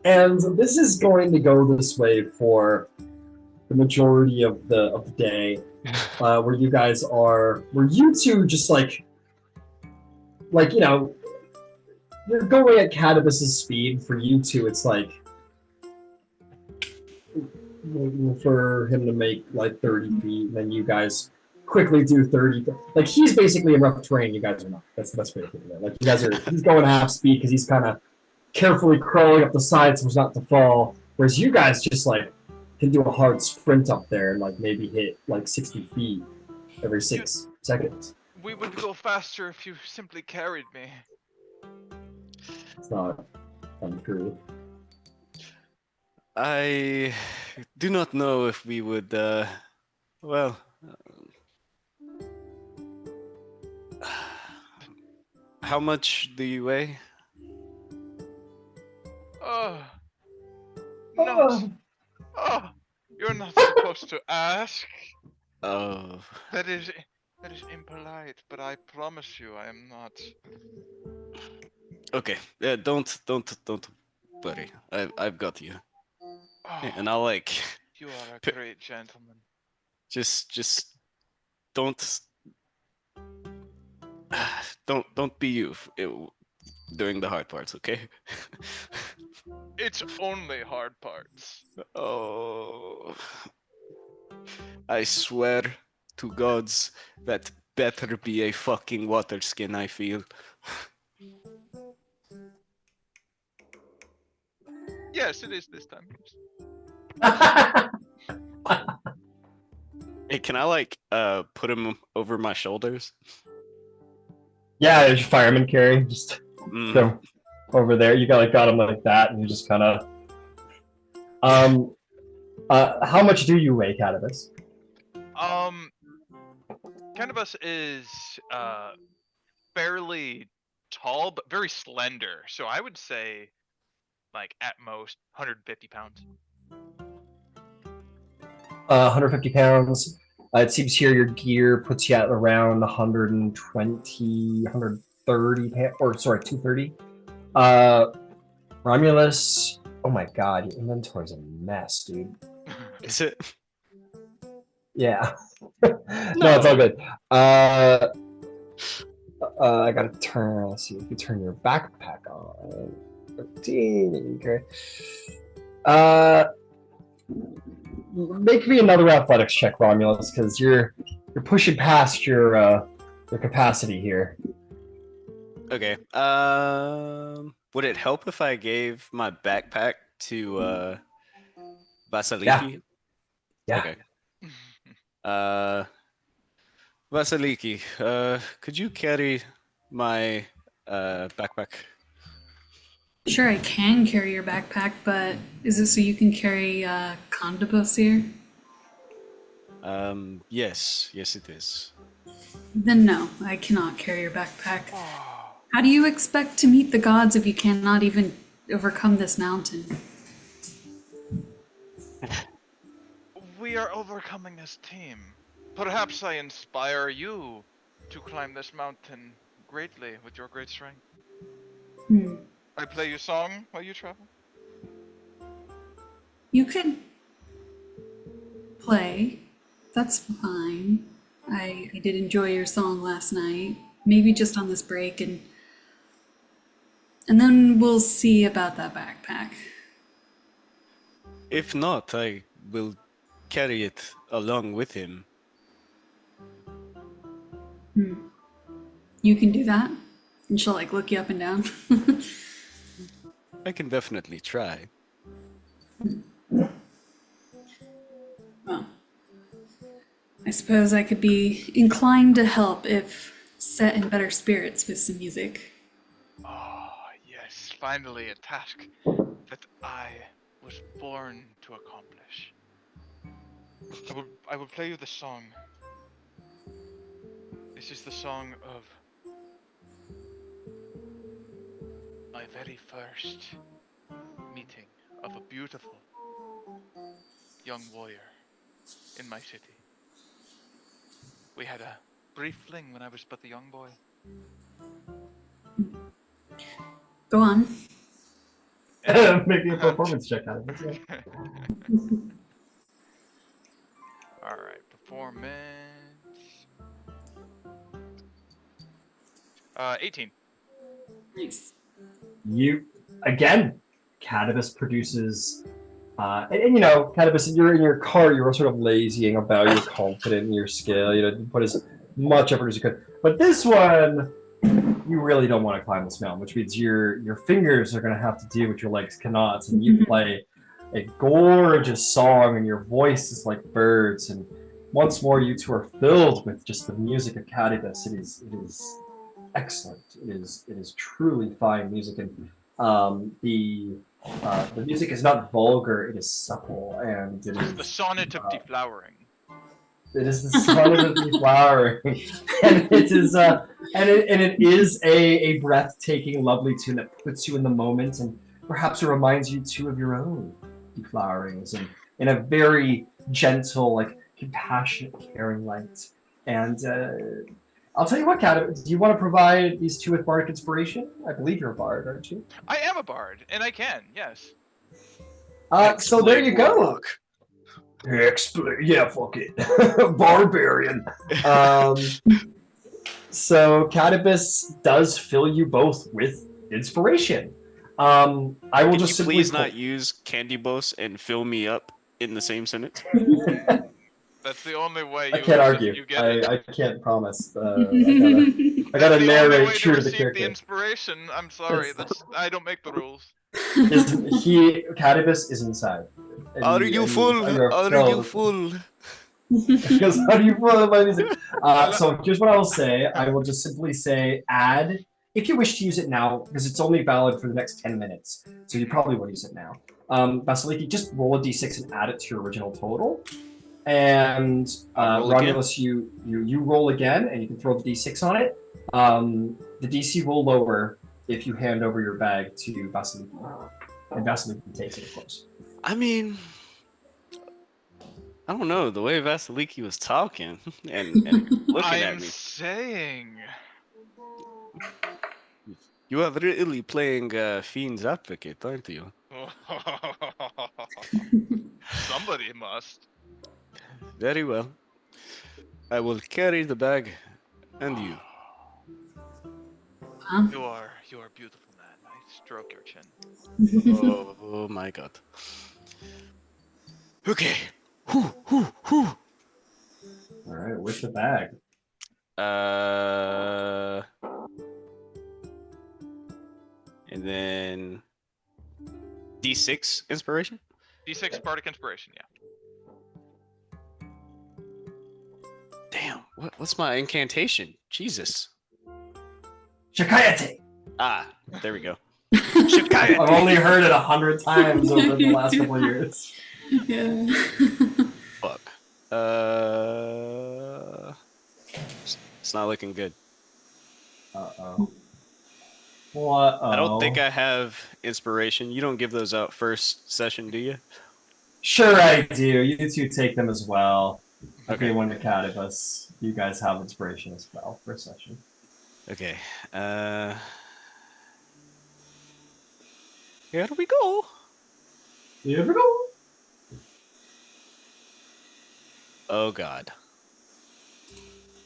And this is going to go this way for the majority of the day, where you guys are, where you two just like you know, you're going at Candybus's speed. For you two, it's like for him to make like 30 feet, and then you guys quickly do 30. Like he's basically in rough terrain. You guys are not. That's the best way to put it. Like you guys are. He's going half speed because he's kind of carefully crawling up the sides so as not to fall. Whereas you guys just like can do a hard sprint up there and like maybe hit like 60 feet every 6 seconds. We would go faster if you simply carried me. It's not untrue. I do not know if we would, well... how much do you weigh? No. Oh, you're not supposed to ask. Oh... That is impolite, but I promise you I am not. Okay, don't worry. I've got you. And I'll like You are a p- great gentleman. just don't don't be you during the hard parts, okay? It's only hard parts. Oh, I swear to gods that better be a fucking water skin, I feel. Yes, it is this time. Hey, can I like put him over my shoulders? Yeah, there's your fireman carry. Just Mm. go over there. You got him like that, and you just kind of. How much do you weigh, Cannabis? Candybus is fairly tall, but very slender. So I would say, like at most, 150 pounds. 150 pounds. It seems here your gear puts you at around 120, 130, or sorry, 230. Romulus. Oh my god, your inventory's a mess, dude. Is it? Yeah. No, it's all good. I gotta turn. Let's see. If you turn your backpack on. 13. Okay. Make me another athletics check, Romulus, because you're pushing past your capacity here. Okay. Would it help if I gave my backpack to Vasaliki? Yeah. Okay. Vasaliki, could you carry my backpack? Sure, I can carry your backpack, but is it so you can carry Candybus here? Yes, it is. Then no, I cannot carry your backpack. Oh, How do you expect to meet the gods if you cannot even overcome this mountain? we are overcoming as team. Perhaps I inspire you to climb this mountain greatly with your great strength. Hmm. I play you song while you travel. You could play. That's fine. I did enjoy your song last night. Maybe just on this break, and then we'll see about that backpack. If not, I will carry it along with him. You can do that, and she'll like look you up and down. I can definitely try. Well, I suppose I could be inclined to help if set in better spirits with some music. Oh, yes, finally a task that I was born to accomplish. I will play you the song. This is the song of my very first meeting of a beautiful young warrior in my city. We had a brief fling when I was but a young boy. Go on. Make me a performance check out of this. Yeah. All right, performance. 18. Nice. You again, Cannabis produces, and you know, Cannabis, you're in your car, you were sort of lazying about, you're confident in your skill, you know, you put as much effort as you could. But this one, you really don't want to climb this mountain, which means your fingers are going to have to do what your legs cannot, and you play a gorgeous song, and your voice is like birds, and once more, you two are filled with just the music of Cannabis. It is excellent. It is truly fine music, and the music is not vulgar. It is supple, and it is The sonnet of deflowering. it is the sonnet of deflowering, and it is it is a breathtaking, lovely tune that puts you in the moment, and perhaps it reminds you too of your own deflowerings, and in a very gentle, like compassionate, caring light, and. I'll tell you what, Kat, do you want to provide these two with bardic inspiration? I believe you're a bard, aren't you? I am a bard, and I can, yes. So there you go. Warlock. Yeah, fuck it. Barbarian. So Candybus does fill you both with inspiration. I will Can just you simply please not use Candybus and fill me up in the same sentence? That's the only way I you can't argue. you get it. I can't promise. I That's gotta the only narrate way true to to the receive the character. inspiration. I'm sorry. It's- I don't make the rules. Candybus is inside. And Are you full? you're Are filled you with- full? Because how do you follow my music? So here's what I will say. I will just simply say add, if you wish to use it now, because it's only valid for the next 10 minutes. So you probably will use it now. Vasaliki, just roll a d6 and add it to your original total. And roll again? Romulus, you roll again, and you can throw the d6 on it. The DC will lower if you hand over your bag to Vasaliki. And Vasaliki takes it, of course. I mean, I don't know. The way Vasaliki was talking and looking at I'm me, saying. you are really playing Fiend's Advocate, aren't you? Somebody must. Very well. I will carry the bag, and you. You are a beautiful man. I stroke your chin. Oh my god. Okay. Whew. All right, with the bag. And then D6 inspiration. D6 bardic inspiration. Yeah. Damn. What's my incantation? Jesus. Shikayate! Ah, there we go. I've only heard it 100 times over the last couple of years. Yeah. Fuck. It's not looking good. Uh-oh. What? I don't think I have inspiration. You don't give those out first session, do you? Sure I do. You two take them as well. Okay. Okay, one to Candybus. You guys have inspiration as well for a session. Okay. Here we go. Here we go. Oh god.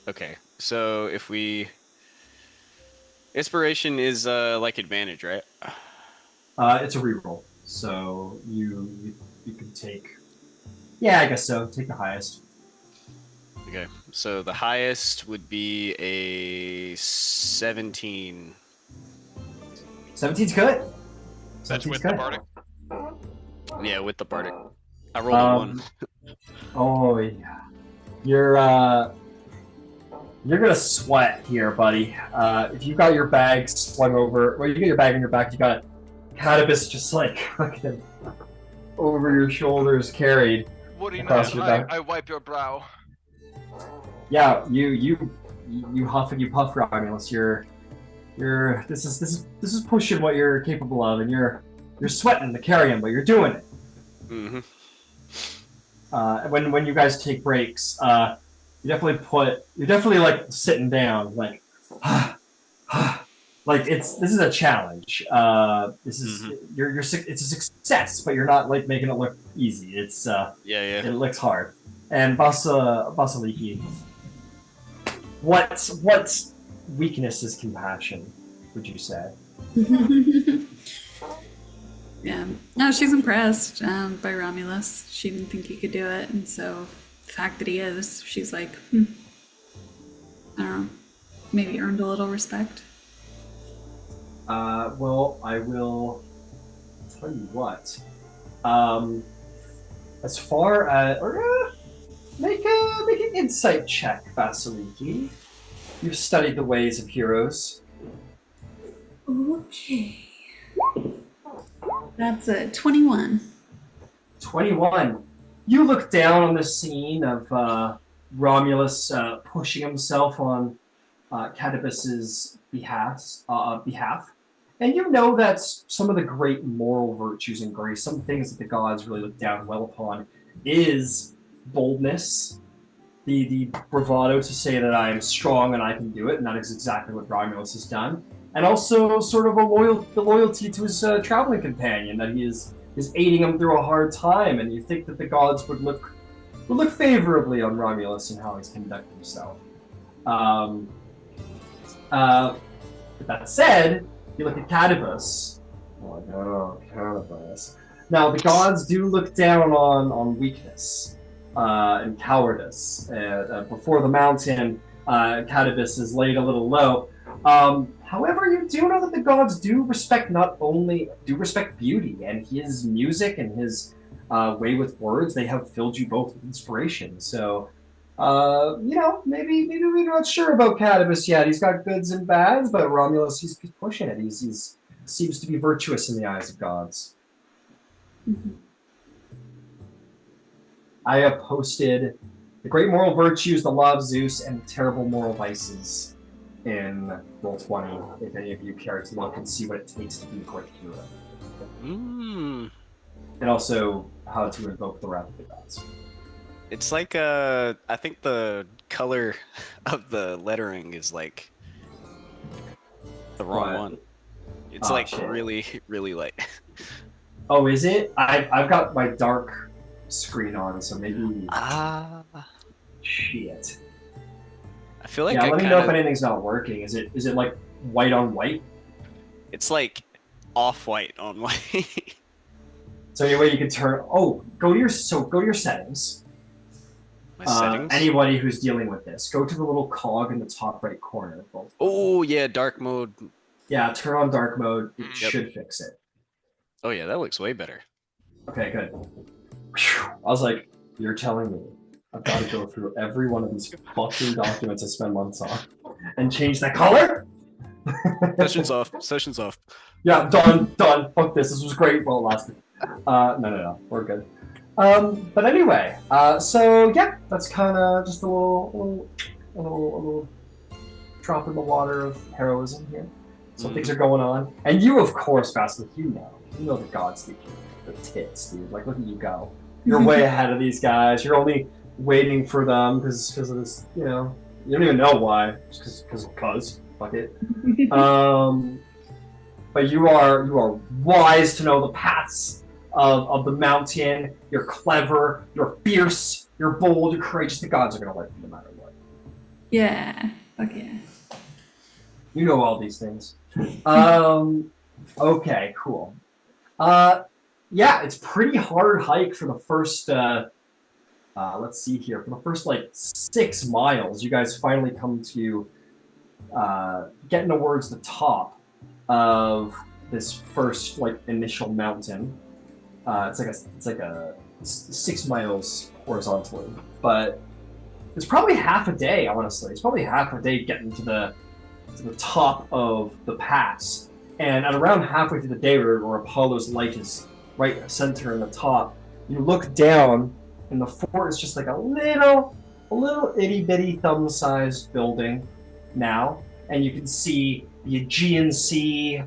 Okay. So if we inspiration is like advantage, right? It's a reroll. So you can take. Yeah, I guess so. Take the highest. Okay. So the highest would be a 17. 17's good. That's 17's with good. the bardic. Yeah, with the bardic. I rolled a 1. Oh yeah. You're gonna sweat here, buddy. If you got your bag slung over, well, you get your bag on your back. You got Candybus just like fucking over your shoulders, carried What do you across know? your back. I wipe your brow. Yeah, you huff and you puff, Romulus. This is pushing what you're capable of, and you're sweating to carry him, but you're doing it. Mm-hmm. When you guys take breaks, you're definitely like sitting down, like like this is a challenge. This is it's a success, but you're not like making it look easy. It's Yeah. it looks hard. And Vasaliki, what weakness is compassion, would you say? Yeah. No, she's impressed by Romulus. She didn't think he could do it, and so the fact that he is, she's like, I don't know, maybe earned a little respect. Well, I will tell you what. As far as make an insight check, Vasaliki. You've studied the ways of heroes. Okay. That's a 21. 21. You look down on the scene of Romulus pushing himself on Candybus's behalf, and you know that some of the great moral virtues and grace, some things that the gods really look down well upon, is boldness, the bravado to say that I am strong and I can do it, and that is exactly what Romulus has done. And also sort of the loyalty to his traveling companion, that he is is aiding him through a hard time, and you think that the gods would look favorably on Romulus and how he's conducting himself. With that said, you look at Candybus. Oh no, Candybus. Now the gods do look down on weakness and cowardice. Before the mountain, Candybus is laid a little low. However, you do know that the gods do respect beauty and his music and his way with words. They have filled you both with inspiration. So, maybe we're not sure about Candybus yet. He's got goods and bads, but Romulus, he's pushing it. He's seems to be virtuous in the eyes of gods. Mm-hmm. I have posted the great moral virtues, the law of Zeus, and the terrible moral vices in Roll20, if any of you care to look and see what it takes to be a great hero. Mm. And also how to invoke the wrath of the gods. It's like I think the color of the lettering is like the wrong What? one. It's like shit. really, really light. Oh, is it? I've got my dark screen on, so maybe shit. I feel like Yeah, I let me know if kinda, anything's not working. Is it like white on white? it's like off-white on white. So anyway, you can turn. Oh, go to your settings. My settings. Anybody who's dealing with this, go to the little cog in the top right corner. Oh yeah, dark mode. Yeah, turn on dark mode. It Yep. should fix it. Oh yeah, that looks way better. Okay, good. Whew. I was like, you're telling me I've got to go through every one of these fucking documents I spend months on and change the color? Session's off. Session's off. Yeah, done. Fuck this. This was great while it lasted. No. We're good. But anyway, so yeah, that's kind of just a little drop in the water of heroism here. So things are going on, and you, of course, Vasaliki, you know the gods think you're the tits, dude. Like, look at you go. You're way ahead of these guys. You're only waiting for them because of this. You don't even know why. Just because. Fuck it. But you are wise to know the paths of the mountain. You're clever. You're fierce. You're bold. You're courageous. The gods are gonna like you no matter what. Yeah. Okay. You know all these things. Okay, cool. Yeah, it's pretty hard hike for the first. Let's see here. For the first 6 miles, you guys finally come to getting towards the top of this first initial mountain. It's like a 6 miles horizontally, but it's probably half a day. Honestly, it's probably half a day getting to the top of the pass. And at around halfway through the day, where Apollo's light is right center in the top, you look down, and the fort is just like a little itty bitty thumb-sized building now, and you can see the Aegean Sea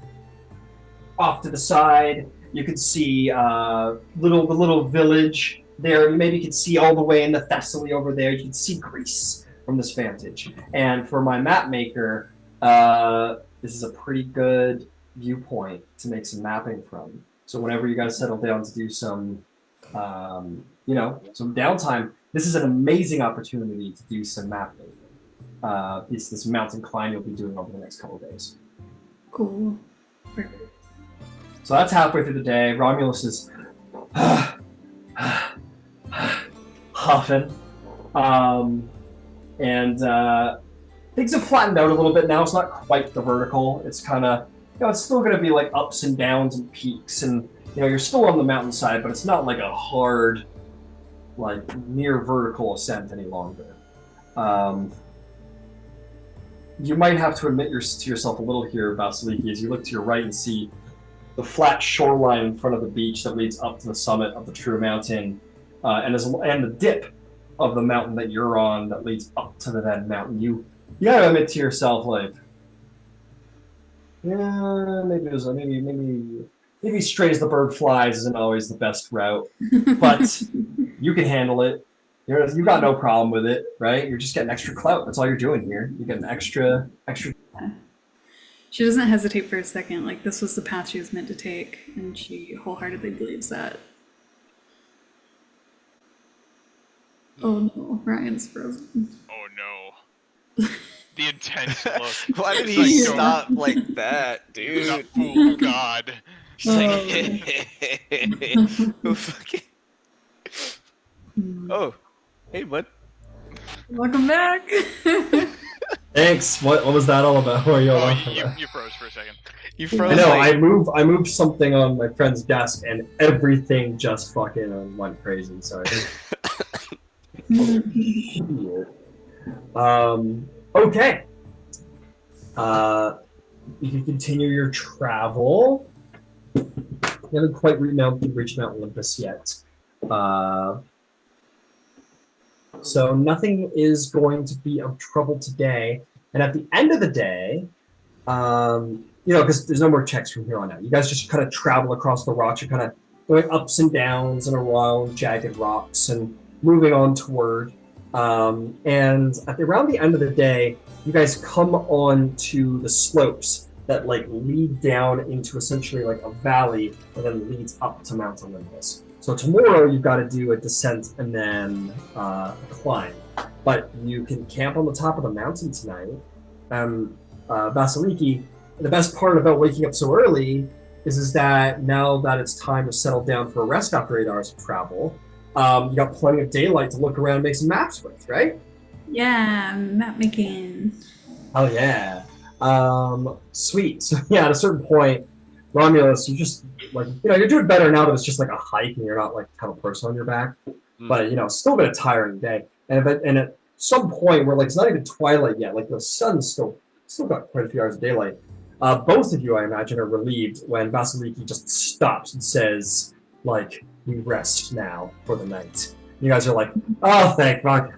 off to the side. You can see the little village there. Maybe you can see all the way into Thessaly over there. You can see Greece from this vantage. And for my map maker, this is a pretty good viewpoint to make some mapping from. So whenever you guys settle down to do some downtime, this is an amazing opportunity to do some mapping. This mountain climb you'll be doing over the next couple of days. Cool. Perfect. So that's halfway through the day. Romulus is huffing. Things have flattened out a little bit now. It's not quite the vertical. It's kind of, it's still going to be ups and downs and peaks. And, you're still on the mountainside, but it's not like a hard, near vertical ascent any longer. You might have to admit to yourself a little here, Vasaliki, as you look to your right and see the flat shoreline in front of the beach that leads up to the summit of the true mountain, and the dip of the mountain that you're on that leads up to the then mountain. You gotta admit to yourself, maybe straight as the bird flies isn't always the best route, but you can handle it. You got no problem with it, right? You're just getting extra clout. That's all you're doing here. You get an extra. She doesn't hesitate for a second. Like, this was the path she was meant to take, and she wholeheartedly believes that. Oh no, Ryan's frozen. Oh no. The intense look. Why did It's he like, stop like that, dude? Oh god. He's like, oh, fucking. Oh, hey, bud. Welcome back. Thanks. What was that all about? What are you all Oh, laughing you, about? you froze for a second. You I froze. know. Like, I moved something on my friend's desk, and everything just fucking went crazy. Sorry. Okay. You can continue your travel. You haven't quite reached Mount Olympus yet. So nothing is going to be of trouble today. And at the end of the day, because there's no more checks from here on out. You guys just kind of travel across the rocks. You're kind of going ups and downs and around jagged rocks and moving on toward. And around the end of the day, you guys come on to the slopes that lead down into essentially like a valley and then leads up to Mount Olympus. So tomorrow you've got to do a descent and then a climb. But you can camp on the top of the mountain tonight. Vasaliki, the best part about waking up so early is that now that it's time to settle down for a rest after 8 hours of travel, you got plenty of daylight to look around and make some maps with, right? Yeah, map making. Oh yeah. Sweet. So yeah, at a certain point, Romulus, you just you're doing better now that it's just like a hike and you're not have a person on your back. But still been a tiring day. And at some point where it's not even twilight yet, the sun's still got quite a few hours of daylight. Both of you, I imagine, are relieved when Vasiliki just stops and says, we rest now for the night. You guys are like, oh, thank fuck.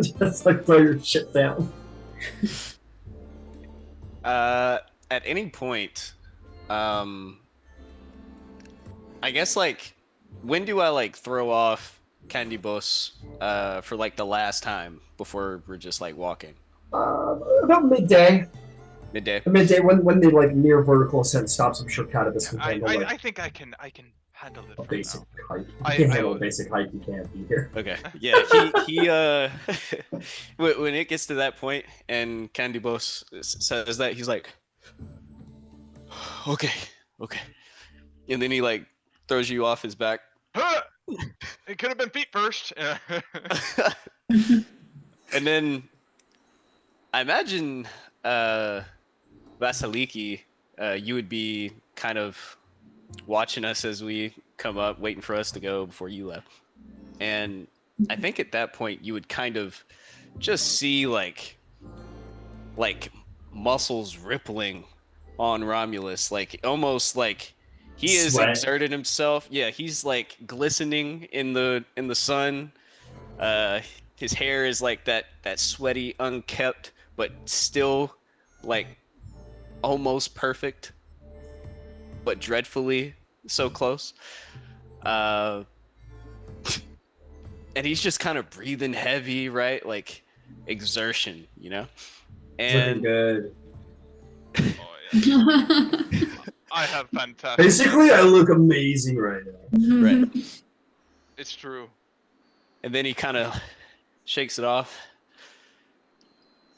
Just throw your shit down. at any point, I guess when do I throw off Candybus for the last time before we're just walking? About midday. Midday. Midday when the near vertical ascent stops. I'm sure Candybus can handle I think I can handle it a for basic now. hike. You can't handle a basic hike. You can't be here. Okay. Yeah. He when it gets to that point and Candybus says that, he's like, okay, and then he throws you off his back. It could have been feet first. And then I imagine Vasaliki, you would be kind of watching us as we come up, waiting for us to go before you left. And I think at that point you would kind of just see muscles rippling on Romulus, almost he has Sweat. exerted himself. Yeah, he's glistening in the sun. His hair is that sweaty, unkept, but still almost perfect, but dreadfully so close. And he's just kind of breathing heavy, right? Exertion, Looking And good. Oh, yeah. I have fantastic. Basically, I look amazing right now. right. It's true. And then he kind of shakes it off.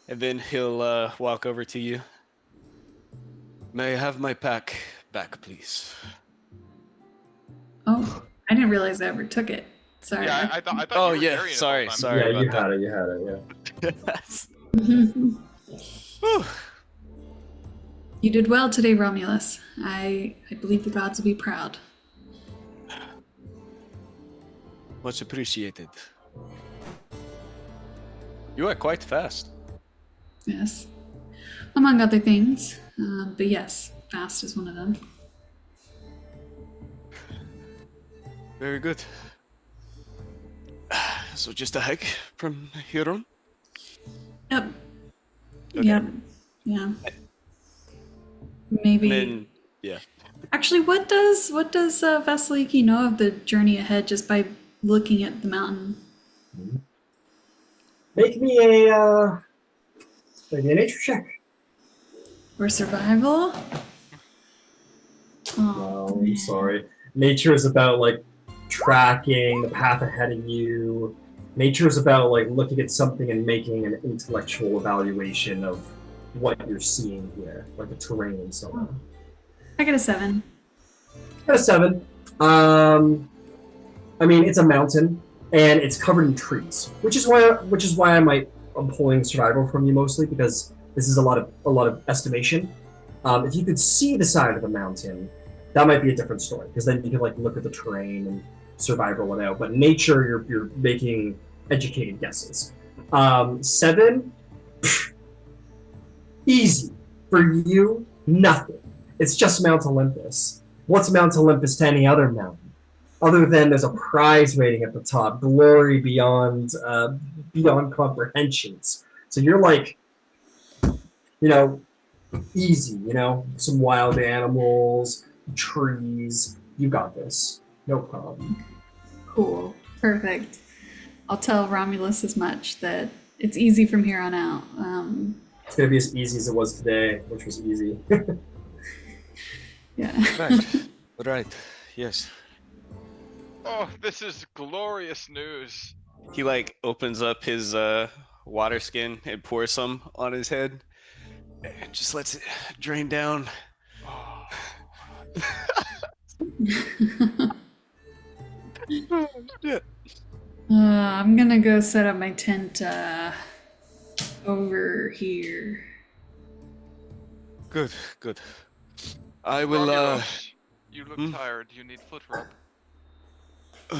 And then he'll walk over to you. May I have my pack back, please? Oh, I didn't realize I ever took it. Sorry. Yeah, I thought. Oh, you were yeah, carrying it sorry, the whole time. sorry. Yeah, you about had it. You had it. Yeah. Whew. You did well today, Romulus. I believe the gods will be proud. Much appreciated. You are quite fast. Yes. Among other things. But yes, fast is one of them. Very good. So just a hike from here on? Yep. Okay. Yep. Yeah. Maybe. Then, yeah. Actually, what does Vasiliki know of the journey ahead just by looking at the mountain? Make me a nature check. Or survival? Oh, No, I'm man. sorry. Nature is about like tracking the path ahead of you. Nature is about like looking at something and making an intellectual evaluation of what you're seeing here, like the terrain and so on. I got a 7. Got a 7. I mean, it's a mountain and it's covered in trees, which is why I'm pulling survival from you mostly, because this is a lot of estimation. If you could see the side of the mountain, that might be a different story, because then you could like look at the terrain and survival it out. But nature, you're making educated guesses. 7, easy for you. Nothing. It's just Mount Olympus. What's Mount Olympus to any other mountain? Other than there's a prize waiting at the top, glory beyond comprehensions. So you're like, easy, some wild animals, trees. You got this. No problem. Cool. Perfect. I'll tell Romulus as much, that it's easy from here on out. It's gonna be as easy as it was today, which was easy. Yeah. Right. Right. Yes. Oh, this is glorious news. He like opens up his water skin and pours some on his head. And just lets it drain down. Oh, Yeah. I'm gonna go set up my tent over here. Good. Good. I will. Romulos, you look hmm? tired. You need foot rub.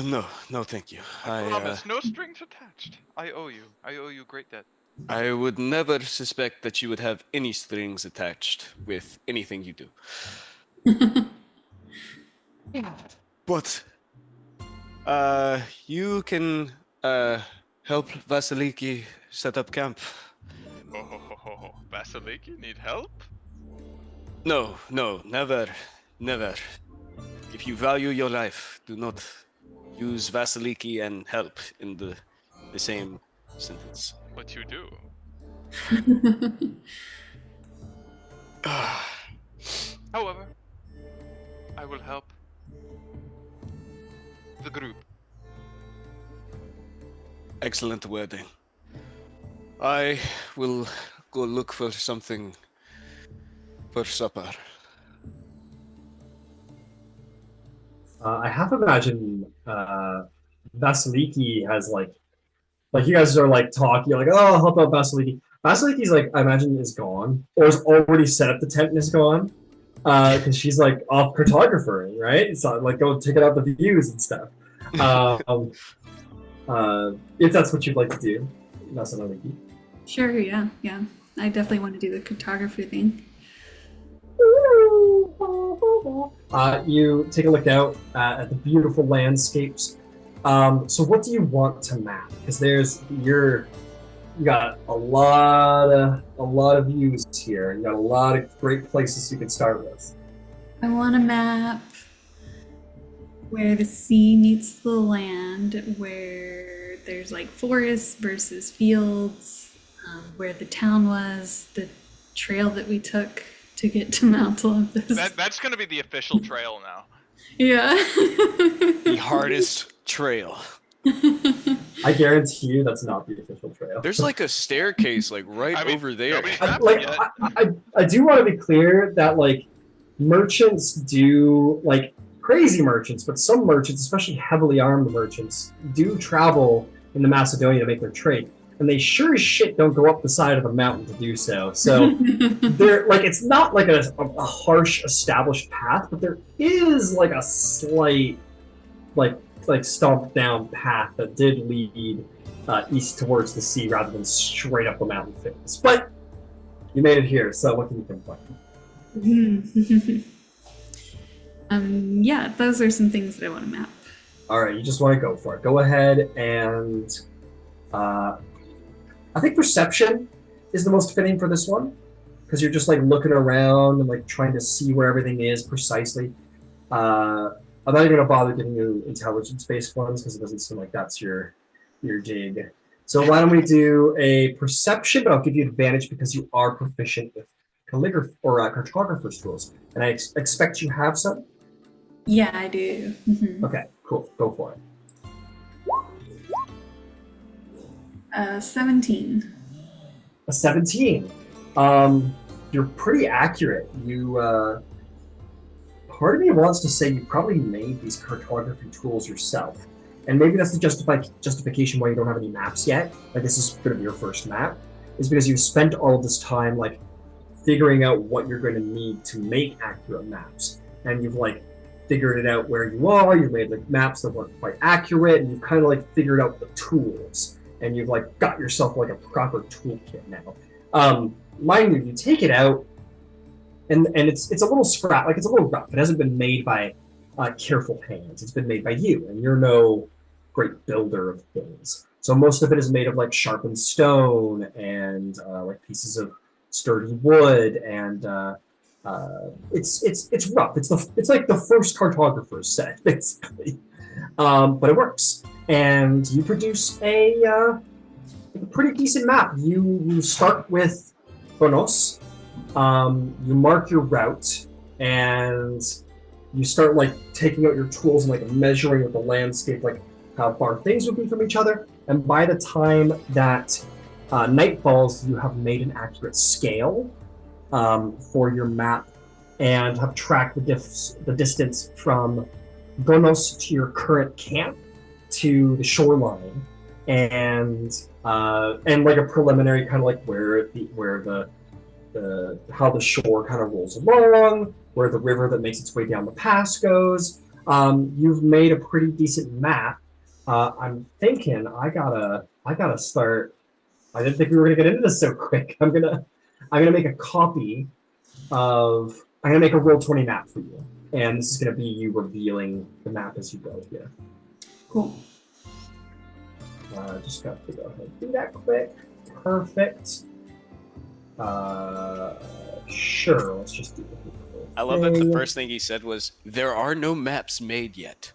No, thank you. I promise, no strings attached. I owe you. I owe you a great debt. I would never suspect that you would have any strings attached with anything you do. But you can help Vasaliki set up camp. Oh, Vasaliki need help? No, never. If you value your life, do not use Vasaliki and help in the same sentence. But you do. However, I will help the group. Excellent wording. I will go look for something for supper. I have to imagine Vasiliki has like you guys are like talking, you're like, oh, I'll help out Vasiliki. Vasiliki's like, I imagine is gone, or has already set up the tent and is gone. Because she's like off cartographering, right? So like go check out the views and stuff. If that's what you'd like to do, Vasiliki. Sure, yeah. I definitely want to do the cartography thing. You take a look out at the beautiful landscapes. So what do you want to map? Because you got a lot of views here. You got a lot of great places you can start with. I want to map where the sea meets the land, where there's like forests versus fields, where the town was, the trail that we took to get to Mount Olympus. That's going to be the official trail now. Yeah. The hardest trail. I guarantee you that's not the official trail. There's like a staircase like over there. I do want to be clear that like merchants do, like crazy merchants, but some merchants, especially heavily armed merchants, do travel into Macedonia to make their trade. And they sure as shit don't go up the side of the mountain to do so. So they're like, it's not like a harsh established path, but there is like a slight like stomped down path that did lead east towards the sea rather than straight up the mountain face. But you made it here, so what can you complain? Yeah, those are some things that I want to map. All right, you just want to go for it. Go ahead and I think perception is the most fitting for this one, because you're just like looking around and like trying to see where everything is precisely. I'm not even gonna bother giving you intelligence-based ones because it doesn't seem like that's your gig. So why don't we do a perception, but I'll give you advantage because you are proficient with calligraphy or cartographer's tools, and I expect you have some. Yeah, I do. Okay, cool. Go for it. 17. A 17. You're pretty accurate. Part of me wants to say you probably made these cartography tools yourself. And maybe that's the justification why you don't have any maps yet. Like, this is going to be your first map. Is because you've spent all of this time, like, figuring out what you're going to need to make accurate maps. And you've, like, figured it out where you are. You've made, like, maps that weren't quite accurate. And you've kind of, like, figured out the tools. And you've, like, got yourself, like, a proper toolkit now. Mind you, you take it out, and it's a little scrap, like, it's a little rough. It hasn't been made by careful hands. It's been made by you, and you're no great builder of things. So most of it is made of, like, sharpened stone and like pieces of sturdy wood, and it's rough. It's like the first cartographer's set, basically, but it works. And you produce a pretty decent map. You start with Bonos. You mark your route, and you start, like, taking out your tools and, like, measuring with the landscape, like, how far things would be from each other. And by the time that night falls, you have made an accurate scale for your map and have tracked the distance from Bonos to your current camp to the shoreline, and like a preliminary kind of like where the how the shore kind of rolls along, where the river that makes its way down the pass goes. You've made a pretty decent map. I'm thinking I gotta start. I didn't think we were gonna get into this so quick. I'm gonna make a copy of. I'm gonna make a Roll20 map for you, and this is gonna be you revealing the map as you go here. Cool. Just got to go ahead and do that quick. Perfect. Sure, let's just do the whole I love that the thing. first thing he said was, "There are no maps made yet.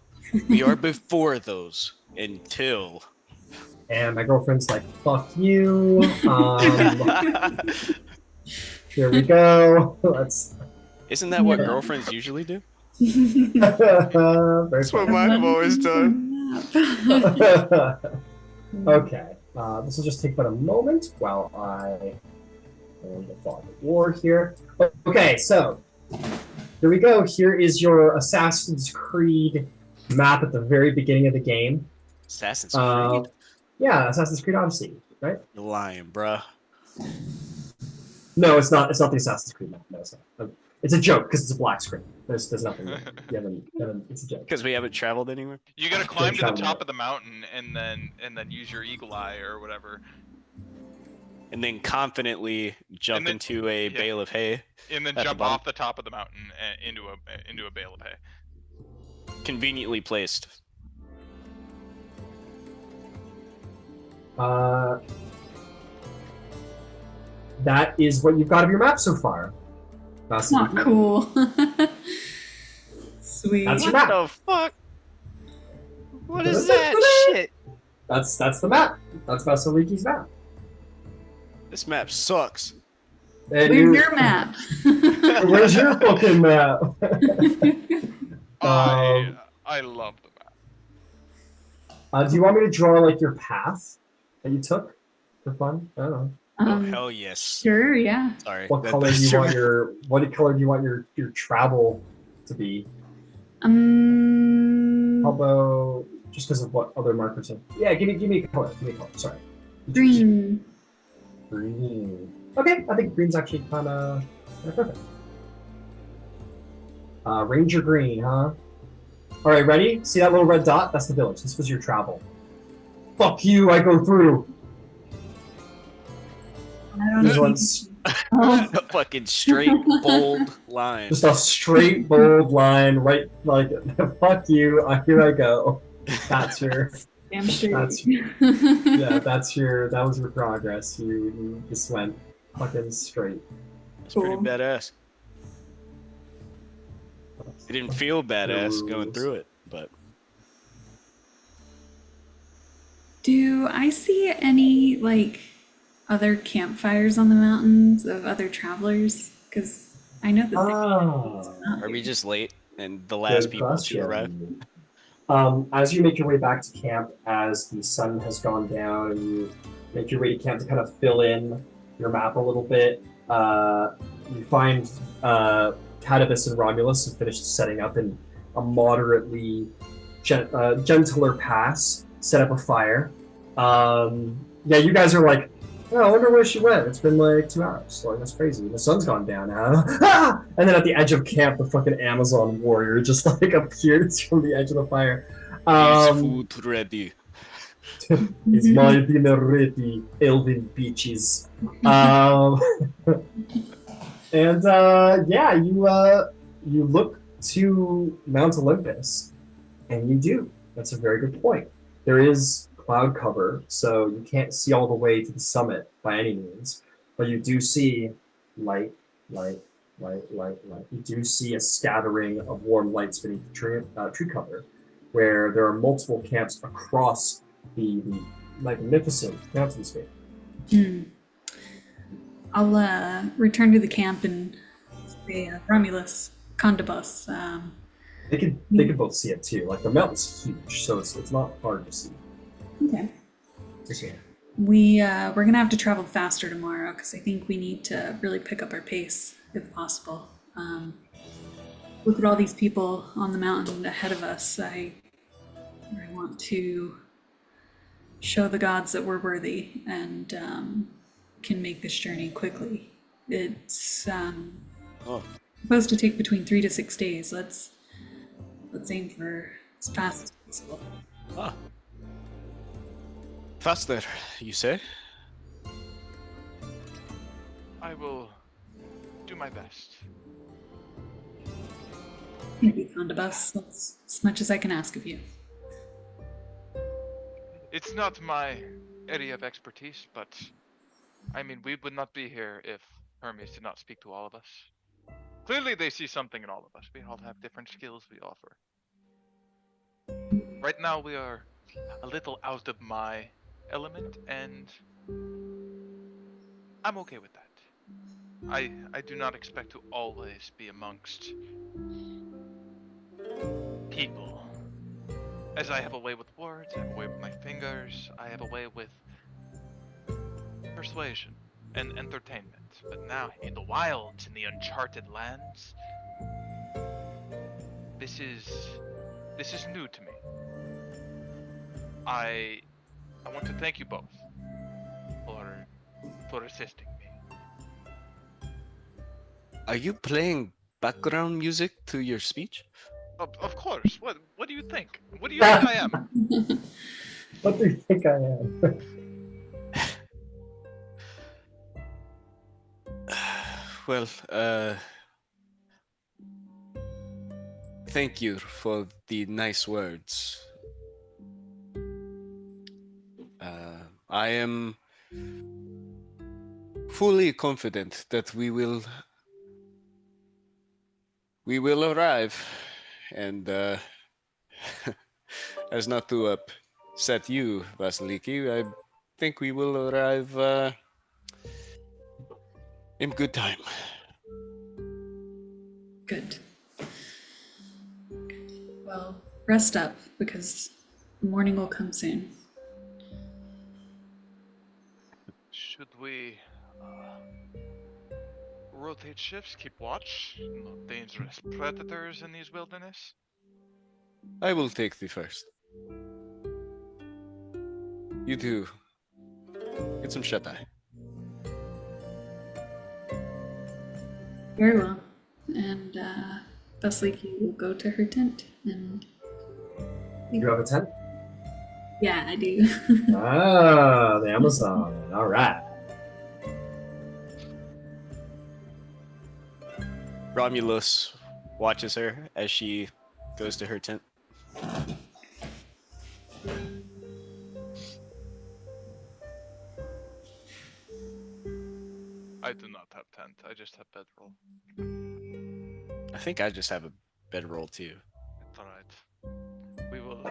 We are before those until." And my girlfriend's like, "Fuck you." Here we go. Let's. Isn't that what Yeah. girlfriends usually do? Very That's what funny. mine have always done. Okay, this will just take about a moment while I am the fog of war here. Okay, so here we go. Here is your Assassin's Creed map at the very beginning of the game. Assassin's Creed? Yeah, Assassin's Creed Odyssey, right? You're lying, bruh. No, it's not. It's not the Assassin's Creed map. No, it's not. It's a joke because it's a black screen. There's nothing there. You haven't, it's a joke. Because we haven't traveled anywhere? You gotta climb to the travel. top of the mountain and then use your eagle eye or whatever, And then confidently jump then- into a yeah. bale of hay. and then At the jump bottom. off the top of the mountain into a bale of hay. Conveniently placed. That is what you've got of your map so far. It's not cool. Sweet. That's your What map. the fuck? What is that shit? That's the map. That's Vasaliki's map. This map sucks. And Where's your map? Where's your fucking map? I love the map. Do you want me to draw like your path that you took for fun? I don't know. Oh hell yes. Sure, yeah. Sorry. What that- color do that's you want your- what color do you want your travel to be? How about just because of what other markers have? Yeah, give me a color. Give me a color. Sorry. Green. Green. Okay, I think green's actually kind of perfect. Ranger green, huh? All right, ready? See that little red dot? That's the village. This was your travel. Fuck you! I go through. I don't This know. one's Oh, A fucking straight, bold line. just a straight, bold line, right? Like, fuck you. Here I go. That's your. damn straight. That's- Yeah, that was your progress. You just went fucking straight. It's pretty Cool. badass. It didn't feel badass going through it, but Do I see any, like, other campfires on the mountains of other travelers? Because I know that Ah, Are we just late and the last good people to arrive? question. As you make your way back to camp, as the sun has gone down, and you make your way to camp to kind of fill in your map a little bit, you find Candybus and Romulus have finished setting up in a moderately gentler pass, set up a fire. Yeah, you guys are like, oh, I wonder where she went. It's been like 2 hours. Like, that's crazy. The sun's gone down now. Ah! And then at the edge of camp, the fucking Amazon warrior just like appears from the edge of the fire. Is food ready? Is my dinner ready, Elven beaches? Um, and yeah, you look to Mount Olympus, and you do. That's a very good point. There is cloud cover, so you can't see all the way to the summit by any means, but you do see light, light, light. You do see a scattering of warm lights beneath the tree cover, where there are multiple camps across the magnificent mountainscape. I'll return to the camp and say, Romulus, Candybus. They could both see it too. Like the mountain's huge, so it's not hard to see. Okay. Just, yeah. We're gonna have to travel faster tomorrow because I think we need to really pick up our pace if possible. Look at all these people on the mountain ahead of us. I want to show the gods that we're worthy and can make this journey quickly. It's supposed to take between 3 to 6 days. Let's aim for as fast as possible. Ah. Faster, you say? I will do my best. Maybe Candybus. That's as much as I can ask of you. It's not my area of expertise, but I mean, we would not be here if Hermes did not speak to all of us. Clearly, they see something in all of us. We all have different skills we offer. Right now, we are a little out of my element, and I'm okay with that. I do not expect to always be amongst people. As I have a way with words, I have a way with my fingers, I have a way with persuasion and entertainment. But now, in the wilds, in the uncharted lands, this is new to me. I want to thank you both for assisting me. Are you playing background music to your speech? Of course. What do you think? What do you think I am? What do you think I am? Well, thank you for the nice words. I am fully confident that we will arrive, and as not to upset you, Vasaliki, I think we will arrive in good time. Good. Well, rest up because the morning will come soon. Should we rotate shifts, keep watch? No dangerous predators in these wilderness? I will take the first. You two, get some shut-eye. Very well. And Vasaliki will go to her tent and. You have a tent? Yeah, I do. Ah, the Amazon. All right. Romulus watches her as she goes to her tent. I do not have tent. I just have bedroll. I think I just have a bedroll too. It's alright. We will.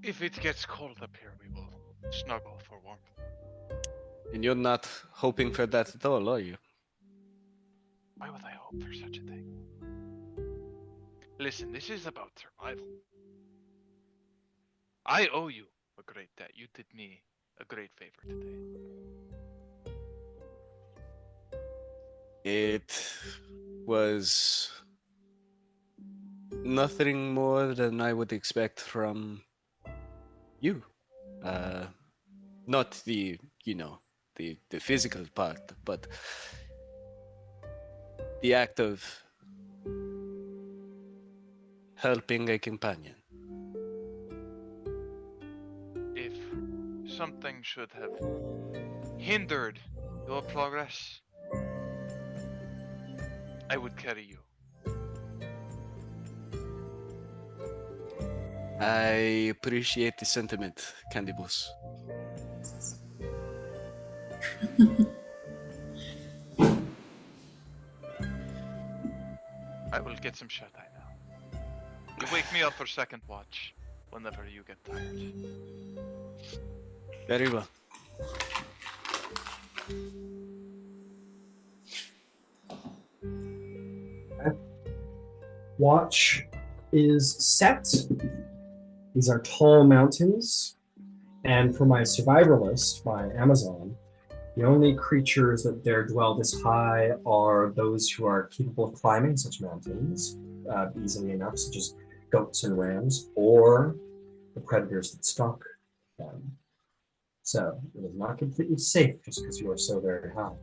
If it gets cold up here, we will snuggle for warmth. And you're not hoping for that at all, are you? Why would I hope for such a thing? Listen, this is about survival. I owe you a great debt. You did me a great favor today. It was nothing more than I would expect from you. Not the, the physical part, but the act of helping a companion. If something should have hindered your progress, I would carry you. I appreciate the sentiment, Candybus. I will get some shut-eye now. You wake me up for second watch whenever you get tired. Very well. Watch is set. These are tall mountains. And for my survivalist, my Amazon, the only creatures that dare dwell this high are those who are capable of climbing such mountains easily enough, such as goats and rams, or the predators that stalk them. So it is not completely safe just because you are so very high.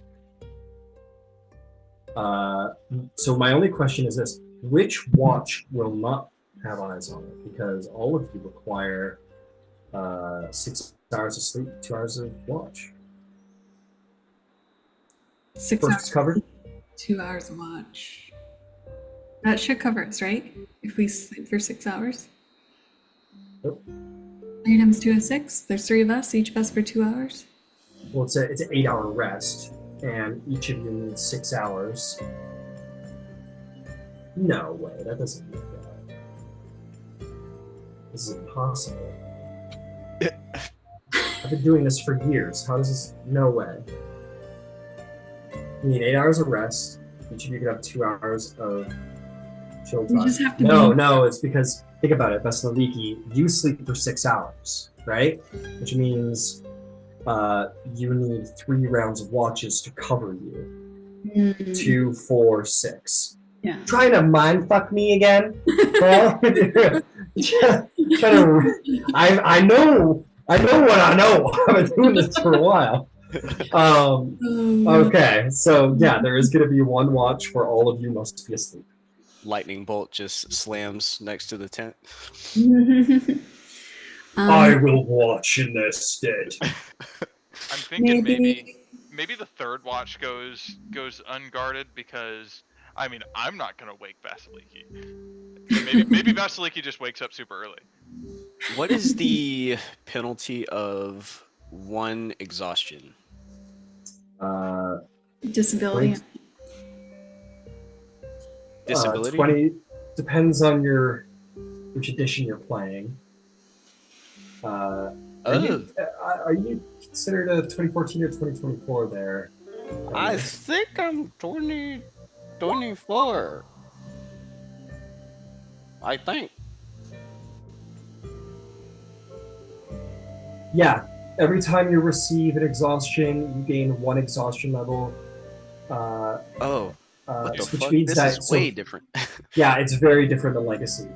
So my only question is this: which watch will not have eyes on it? Because all of you require 6 hours of sleep, 2 hours of watch. 6 First hours, is covered. 2 hours of watch. That should cover us, right? If we sleep for 6 hours. Yep. 3 times 2 is 6. There's 3 of us, each of us for 2 hours. Well, it's an 8-hour rest, and each of you needs 6 hours. No way, that doesn't work out. This is impossible. I've been doing this for years. How does this? No way. You need 8 hours of rest. Each of you could have 2 hours of chill time. We just have to No, it's because, think about it, Vasaliki, you sleep for 6 hours, right? Which means you need 3 rounds of watches to cover you. 2, 4, 6. Yeah. Trying to mind fuck me again? Well, I know what I know. I've been doing this for a while. Okay, so yeah, there is going to be 1 watch where all of you must be asleep. Lightning bolt just slams next to the tent. I will watch in their stead. I'm thinking maybe the third watch goes unguarded because I mean I'm not gonna wake Vasaliki. Maybe Vasaliki just wakes up super early. What is the penalty of 1 exhaustion? Disability. 20, Disability? 20 depends on which edition you're playing. Are you considered a 2014 or 2024 there? I think I'm 24. I think. Yeah, every time you receive an exhaustion, you gain 1 exhaustion level. What the Which fuck? means This that is way different. yeah, it's very different than Legacy.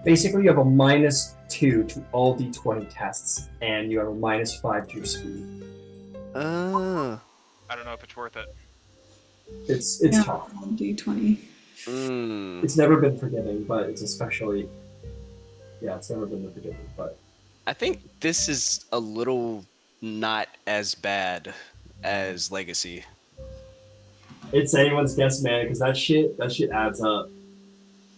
Basically, you have a -2 to all D20 tests, and you have a -5 to your speed. I don't know if it's worth it. It's Yeah, tough. D20. It's never been forgiving, but it's especially it's never been forgiving. But I think this is a little not as bad as Legacy. it's anyone's guess, man, because that shit adds up.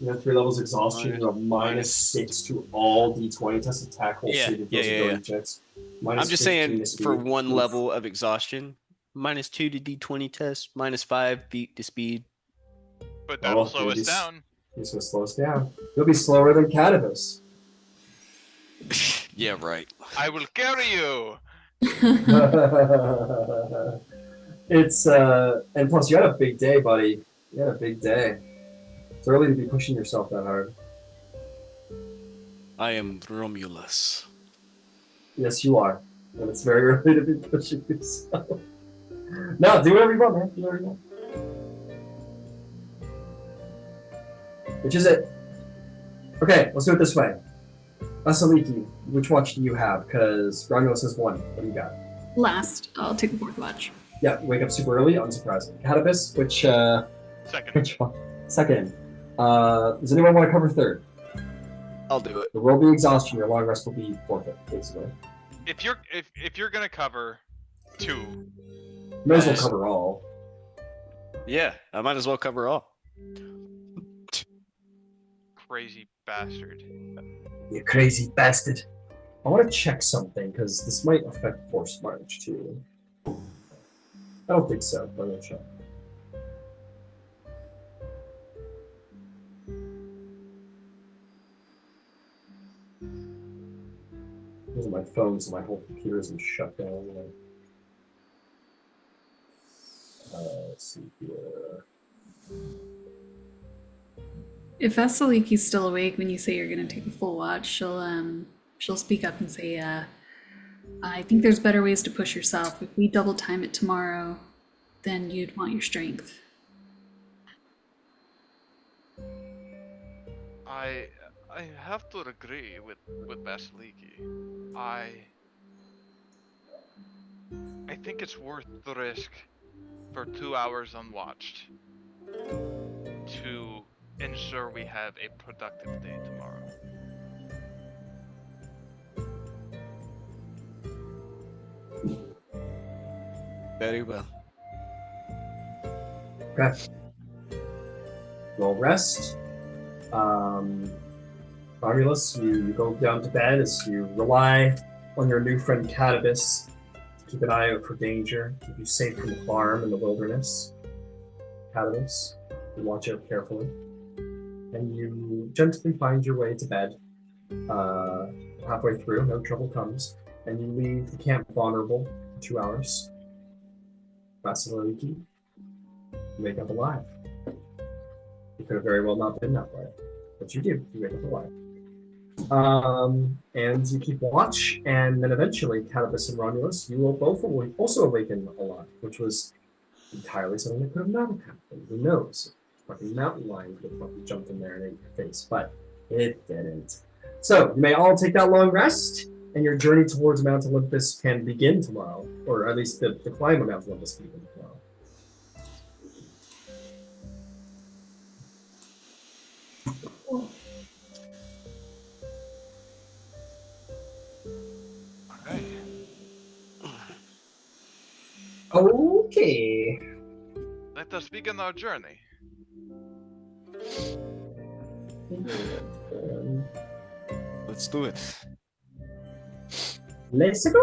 You know, 3 levels exhaustion, you have -6 to all D20 tests, attack, whole save, ability checks. I'm just saying, -15 to for speed. 1 level of exhaustion, -2 to D20 test, -5 beat to speed. But that'll slow us down. He's gonna slow us down. You'll be slower than Candybus. Yeah, right. I will carry you. It's and plus you had a big day, buddy. You had a big day. It's early to be pushing yourself that hard. I am Romulus. Yes, you are. And it's very early to be pushing yourself. No, do whatever you want, man. Do whatever you want. Which is it? Okay, let's do it this way. Vasaliki, which watch do you have? Because Romulus has one. What do you got? Last, I'll take the fourth watch. Yeah, wake up super early, unsurprising. Candybus, which Second. which one? Second. Does anyone want to cover third? I'll do it. There will be exhaustion. Your long rest will be forfeit, basically. If you're gonna cover 2, You may as well cover all. Yeah, I might as well cover all. crazy bastard. You crazy bastard. I want to check something, because this might affect Force March, too. I don't think so, but I'm going to check. These are my phone, so my whole computer isn't shut down. Let's see here. If Vasaliki's still awake when you say you're gonna take a full watch, she'll speak up and say, I think there's better ways to push yourself. If we double time it tomorrow, then you'd want your strength. I have to agree with Vasaliki. I think it's worth the risk for 2 hours unwatched to ensure we have a productive day tomorrow. Very well. Okay. Roll rest. Romulus, you go down to bed as you rely on your new friend Candybus to keep an eye out for danger, keep you safe from harm in the wilderness. Candybus, you watch out carefully, and you gently find your way to bed. Halfway through, no trouble comes, and you leave the camp vulnerable for 2 hours. Vasaliki, you wake up alive. You could have very well not been that way, but you do. You wake up alive. And you keep watch, and then eventually, Candybus and Romulus, you will both also awaken alive, which was entirely something that could have not happened. Who knows? Fucking mountain lion could have fucking jumped in there and ate your face, but it didn't. So, you may all take that long rest, and your journey towards Mount Olympus can begin tomorrow, or at least the climb of Mount Olympus can begin tomorrow. Okay. Let us begin our journey. Let's do it. Let's go!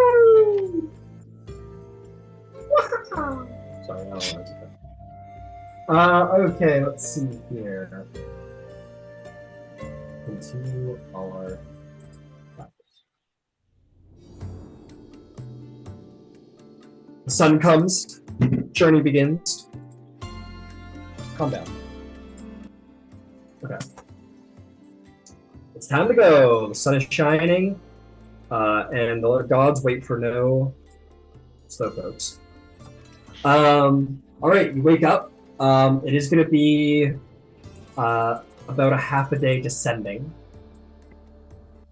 Sorry, I don't want to do that. Okay, let's see here. Continue our practice. The sun comes, journey begins. Calm down. Okay. It's time to go. The sun is shining, and the gods wait for no slowpokes. All right, you wake up. It is going to be about a half a day descending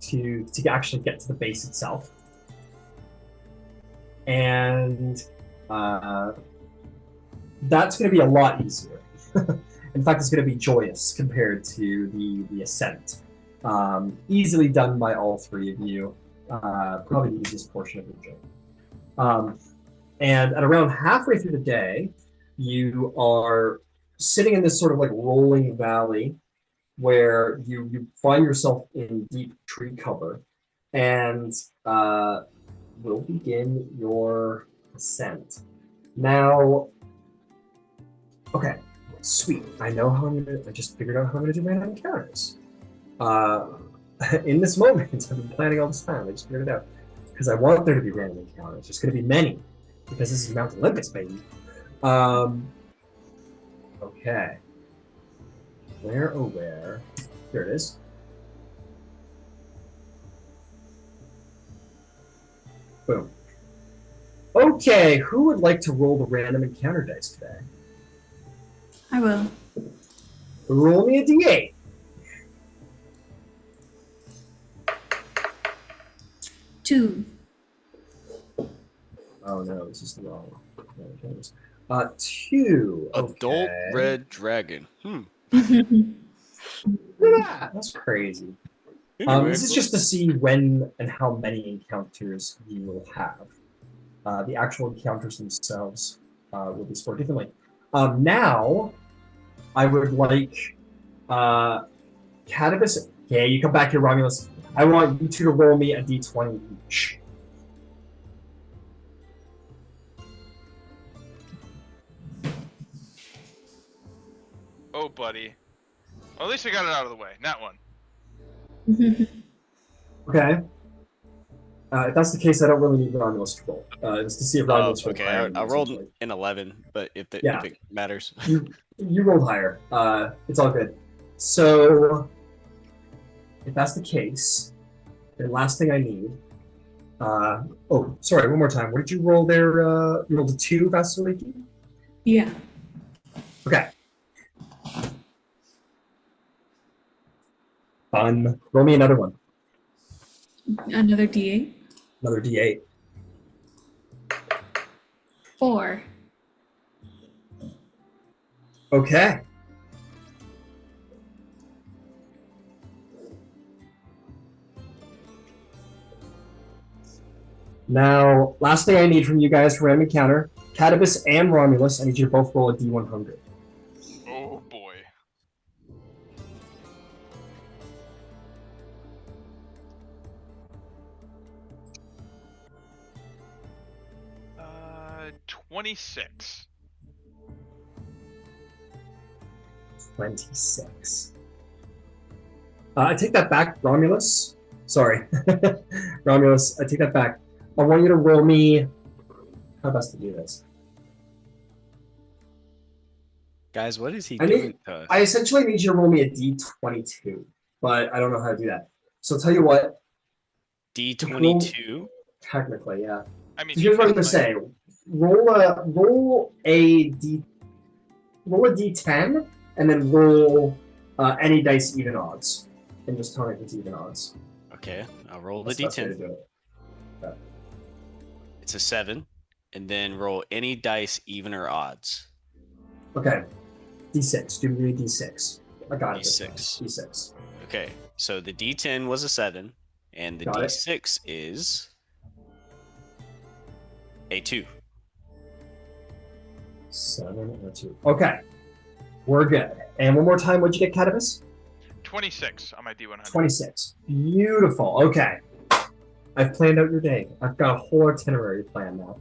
to actually get to the base itself, and that's going to be a lot easier. In fact, it's going to be joyous compared to the ascent. Easily done by all three of you. Probably the easiest portion of your journey. And at around halfway through the day, you are sitting in this sort of like rolling valley where you find yourself in deep tree cover, and will begin your ascent. Now, okay, sweet. I know how I just figured out how I'm gonna do random encounters. In this moment, I've been planning all this time. I just figured it out because I want there to be random encounters. There's gonna be many because this is Mount Olympus, baby. Okay. Where, oh where? Here it is. Boom. Okay, who would like to roll the random encounter dice today? I will. Roll me a d8. Two. Oh no, this is the wrong one. 2. Adult Okay. red dragon. Look at that. That's crazy. Anyway, This is just to see when and how many encounters you will have. The actual encounters themselves will be scored differently. Now, I would like Candybus. Okay, you come back here, Romulus. I want you two to roll me a d20 each. Oh, buddy. Well, at least I got it out of the way. Not one. Okay. If that's the case, I don't really need Romulus to roll. It's to see if Romulus rolled higher. okay, I rolled an 11, but if it matters. You rolled higher. It's all good. So, if that's the case, the last thing I need. Oh, sorry. One more time. What did you roll there? You rolled a 2, Vasaliki? Yeah. Okay. Fun. Roll me another one. Another D8. Another D8. 4. Okay. Now, last thing I need from you guys for random encounter, Candybus and Romulus, I need you to both roll a D100. Oh, boy. Uh, 26. 26. I take that back, Romulus. Sorry. Romulus, I take that back. I want you to roll me... How best to do this? Guys, what is he doing to us? I essentially need you to roll me a D22, but I don't know how to do that. So I'll tell you what. D22? Technically, yeah. I mean, So here's what I'm going to say. Roll a D10, and then roll any dice even odds. And just tell me if it's even odds. Okay, I'll roll the That's the best way to D10. do it. Okay. It's a 7, and then roll any dice, even or odds. Okay. D6. Do me a D6. I got it. D6. D6. Okay, so the D10 was a 7, and the Got it. D6 is a 2. 7 and a 2. Okay. We're good. And one more time, what'd you get, Candybus? 26 on my D100. 26. Beautiful. Okay. I've planned out your day. I've got a whole itinerary planned now.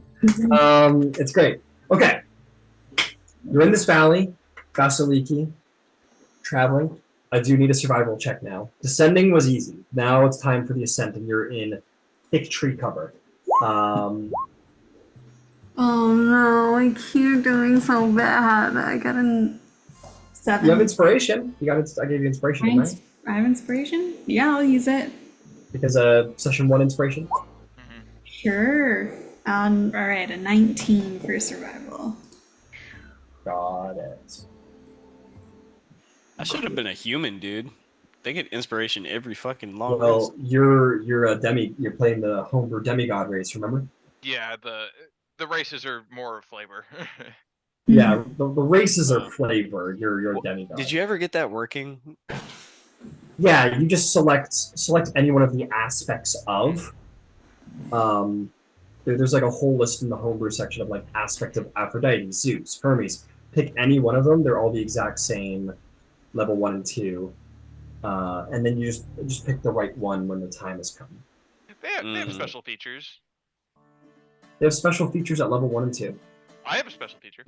It's great. Okay. You're in this valley, Vasaliki, traveling. I do need a survival check now. Descending was easy. Now it's time for the ascent, and you're in thick tree cover. Oh no, I keep doing so bad. I got a 7. You have inspiration. I gave you inspiration, didn't I? I have inspiration? Yeah, I'll use it. Because session 1 inspiration. Mm-hmm. Sure. Alright, a 19 for survival. Got it. I should have been a human, dude. They get inspiration every fucking long Well, rest. you're a you're playing the homebrew demigod race, remember? Yeah, the races are more flavor. Yeah, the races are flavor. You're a demigod. Did you ever get that working? Yeah, you just select any one of the aspects of. There's like a whole list in the homebrew section of like aspect of Aphrodite, Zeus, Hermes. Pick any one of them. They're all the exact same, level 1 and 2, and then you just pick the right one when the time has come. They have special features. They have special features at level 1 and 2. I have a special feature.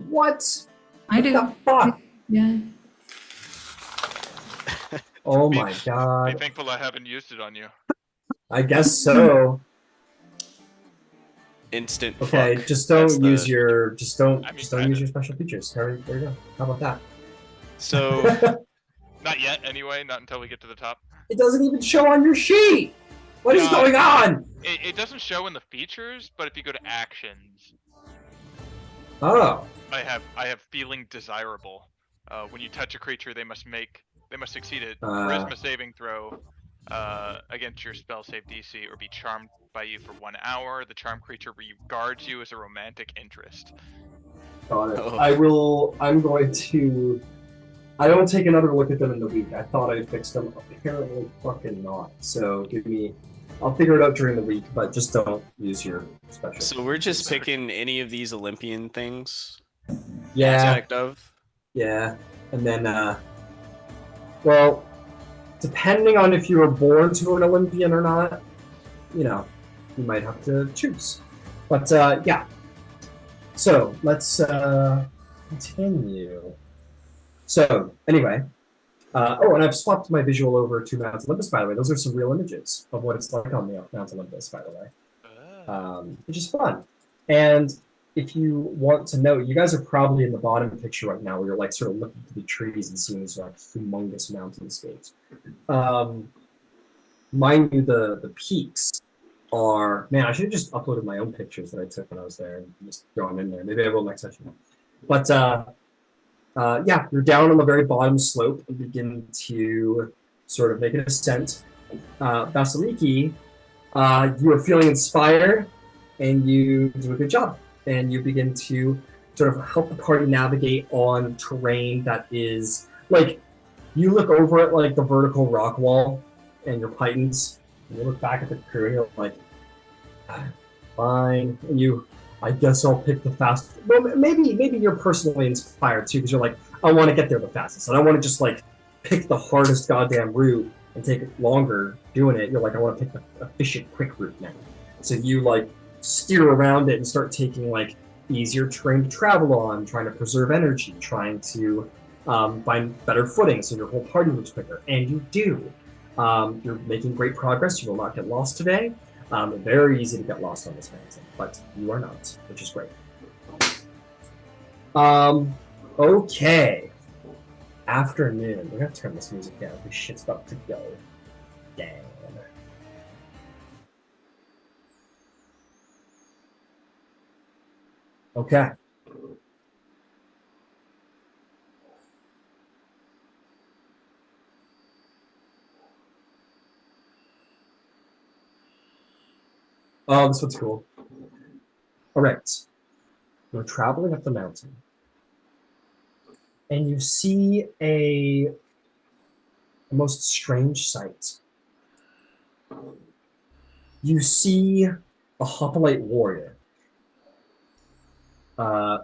What? I do. What the fuck? Yeah. Oh Be- my Be god. thankful I haven't used it on you. I guess so. Instant Okay, fuck. just don't That's use the- your just don't I mean, use your special features. There you go. How about that? So Not yet, anyway. Not until we get to the top. It doesn't even show on your sheet. What is going on? It doesn't show in the features, but if you go to actions, Oh. I have feeling desirable. When you touch a creature, they must succeed a charisma saving throw against your spell save DC or be charmed by you for 1 hour. The charmed creature regards you as a romantic interest. Got it. Oh. I'm going to. I don't take another look at them in the week. I thought I fixed them. Apparently, fucking not. So give me. I'll figure it out during the week, but just don't use your special. So we're just picking any of these Olympian things. Yeah. Aspect of. Yeah, and then, well, depending on if you were born to an Olympian or not, you know, you might have to choose. But, yeah. So, let's, continue. So, anyway. Oh, and I've swapped my visual over to Mount Olympus, by the way. Those are some real images of what it's like on Mount Olympus, by the way. Which is fun. And if you want to know, you guys are probably in the bottom picture right now where you're like sort of looking through the trees and seeing these like humongous mountainscapes. Mind you, the peaks are, man, I should have just uploaded my own pictures that I took when I was there and just throw them in there. Maybe I will next session. But yeah, you're down on the very bottom slope and begin to sort of make an ascent. Vasaliki, you are feeling inspired and you do a good job. And you begin to sort of help the party navigate on terrain that is like, you look over at like the vertical rock wall and your pythons, and you look back at the crew and you're like, fine. And you, I guess I'll pick the fastest. Well, maybe you're personally inspired too, because you're like, I want to get there the fastest. I don't want to just like pick the hardest goddamn route and take longer doing it. You're like, I want to pick the efficient, quick route now. So you like steer around it and start taking like easier terrain to travel on, trying to preserve energy, trying to find better footing so your whole party moves quicker. And you do. You're making great progress. You will not get lost today. Very easy to get lost on this mountain, but you are not, which is great. Okay. Afternoon. We're gonna turn this music down. This shit's about to go down. Okay. Oh, this one's cool. All right. You're traveling up the mountain. And you see a most strange sight. You see a hoplite warrior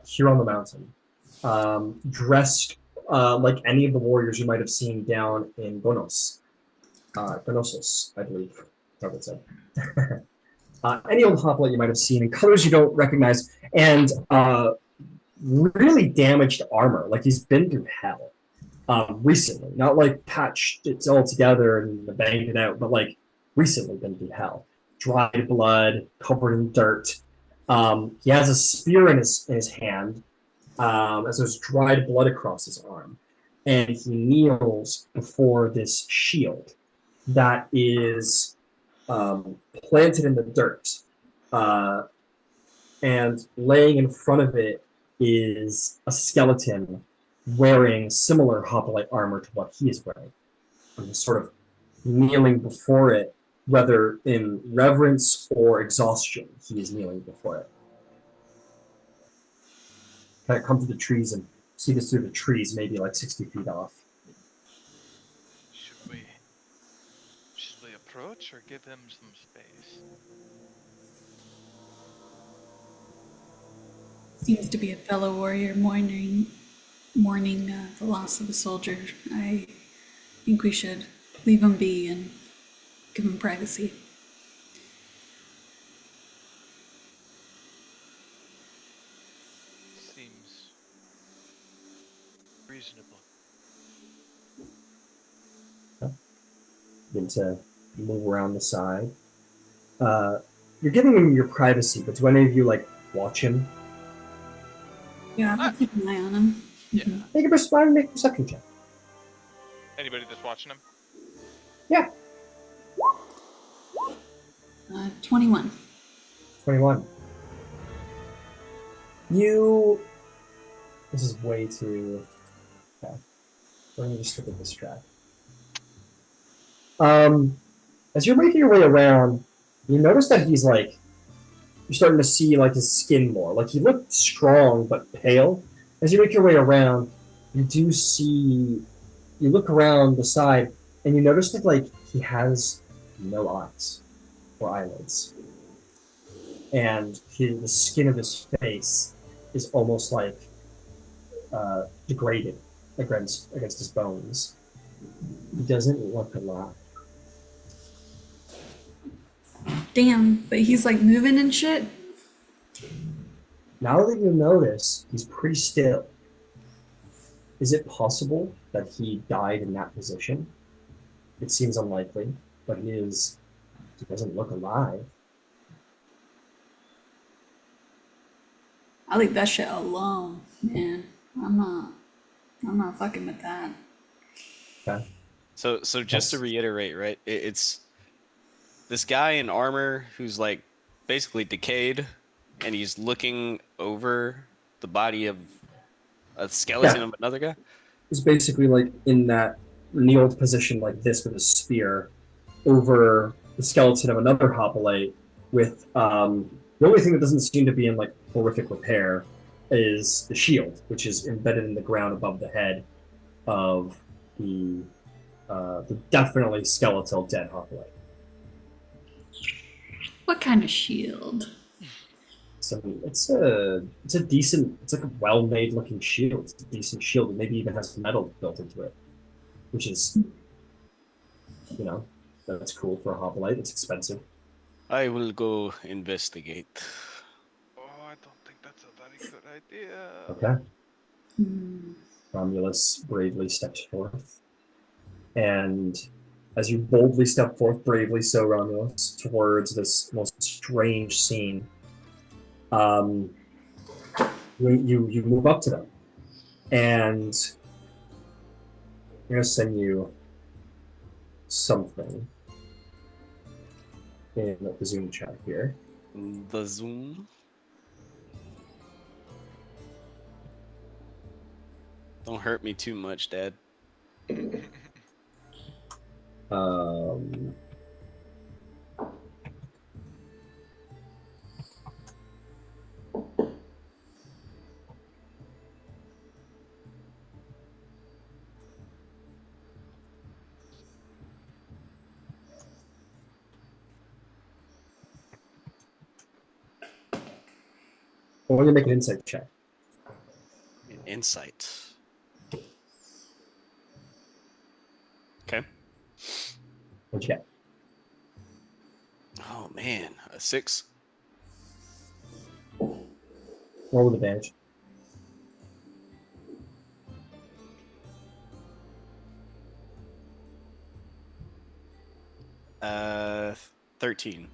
here on the mountain, dressed like any of the warriors you might have seen down in Gonosos, I believe, how it said. Any old hoplite you might have seen in colors you don't recognize, and really damaged armor, like he's been through hell recently. Not like patched it all together and banged it out, but like recently been through hell. Dried blood, covered in dirt. He has a spear in his hand, as there's dried blood across his arm. And he kneels before this shield that is planted in the dirt. And laying in front of it is a skeleton wearing similar hoplite armor to what he is wearing. And he's sort of kneeling before it, whether in reverence or exhaustion, he is kneeling before it. Kind of come to the trees and see this through the trees, maybe like 60 feet off. Should we approach or give him some space? Seems to be a fellow warrior mourning the loss of a soldier. I think we should leave him be and give him privacy. Seems reasonable. Begin to move around the side. You're giving him your privacy, but do any of you like watch him? Yeah, I'll keep an eye on him. Yeah. Make a perception check. Anybody that's watching him? Yeah. 21. 21. You. This is way too. Okay. Let me just look at this track. As you're making your way around, you notice that he's like. You're starting to see like his skin more. Like he looked strong but pale. As you make your way around, you do see. You look around the side, and you notice that like he has no eyes or eyelids, and the skin of his face is almost like degraded against his bones. He doesn't look alive. Damn, but he's like moving and shit. Now that you notice, he's pretty still. Is it possible that he died in that position? It seems unlikely, but he doesn't look alive. I leave that shit alone, man. I'm not fucking with that. Okay. So just Yes. to reiterate, right? It's this guy in armor who's like basically decayed, and he's looking over the body of a skeleton Yeah. of another guy. He's basically like in that kneeled position like this with a spear over the skeleton of another hoplite with the only thing that doesn't seem to be in like horrific repair is the shield, which is embedded in the ground above the head of the definitely skeletal dead hoplite. What kind of shield? So it's a decent, it's like a well-made looking shield. It's a decent shield. It maybe even has metal built into it, which is, you know, that's cool for a hoplite. It's expensive. I will go investigate. Oh, I don't think that's a very good idea. Okay. Hmm. Romulus bravely steps forth. And as you boldly step forth, bravely so, Romulus, towards this most strange scene, um, you move up to them. And I'm going to send you something in the Zoom chat here. The Zoom. Don't hurt me too much, Dad. Um, I want you to make an insight check. Insight. Okay. What'd you get? Oh man, a 6. Roll with advantage. Uh, 13.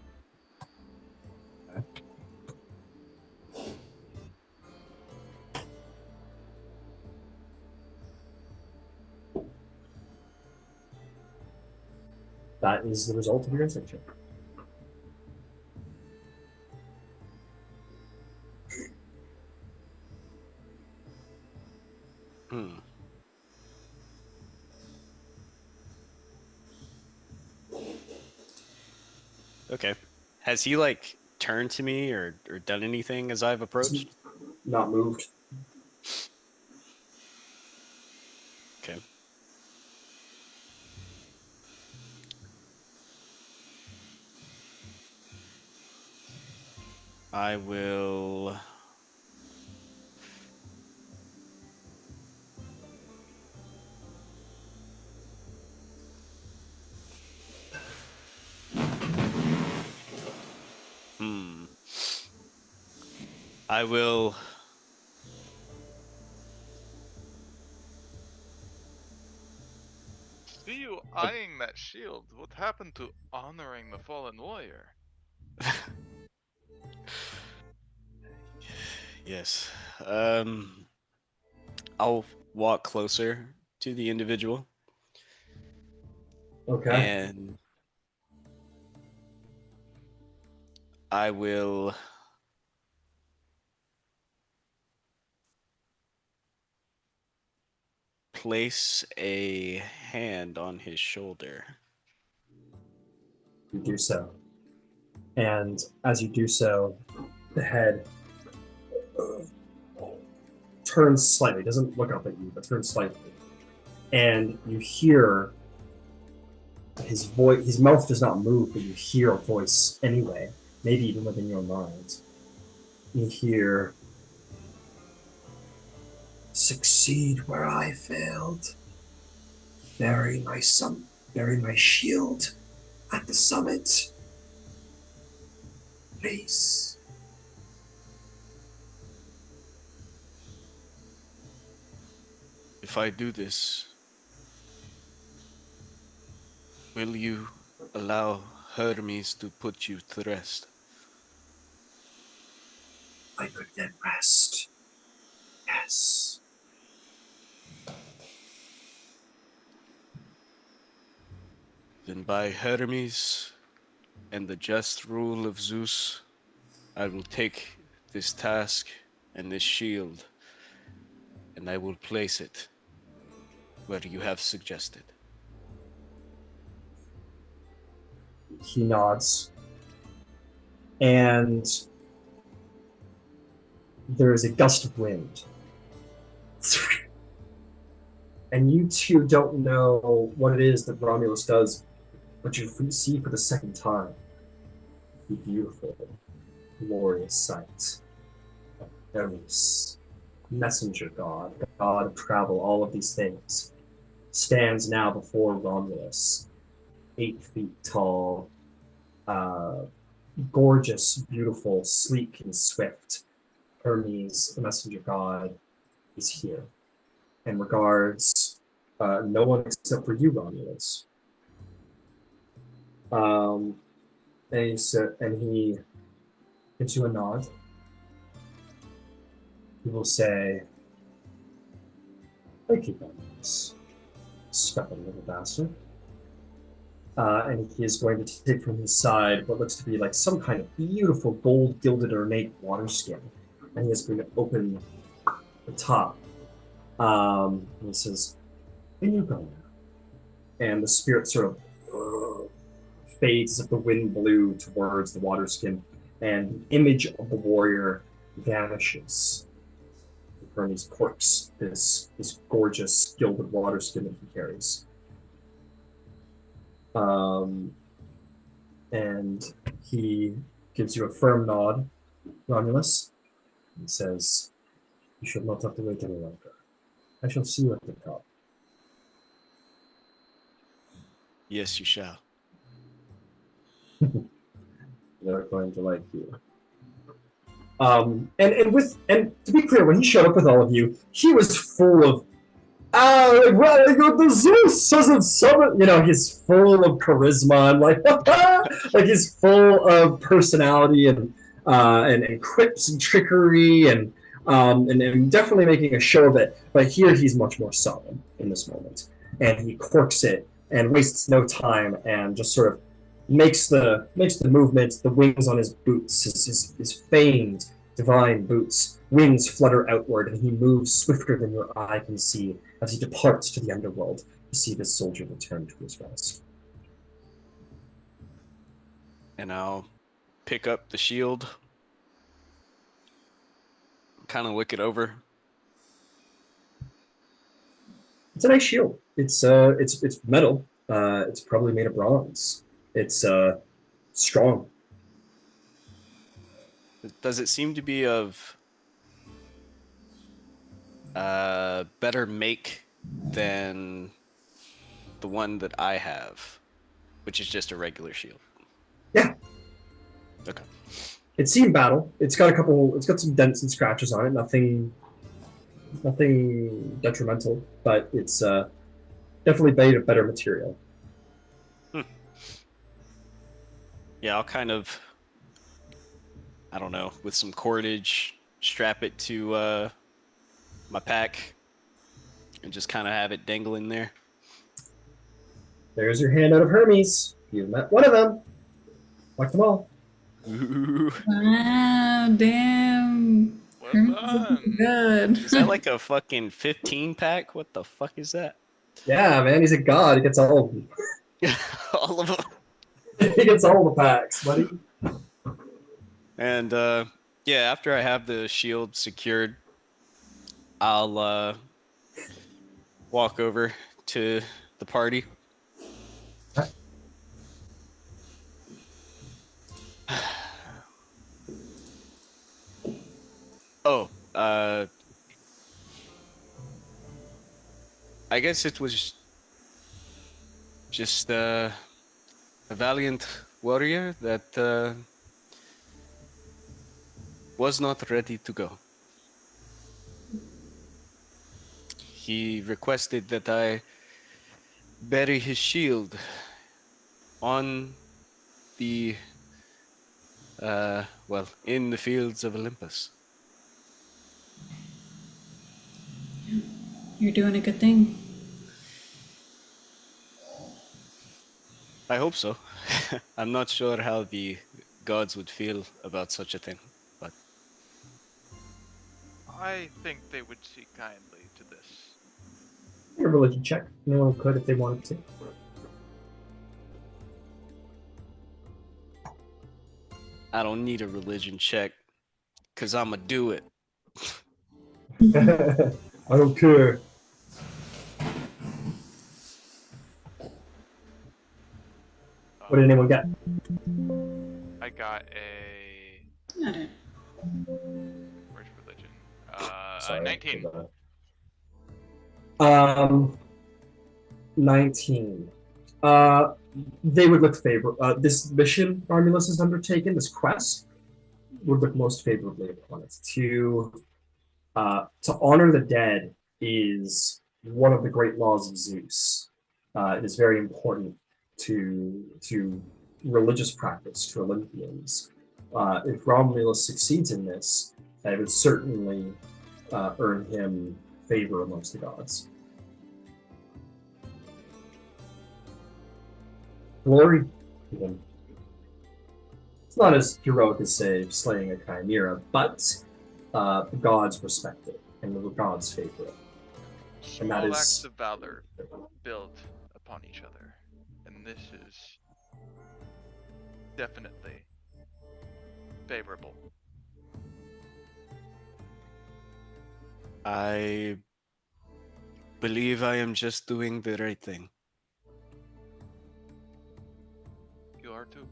That is the result of your insight check. Hmm. Okay. Has he like turned to me or done anything as I've approached? Not moved. Okay. I will. I will. See you eyeing that shield. What happened to honoring the fallen warrior? Yes. Um. I'll walk closer to the individual Okay. and I will place a hand on his shoulder. You do so. And as you do so, the head turns slightly, doesn't look up at you, but turns slightly. And you hear his voice, his mouth does not move, but you hear a voice anyway, maybe even within your mind. You hear, succeed where I failed. Bury my shield at the summit. Please. If I do this, will you allow Hermes to put you to rest? I could then rest. Yes. Then by Hermes and the just rule of Zeus, I will take this task and this shield, and I will place it where you have suggested. He nods. And there is a gust of wind. And you two don't know what it is that Romulus does, but you see for the second time the beautiful, glorious sight of Hermes, messenger god, god of travel, all of these things, stands now before Romulus, 8 feet tall, gorgeous, beautiful, sleek, and swift. Hermes, the messenger god, is here and regards no one except for you, Romulus. And he gives you a nod. He will say, "Thank you, Romulus, stubborn little bastard." And he is going to take from his side what looks to be like some kind of beautiful gold gilded ornate water skin. And he is going to open the top. And he says, "In you go now." And the spirit sort of fades as if the wind blew towards the water skin, and the image of the warrior vanishes. Hermes' corpse, this gorgeous gilded water skin that he carries. And he gives you a firm nod, Romulus. He says, "You should not have to wait any longer. I shall see you at the top." Yes, you shall. They're going to like you. And to be clear, when he showed up with all of you, he was full of the Zeus doesn't summon, he's full of charisma and like he's full of personality and quips and trickery and definitely making a show of it. But here he's much more solemn in this moment, and he corks it and wastes no time and just sort of makes the movements, the wings on his boots, his famed divine boots, wings flutter outward, and he moves swifter than your eye can see as he departs to the underworld to see this soldier return to his rest. And I'll pick up the shield, kind of look it over. It's a nice shield. It's metal. It's probably made of bronze. It's strong. Does it seem to be of better make than the one that I have, which is just a regular shield? Yeah. Okay. It's seen battle. It's got some dents and scratches on it. Nothing detrimental, but it's definitely made of better material. Yeah, I'll kind of, with some cordage, strap it to my pack, and just kind of have it dangling there. There's your handout of Hermes. You met one of them. Like them all. Ooh. Wow, damn. Well Hermes is done. looking good. Is that like a fucking 15 pack? What the fuck is that? Yeah, man, he's a god. He gets all of them. All of them. He gets all the packs, buddy. And yeah, after I have the shield secured, I'll walk over to the party. Oh, I guess it was just a valiant warrior that was not ready to go. He requested that I bury his shield on the, well, in the fields of Olympus. You're doing a good thing. I hope so. I'm not sure how the gods would feel about such a thing, but I think they would see kindly to this. A religion check. No one could if they wanted to. I don't need a religion check because I'ma do it. I don't care. What did anyone get? I got a. I don't. Where's religion? Sorry, 19. 19. They would look favorable. This mission Romulus has undertaken, this quest, would look most favorably upon it. To honor the dead is one of the great laws of Zeus. It is very important to religious practice, to Olympians. If Romulus succeeds in this, it would certainly earn him favor amongst the gods. Glory to him. It's not as heroic as, say, slaying a chimera, but the gods respect it, and the gods favor it. And that Small is- acts of valor build upon each other. And this is definitely favorable. I believe I am just doing the right thing. You are too.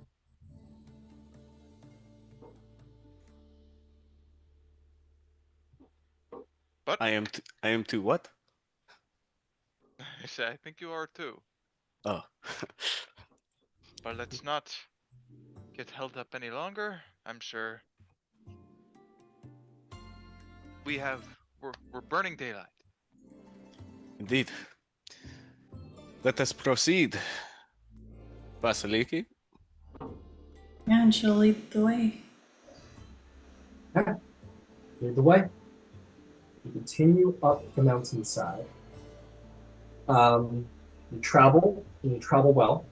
But I am to what? I say I think you are too. Oh. But let's not get held up any longer. I'm sure we're burning daylight. Indeed. Let us proceed. Vasaliki? Yeah, and she'll lead the way. Lead the way. You continue up the mountainside. You travel, and you travel well.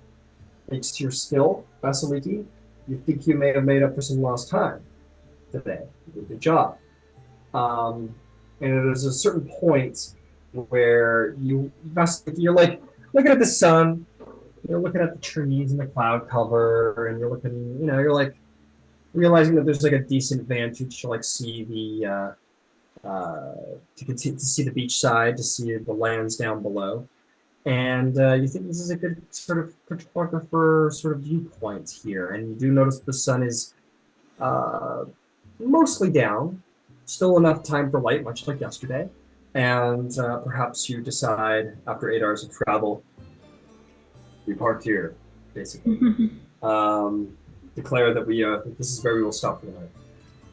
Thanks to your skill, Vasaliki, you think you may have made up for some lost time today. You did a good job. And there's a certain point where you're like looking at the sun, you're looking at the trees and the cloud cover, and you're looking, you're like realizing that there's like a decent vantage to like see the to see the beach side, to see the lands down below. And you think this is a good sort of photographer sort of viewpoint here. And you do notice the sun is mostly down, still enough time for light, much like yesterday. And perhaps you decide, after 8 hours of travel, we park here, basically. Declare that this is where we will stop for the night.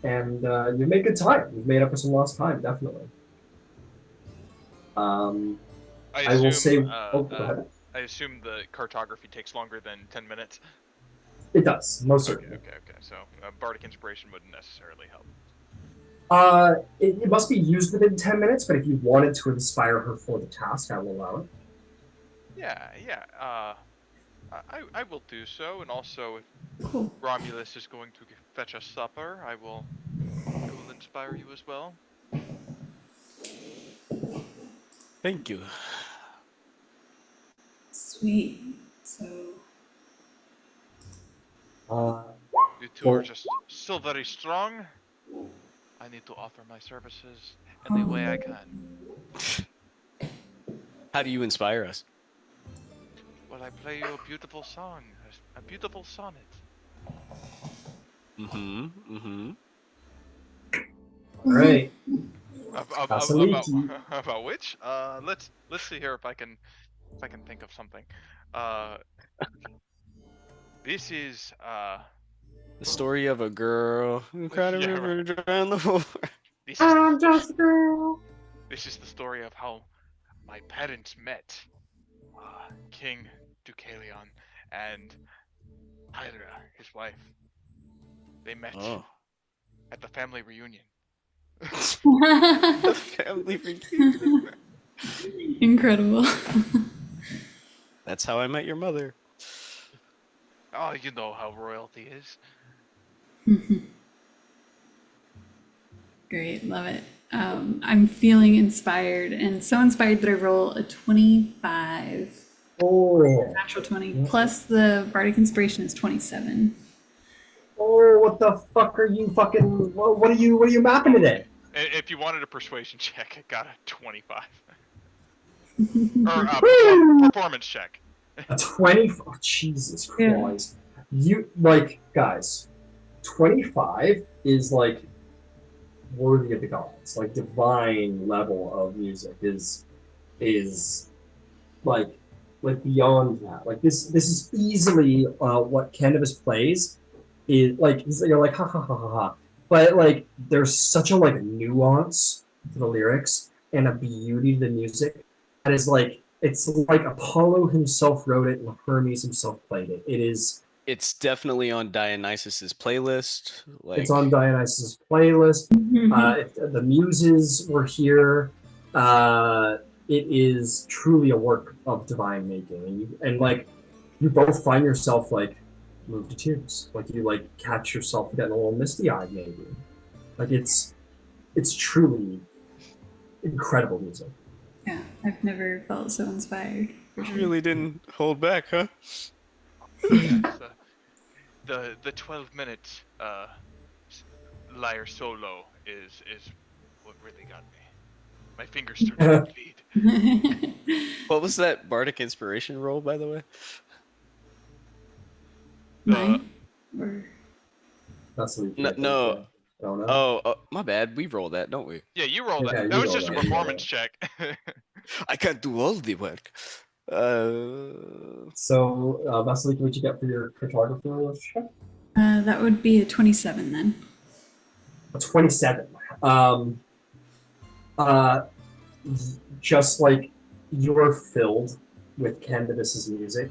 And you've made good time. You've made up for some lost time, definitely. I will say. Go ahead. I assume the cartography takes longer than 10 minutes. It does, most certainly. Okay. So bardic inspiration wouldn't necessarily help. It must be used within 10 minutes, but if you wanted to inspire her for the task, I will allow it. Yeah, yeah. I will do so, and also if Cool. Romulus is going to fetch us supper, I will inspire you as well. Thank you. Sweet. So, Uh, You two are Well- just still very strong. I need to offer my services in the way I can. How do you inspire us? Well, I play you a beautiful song, a beautiful sonnet. Mm-hmm. Mm-hmm. all right. About Vasaliki. about which? Let's see here if I can think of something. Uh, this is The story of a girl who cried a yeah, river to drown the war. this is I'm just a girl. this is the story of how my parents met, King Deucalion and Hydra, his wife. They met Oh. at the family reunion. Family reunion. incredible. That's how I met your mother. Oh, you know how royalty is. Great, love it. I'm feeling inspired, and so inspired that I roll a 25, Oh. natural 20, plus the bardic inspiration is 27. Oh, what the fuck are you fucking? What are you mapping today? If you wanted a persuasion check, it got a 25. Or performance check. A 20? Oh, Jesus Yeah. Christ! You like guys? 25 is like worthy of the gods, like divine level of music is like beyond that. Like this is easily what Candybus plays. Is like you're like ha ha ha ha ha, but like there's such a like nuance to the lyrics and a beauty to the music that is like it's like Apollo himself wrote it and Hermes himself played it. It's definitely on Dionysus's playlist. It's Like, on Dionysus' playlist. If the muses were here, it is truly a work of divine making, and like you both find yourself like moved to tears, like you like catch yourself getting a little misty eyed, maybe. Like it's truly incredible music. Yeah, I've never felt so inspired. For you sure. really didn't hold back, huh? Yes, the 12-minute lyre solo is what really got me. My fingers started to bleed. What was that bardic inspiration roll, by the way? Mine? Or That's what you No, think, no. yeah. I don't know. Oh, my bad. We roll that, don't we? Yeah, you roll Yeah, that. you That was roll just a that, performance check. I can't do all the work. So, Vasiliki, what'd you get for your cartographer check? that would be a 27 then. A 27. Um, uh, just like you're filled with Candybus's music,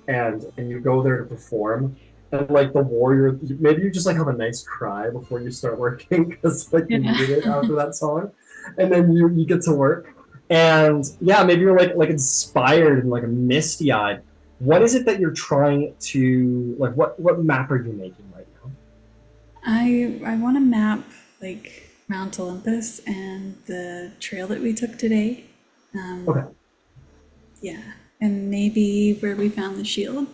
and you go there to perform, and like the warrior, maybe you just like have a nice cry before you start working because like you Yeah. needed it after that song, and then you get to work, and yeah, maybe you're like inspired and like misty eyed. What is it that you're trying to like? What map are you making right now? I want to map like Mount Olympus and the trail that we took today. Okay. Yeah, and maybe where we found the shield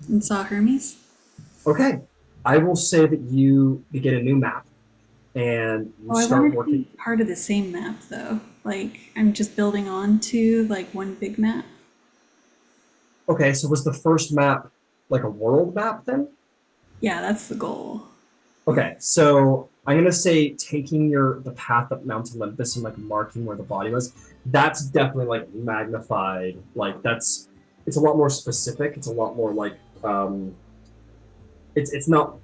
and saw Hermes. Okay. I will say that you begin a new map and you Oh, I start want to working. be part of the same map though. Like I'm just building on to like one big map. Okay, so was the first map like a world map then? Yeah, that's the goal. Okay, so I'm gonna say taking the path up Mount Olympus and like marking where the body was, that's definitely like magnified. Like it's a lot more specific. It's a lot more like it's not,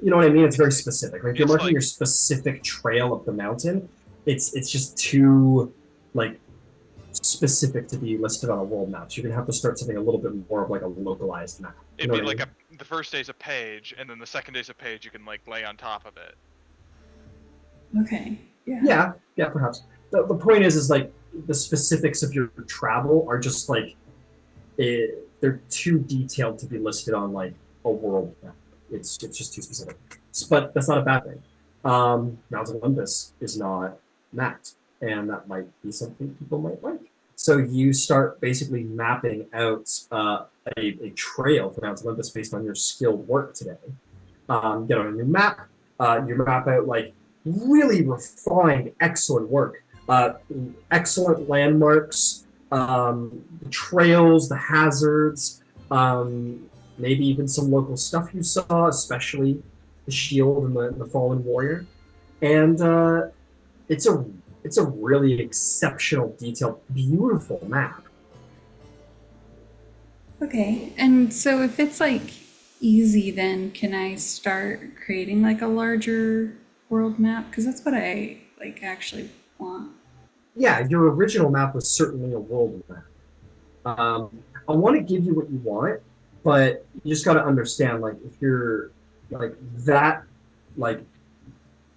you know what I mean? It's very specific. Like if you're It's marking like- your specific trail up the mountain, it's just too like specific to be listed on a world map. So you're gonna have to start something a little bit more of like a localized map. You It'd know be what I like mean? the first day's a page, and then the second day's a page you can like lay on top of it. Okay. Yeah. Yeah, perhaps. The point is like the specifics of your travel are just like they're too detailed to be listed on like a world map. It's just too specific. But that's not a bad thing. Mount Olympus is not mapped, and that might be something people might like. So you start basically mapping out a trail for Mount Olympus based on your skilled work today. Get on a new map. You map out like really refined, excellent work, excellent landmarks, the trails, the hazards, maybe even some local stuff you saw, especially the shield and the fallen warrior. And it's a it's a really exceptional, detailed, beautiful map. Okay. And so if it's like easy, then can I start creating like a larger world map? Because that's what I like actually want. Yeah, your original map was certainly a world map. I want to give you what you want, but you just got to understand, like, if you're like that, like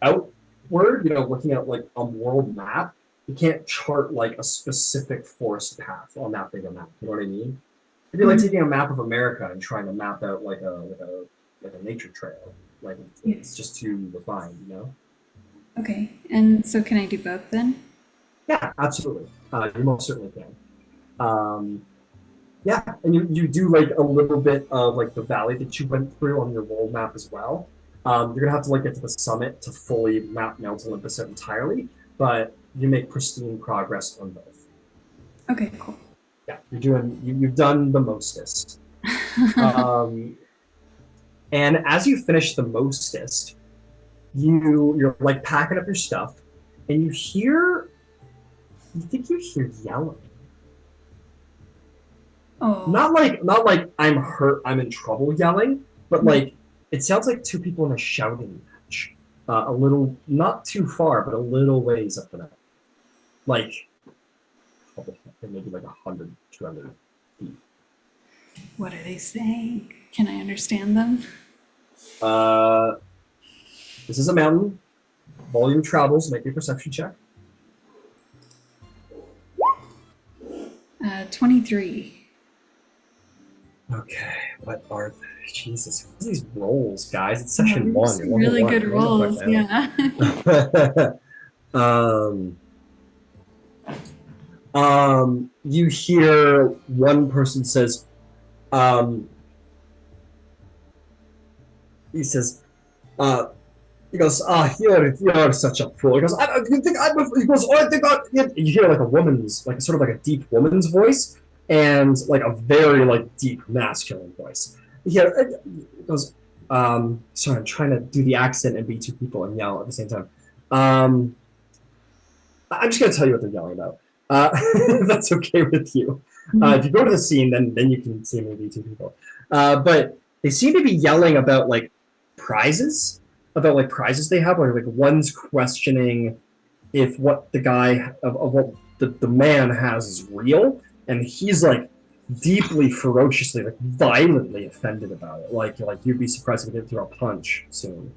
outward, looking at like a world map, you can't chart like a specific forest path on that big a map. You know what I mean? It'd be like taking a map of America and trying to map out like a nature trail. Like it's just too refined. Okay. And so can I do both then? Yeah, absolutely. You most certainly can. Yeah, and you do like a little bit of like the valley that you went through on your world map as well. You're gonna have to like get to the summit to fully map Mount Olympus out entirely, but you make pristine progress on both. Okay, cool. Yeah, you've done the mostest. And as you finish the mostest, you're like packing up your stuff, and you think you hear yelling. Oh. Not like I'm hurt, I'm in trouble yelling, but like it sounds like two people in a shouting match. A little, not too far, but a little ways up the map. Like maybe like 100, 200 feet. What are they saying? Can I understand them? This is a mountain. Volume travels. Make a perception check. 23. Okay, what are Jesus? What are these rolls, guys? It's session one. You're Really level good one. rolls, yeah. You hear one person says, he says, he goes, you're such a fool. He goes, you think I'm a, he goes, I think you hear like a woman's, like sort of like a deep woman's voice, and like a very like deep masculine voice. He goes, sorry, I'm trying to do the accent and be two people and yell at the same time. I'm just gonna tell you what they're yelling about. If that's okay with you. If you go to the scene, then you can see maybe two people. But they seem to be yelling about like prizes they have. Like one's questioning if what the guy of what the man has is real, and he's like deeply, ferociously, like violently offended about it. Like you'd be surprised if he didn't throw a punch soon.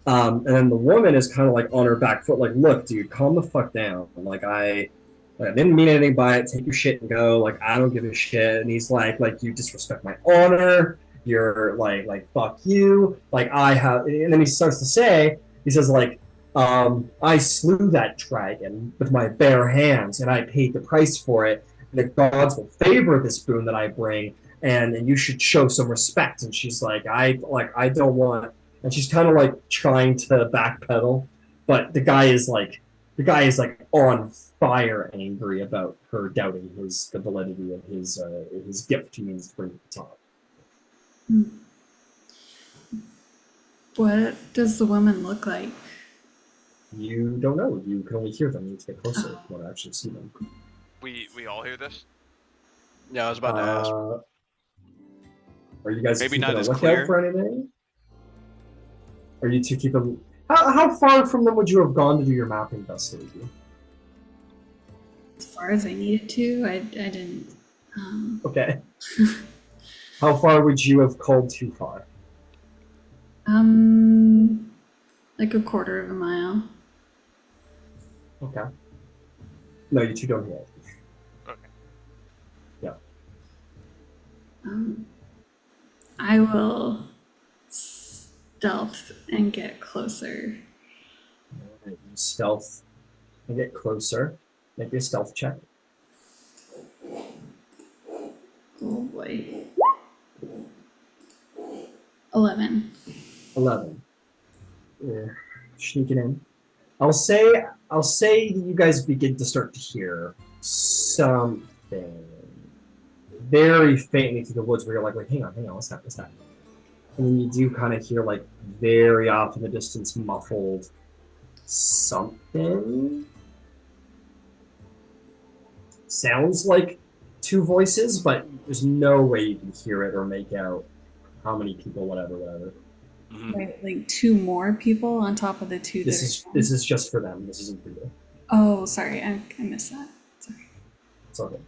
And then the woman is kind of like on her back foot, like, look, dude, calm the fuck down. Like I didn't mean anything by it. Take your shit and go. Like I don't give a shit. And he's like you disrespect my honor. You're like fuck you. Like I have. And then he starts to say, he says like, I slew that dragon with my bare hands, and I paid the price for it. And the gods will favor this boon that I bring, and you should show some respect. And she's like, I don't want. And she's kind of like trying to backpedal, but the guy is like on fire, angry about her doubting the validity of his gift he means to bring to the top. What does the woman look like? You don't know. You can only hear them. You need to get closer if you want to actually see them. We all hear this? Yeah, I was about to ask. Are you guys Maybe keeping not a as lookout clear. for anything? Are you two keeping? How far from them would you have gone to do your mapping, Vasaliki? As far as I needed to, I didn't. Okay. How far would you have called too far? Like a quarter of a mile. Okay. No, you two don't hit. Okay. Yeah. I will stealth and get closer. Alright, you stealth and get closer. Make a stealth check. Oh boy. 11. 11. Yeah. Sneaking in. I'll say that you guys begin to start to hear something very faintly through the woods where you're like, wait, hang on, what's that? And then you do kind of hear like very off in the distance muffled something. Sounds like two voices, but there's no way you can hear it or make out how many people, whatever. Wait, like 2 more people on top of the 2 This is just for them. This isn't for you. Oh, sorry, I missed that. Sorry. It's all good.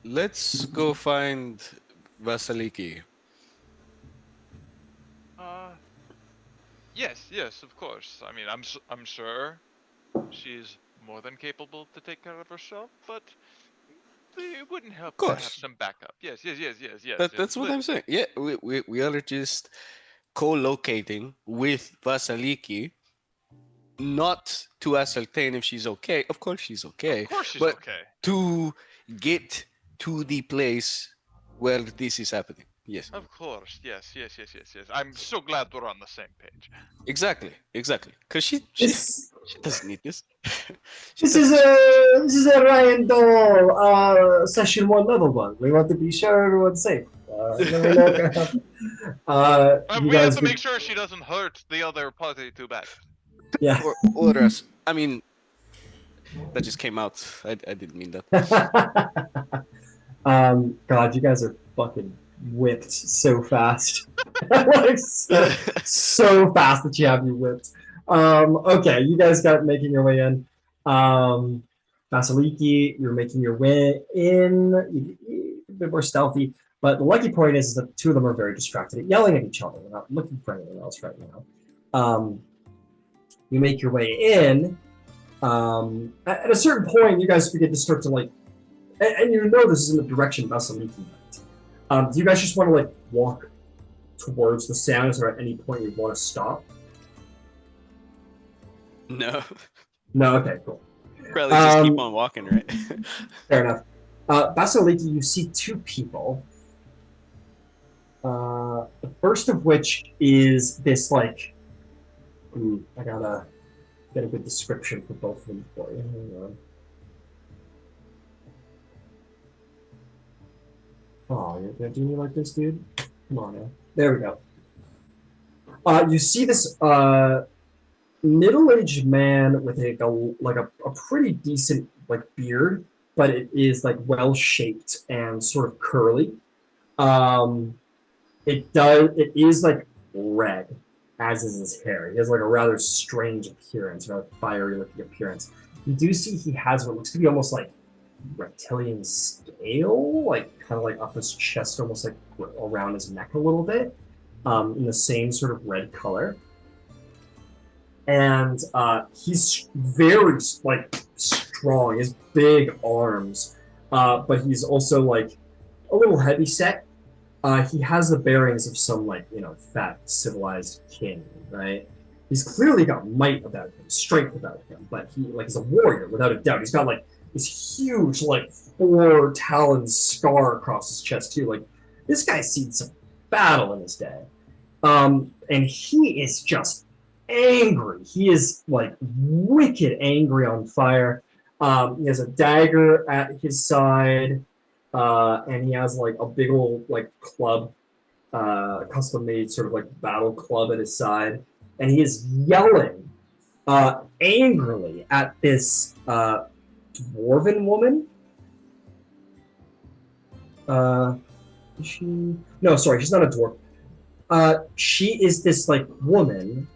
Let's go find Vasaliki. Yes, of course. I mean, I'm sure she's more than capable to take care of herself, but it wouldn't help to have course. some backup. Yes. That's what I'm saying. Yeah, we are just co-locating with Vasaliki, not to ascertain if she's okay. Of course she's okay. Of course she's but okay. to get to the place where this is happening. Yes. Of course. Yes. I'm so glad we're on the same page. Exactly. Because she doesn't need this. This is a Ryan Doll session 1 level 1. We want to be sure everyone's safe. We You have guys to make sure she doesn't hurt the other party too bad. Yeah. or us. I mean, that just came out. I didn't mean that. God, you guys are fucking whipped so fast. Like, so fast that you have you whipped. Okay, you guys got making your way in. Vasaliki, you're making your way in. A bit more stealthy. But the lucky point is that 2 of them are very distracted, yelling at each other. They're not looking for anything else right now. You make your way in. At a certain point, you guys begin to start to like, and you know this is in the direction Vasaliki went. Do you guys just want to like walk towards the sounds, or at any point you want to stop? No. No. Okay. Cool. Probably just keep on walking, right? Fair enough. Vasaliki, you see 2 people. The first of which is this like. I gotta get a good description for both of them for you. Hang on. Oh, you're gonna do me like this, dude? Come on now. There we go. You see this middle-aged man with a pretty decent like beard, but it is like well-shaped and sort of curly. It is like red, as is his hair. He has like a rather strange appearance, rather fiery-looking appearance. You do see he has what looks to be almost like reptilian scale, like kind of like up his chest, almost like around his neck a little bit, in the same sort of red color. And he's very like strong. He has big arms, but he's also like a little heavy set. He has the bearings of some like fat civilized king, right? He's clearly got might about him, strength about him, but he's a warrior without a doubt. He's got like this huge like 4 talon scar across his chest too. Like this guy's seen some battle in his day, and he is just angry. He is like wicked angry, on fire. He has a dagger at his side, and he has like a big old like club, custom made sort of like battle club at his side, and he is yelling angrily at this dwarven woman. Is she? No, sorry, she's not a dwarf. She is this like woman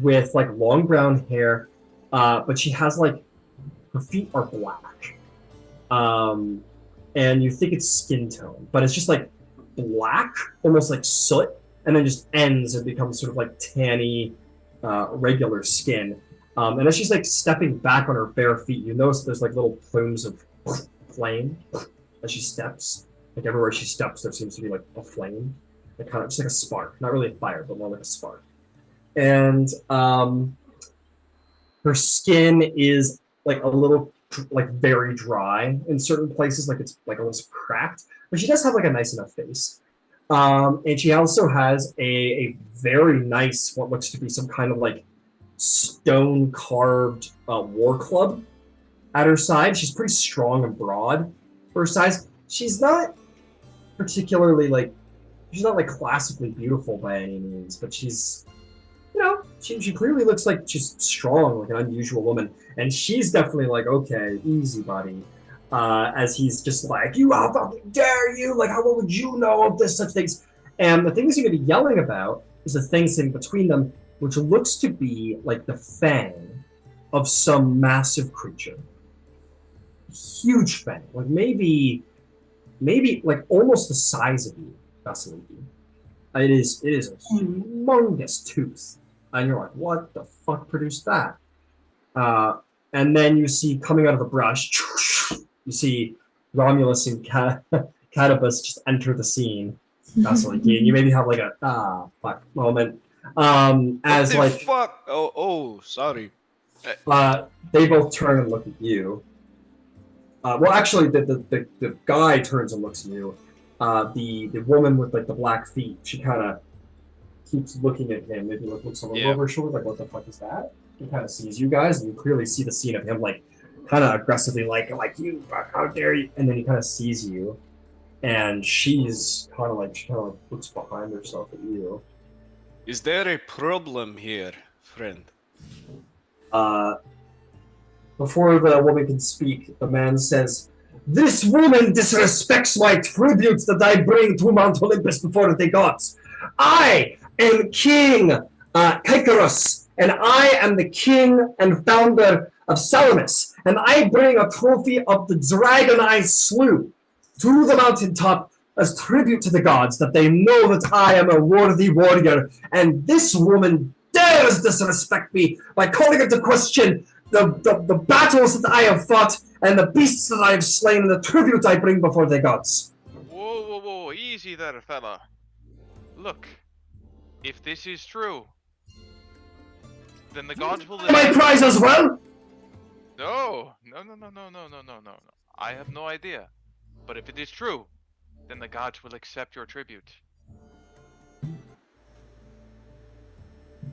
with like long brown hair, but she has like her feet are black, and you think it's skin tone, but it's just like black, almost like soot, and then just ends and becomes sort of like tanny, regular skin. And as she's like stepping back on her bare feet, you notice there's like little plumes of flame as she steps. Like everywhere she steps, there seems to be like a flame, like kind of just like a spark, not really a fire, but more like a spark. And her skin is like a little like very dry in certain places, like it's like almost cracked. But she does have like a nice enough face. And she also has a very nice, what looks to be some kind of like stone carved war club at her side. She's pretty strong and broad for her size. She's not particularly like, she's not like classically beautiful by any means, but she's, you know, she clearly looks like she's strong, like an unusual woman. And she's definitely like, okay, easy, buddy. As he's just like, you, how fucking dare you? Like, what would you know of this, such things? And the things you're going to be yelling about is the thing sitting between them, which looks to be like the fang of some massive creature. Huge fang, like maybe like almost the size of you, Vasaliki. It is a humongous tooth. And you're like, what the fuck produced that? And then you see coming out of the brush, you see Romulus and Candybus just enter the scene. Vasaliki, and you maybe have like a fuck moment. As what the like fuck? Oh, sorry. they both turn and look at you. Well, actually, the guy turns and looks at you. The woman with like the black feet, she kind of keeps looking at him. Maybe looks a little over her shoulder, like, what the fuck is that? He kind of sees you guys, and you clearly see the scene of him like kind of aggressively, like you, how dare you? And then he kind of sees you, and she's kind of like looks behind herself at you. Is there a problem here, friend? Before the woman can speak, the man says, "This woman disrespects my tributes that I bring to Mount Olympus before the gods. I am King Kaikarus, and I am the king and founder of Salamis, and I bring a trophy of the dragon I slew to the mountaintop as tribute to the gods, that they know that I am a worthy warrior, and this woman dares disrespect me by calling into question the battles that I have fought, and the beasts that I have slain, and the tribute I bring before the gods." Whoa, easy there, fella. Look, if this is true, then the gods will... My prize as well? No. I have no idea. But if it is true, then the gods will accept your tribute.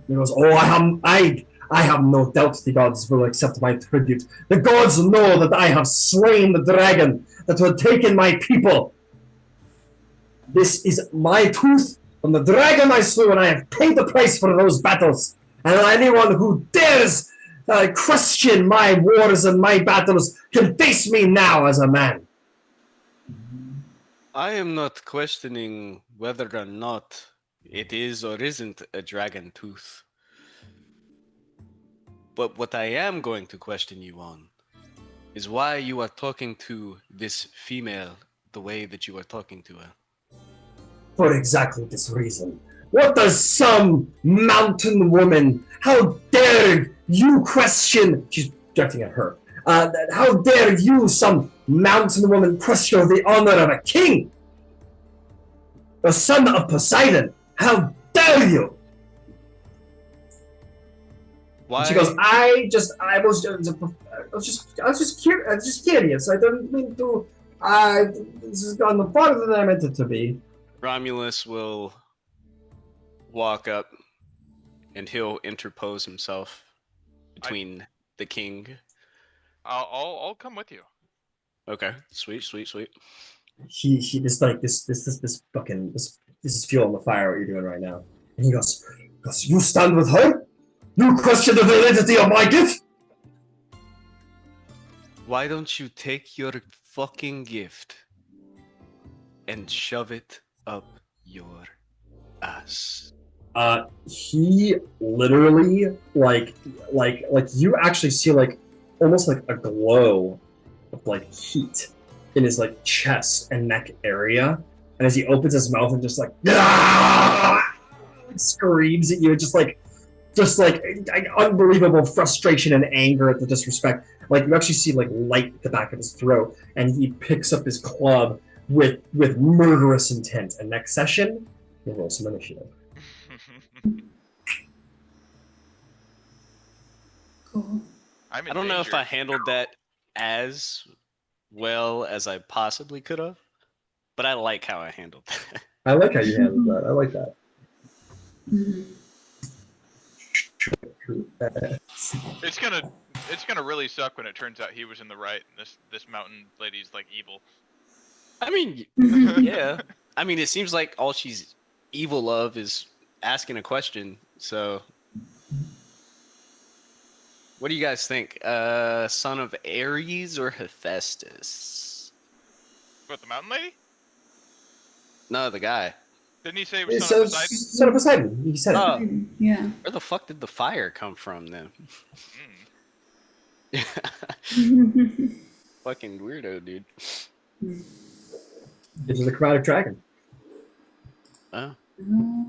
He goes, I have no doubt the gods will accept my tribute. The gods know that I have slain the dragon that had taken my people. This is my tooth from the dragon I slew, and I have paid the price for those battles. And anyone who dares question my wars and my battles can face me now as a man. I am not questioning whether or not it is or isn't a dragon tooth. But what I am going to question you on is why you are talking to this female the way that you are talking to her. For exactly this reason. What does some mountain woman, how dare you question, she's directing at her, how dare you, some mountain woman, question the honor of a king? The son of Poseidon, how dare you? Why? And she goes, I was just curious. I didn't mean to, this has gone farther than I meant it to be. Romulus will walk up and he'll interpose himself between the king. I'll come with you. Okay, sweet. He just like this is fuel on the fire what you're doing right now. And he goes, you stand with her? You question the validity of my gift? Why don't you take your fucking gift and shove it up your ass? He literally like you actually see like almost like a glow of like heat in his like chest and neck area, and as he opens his mouth and just like screams at you, just like unbelievable frustration and anger at the disrespect. Like you actually see like light at the back of his throat, and he picks up his club with murderous intent. And next session, we'll roll some initiative. Cool. I'm in I don't know if danger. I handled that as well as I possibly could have, but I like how I handled that. I like how you handled that. I like that. It's gonna really suck when it turns out he was in the right. And this mountain lady's like evil. I mean, yeah. I mean, it seems like all she's evil of is asking a question. So, what do you guys think? Son of Ares or Hephaestus? What, the mountain lady? No, the guy. Didn't he say it was son of Poseidon? Son of Poseidon. He said it. Oh, Yeah. where the fuck did the fire come from then? Fucking weirdo, dude. It was a chromatic dragon. Oh. Oh.